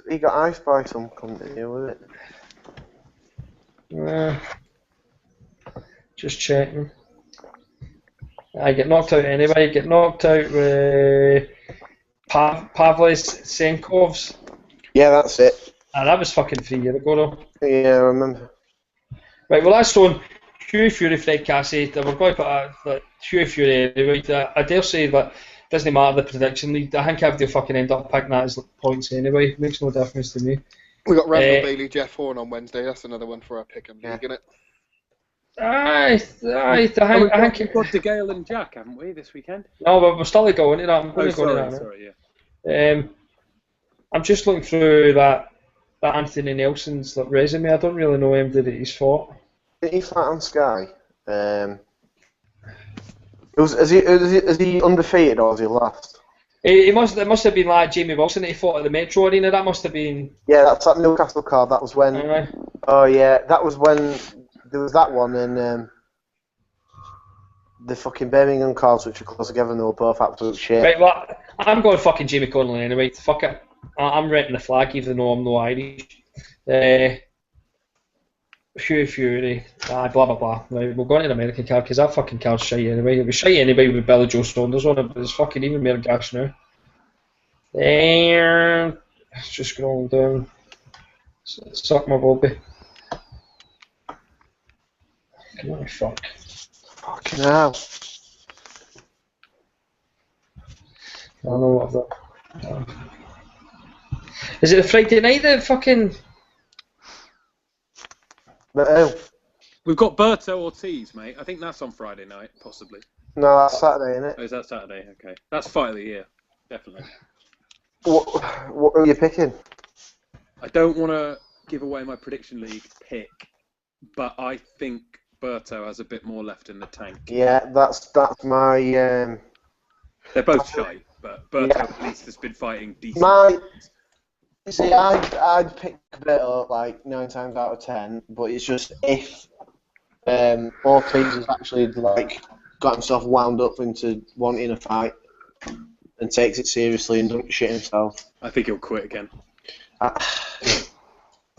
he got iced by some company, was it? Just checking. I get knocked out anyway. Get knocked out with Pavlis Senkovs. Yeah, that's it. That was fucking 3 years ago, though. Yeah, I remember. Right, well, that's on Huey Fury, Fred Cassie. We're going to put Huey Fury anyway. I dare say that it doesn't matter the prediction league. I think if they fucking end up picking that as points anyway, it makes no difference to me. We got Randall Bailey, Jeff Horn on Wednesday. That's another one for our pick and league, isn't it? I think we've got De Gale and Jack, haven't we, this weekend? No, but we're still going into that. I'm going to go into that. Sorry, yeah. I'm just looking through that Anthony Nelson's resume. I don't really know him that he's fought. Did he fight on Sky? Is he undefeated or is he last? It must have been like Jamie Wilson that he fought at the Metro Arena. That must have been. Yeah, that's that Newcastle card. That was when. Oh yeah, that was when there was that one and the fucking Birmingham cards, which are close together, and they were both absolute shit. Right, well, I'm going fucking Jamie Conlon anyway. Fuck it. I'm renting the flag even though I'm no Irish. Hugh Fury, blah blah blah. Right, we'll go into the American card because that fucking card's shite anyway. It was shite anyway with Billy Joe Saunders on it, but it's fucking even more gas now. And let's just scroll down. Suck my bobby. Come on, fuck. Fucking hell. I don't know what that. Is it a Friday night that fucking? We've got Berto Ortiz, mate. I think that's on Friday night, possibly. No, that's Saturday, isn't it? Oh, is that Saturday? Okay. That's fight of the year, definitely. What are you picking? I don't want to give away my prediction league pick, but I think Berto has a bit more left in the tank. Yeah, that's my. They're both shy, but Berto at least has been fighting decent. See, I'd pick Berto like 9 times out of 10, but it's just if Ortiz has actually like got himself wound up into wanting a fight and takes it seriously and doesn't shit himself. I think he'll quit again. Yeah,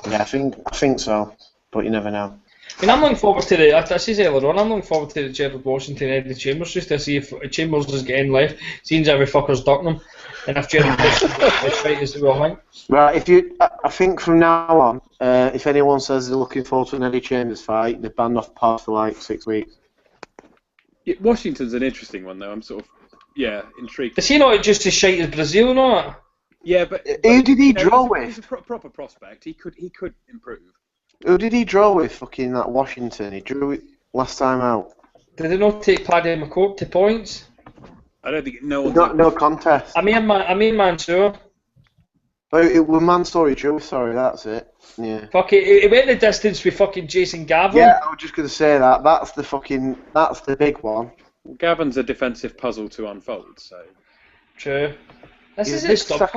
I think so, but you never know. I mean, I'm looking forward to the. I said earlier on, I'm looking forward to the Gerald Washington Eddie Chambers just to see if Chambers is getting left. Seems every fucker's ducking him, and if Gerald Washington this fight is the real thing. Right, I think from now on, if anyone says they're looking forward to an Eddie Chambers fight, they're banned off path for like 6 weeks. Yeah, Washington's an interesting one though. I'm sort of intrigued. Is he not just as shite as Brazil, not? Yeah, but who did he draw with? He's a proper prospect. He could improve. Who did he draw with? Fucking that Washington. He drew it last time out. Did they not take Paddy McCourt to points? I don't think no one. No contest. I mean Mansour. Oh, it was Mansour he drew. Sorry, that's it. Yeah. Fuck it. It went the distance with fucking Jason Gavin. Yeah, I was just gonna say that. That's the big one. Gavin's a defensive puzzle to unfold. So. True. This He's is a a stump up,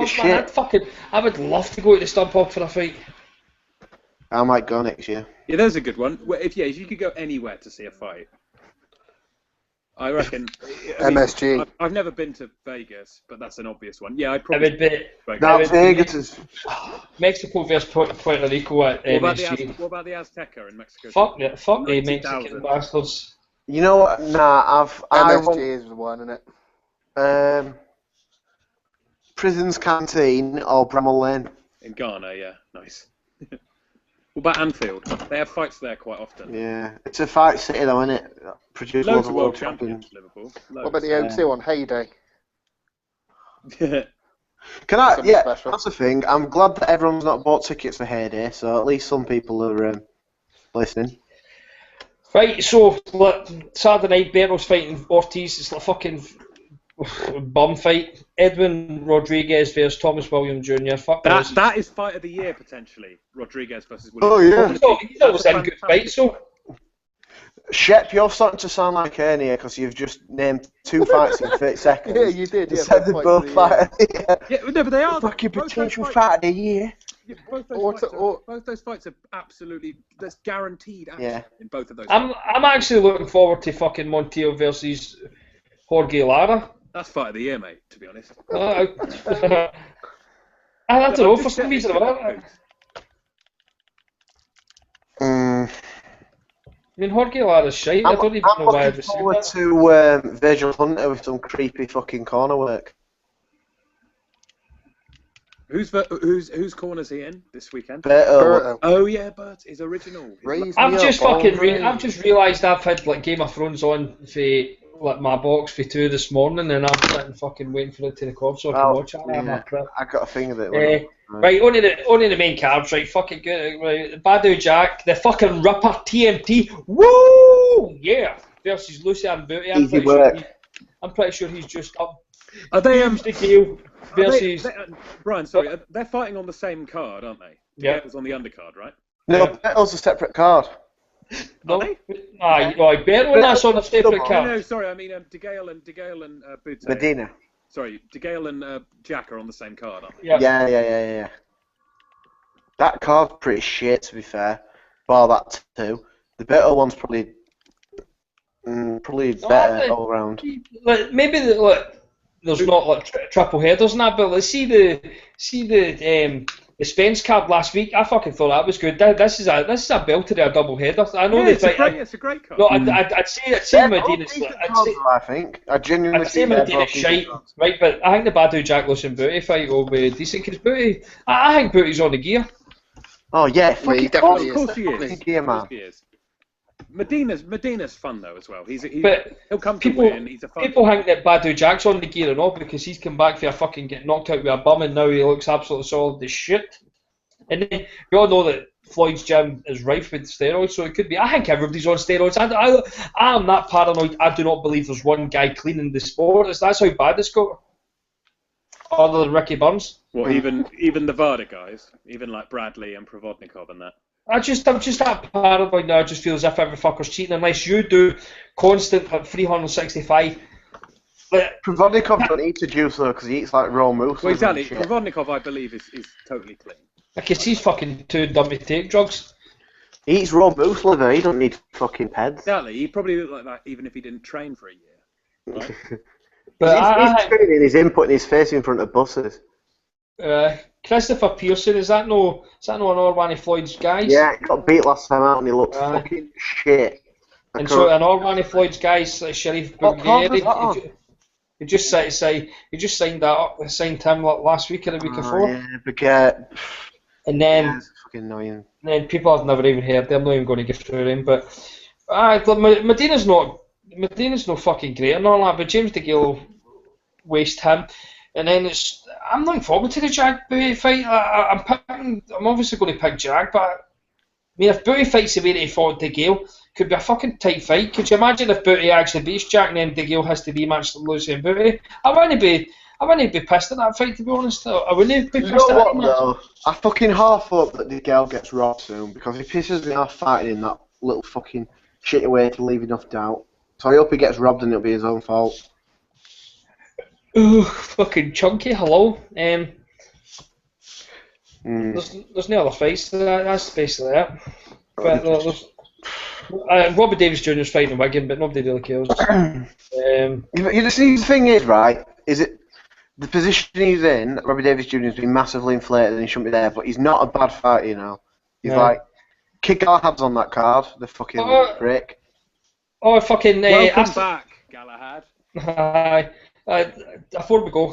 man. I would love to go to the stump up for a fight. I might go next year. Yeah, there's a good one. If you could go anywhere to see a fight, I reckon. MSG. I've never been to Vegas, but that's an obvious one. Yeah, I'd probably. It would be. Vegas is. Mexico versus Puerto Rico at MSG. What about the Azteca in Mexico? Fuck the Mexican bastards. You know what? Nah, MSG is the one, isn't it? Prisons Canteen or Bramall Lane. In Ghana, yeah, nice. What about Anfield? They have fights there quite often. Yeah, it's a fight city though, isn't it? Produce loads of world champions, Liverpool. What about the O2 on Heyday? Can I? Yeah, special. That's the thing. I'm glad that everyone's not bought tickets for Heyday, so at least some people are listening. Right, so Saturday night, Berto's fighting Ortiz. It's like a fucking bum fight. Edwin Rodriguez versus Thomas Williams Jr. Fuck that is fight of the year potentially. Rodriguez versus Williams. Oh yeah. He's always in good fights, so. Shep, you're starting to sound like Hearn here because you've just named 2 fights in 30 seconds. Yeah, you did. You said they're both fight of the year. Yeah, no, but they are. Fucking potential fight of the year. Yeah, both those fights are absolutely. There's guaranteed action in both of those. I'm actually looking forward to fucking Montiel versus Jorge Lara. That's fight of the year, mate. To be honest. I don't know for some reason. I mean, Jorge Lara's shite. I don't even know why I'd received that. I'm looking forward to Virgil Hunter with some creepy fucking corner work. Whose corner's he in this weekend? Berto. Oh yeah, Bert is original. I've just realised I've had like Game of Thrones on for my box for 2 this morning, and I'm sitting fucking waiting for it to record so I can watch it. Yeah. I got a thing of it. Right, only the main cards, right? Fucking good. Right, Badu Jack, the fucking Ripper TMT. Woo! Yeah. Versus Lucian Booty. I'm pretty sure he's just up. Are they versus Brian? Sorry, they're fighting on the same card, aren't they? Yeah. It was on the undercard, right? No, Berto's a separate card. No, Berto, that's on a separate card. No, sorry, I mean DeGale and Booty. Medina. Sorry, DeGale and Jack are on the same card, aren't they? Yeah. That card's pretty shit, to be fair. Bar that too. The better one's probably better all round. Maybe there's not like triple headers and that, but let's see the The Spence card last week, I fucking thought that was good. This is a belter, a double header. I know it's a great card. No, I'd say Medina's. I think. I genuinely I'd say Medina's shite, right? But I think the Badu Jack Lawson Booty fight will be decent because Booty. I think Booty's on the gear. Oh yeah, of course he is. Gear, man. Medina's fun though as well. He'll come to people, win. He's a fun. People think that Badu Jack's on the gear and all because he's come back for a fucking get knocked out with a bum and now he looks absolutely solid as shit. And then we all know that Floyd's gym is rife with steroids, so it could be. I think everybody's on steroids. I am that paranoid. I do not believe there's one guy cleaning the sport. That's how bad it's got. Other than Ricky Burns. What, even the VADA guys, even like Bradley and Provodnikov and that. I'm just that paranoid now. I just feel as if every fucker's cheating unless you do constant at 365. Provodnikov don't eat a juice though because he eats like raw moose. Well, exactly. Provodnikov, I believe, is totally clean. Because he's fucking too dumb to take drugs. He eats raw moose liver. He don't need fucking peds. Exactly. He'd probably look like that even if he didn't train for a year. Right? But he's training. He's inputting his face in front of buses. Christopher Pearson, is that no another one of Floyd's guys? Yeah, he got beat last time out and he looked fucking shit. And so another one of Floyd's guys, Sharif Boughieri, he just signed him last week or the week before. Yeah, Boughieri. And then, it's fucking annoying. And then people have never even heard. I'm not even going to give through him. But Medina's not fucking great and all that. But James DeGale waste him. And then I'm looking forward to the Jack Booty fight. I'm obviously going to pick Jack, but I mean, if Booty fights the way that he fought DeGale, could be a fucking tight fight. Could you imagine if Booty actually beats Jack and then DeGale has to rematch Lucy and Booty? I wouldn't be pissed at that fight, to be honest. I wouldn't be pissed at that though? I fucking half hope that DeGale gets robbed soon because he pisses me off fighting in that little fucking shitty way to leave enough doubt. So I hope he gets robbed and it'll be his own fault. Ooh, fucking chunky, hello. There's no other fights. That's basically it. But Robbie Davis Jr. is fighting Wigan, but nobody really cares. You see, the thing is, right? Is it the position he's in? Robbie Davis Jr. has been massively inflated and he shouldn't be there, but he's not a bad fighter, you know. He's like Kid Galahad's on that card. The fucking prick. Oh, fucking. Welcome back, Galahad. Before we go,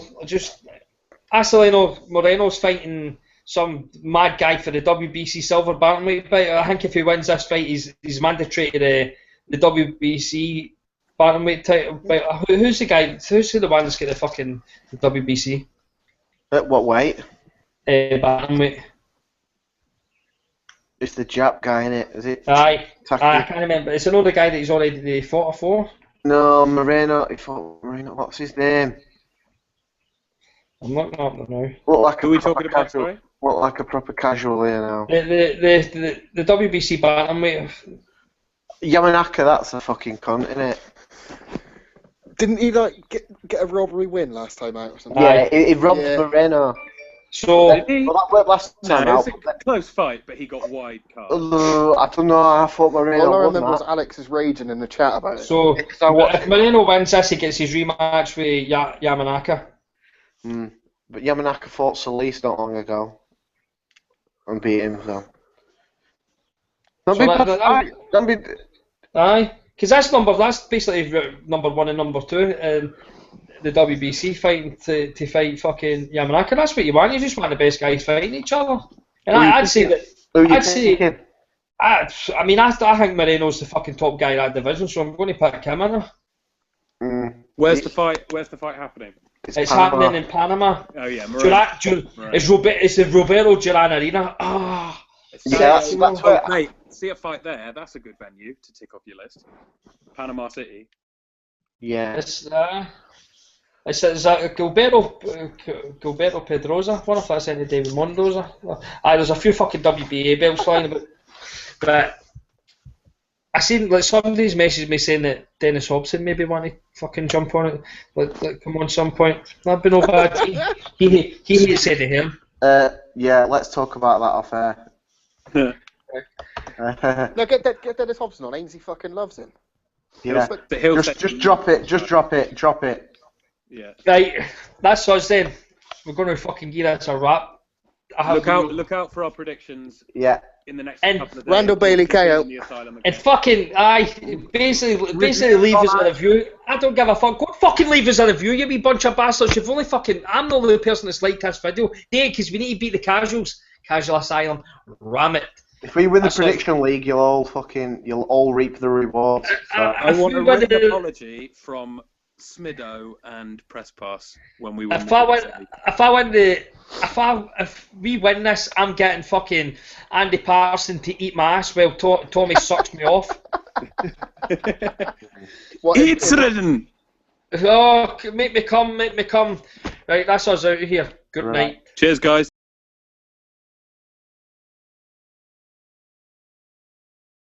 Acilino Moreno's fighting some mad guy for the WBC silver bantamweight fight. I think if he wins this fight, he's mandatory to the WBC bantamweight title. Who's the guy? Who's the one that's got the fucking WBC? At what weight? Bantamweight. It's the Jap guy, innit? Is it? I can't remember. It's another guy that he's already fought for. No, Moreno. He fought Moreno. What's his name? I'm looking up now. Who are we talking about? Sorry. Look like a proper casual here now. The WBC bantamweight. Yamanaka, that's a fucking cunt, innit? Didn't he get a robbery win last time out or something? Yeah, he robbed Moreno. So well, that worked last time out. It was a close fight, but he got wide card. I don't know. I thought Moreno. All I remember was Alex is raging in the chat about it. So if Moreno wins this, he gets his rematch with Yamanaka. But Yamanaka fought Solis not long ago and beat him. So aye, because that's basically number 1 and number 2. The WBC fighting to fight fucking Yamanaka. That's what you want. You just want the best guys fighting each other. And I think Moreno's the fucking top guy in that division, so I'm going to pick him in. Where's the fight happening? It's happening in Panama. Oh yeah, it's the Roberto Duran Arena. That's where, mate. See a fight there. That's a good venue to tick off your list. Panama City. Yeah. It's Gilberto Pedrosa. I wonder if that's any David Mendoza. There's a few fucking WBA belts flying about. But I seen somebody's messaged me saying that Dennis Hobson maybe want to fucking jump on it. Like come on some point. That'd be no bad. He said to him. Yeah, let's talk about that off air. No, get Dennis Hobson on. Ainsley fucking loves him. Yeah. Just drop it. Yeah. Right, that's us then. We're going to fucking gear that's a wrap. Look out for our predictions. Yeah. In the next And couple of days. Randall Bailey KO. And fucking, basically leave us a review. I don't give a fuck. Go fucking leave us a review, you wee bunch of bastards. You've only fucking, I'm the only person that's liked this video. Yeah, because we need to beat the casuals. Casual Asylum, ram it. If we win the prediction league, you'll all reap the rewards. I want a written apology from Smido and Press Pass when we win. If we win this, I'm getting fucking Andy Patterson to eat my ass while Tommy sucks me off. It's written. Oh, make me come. Right, that's us out of here. Good night. Cheers, guys.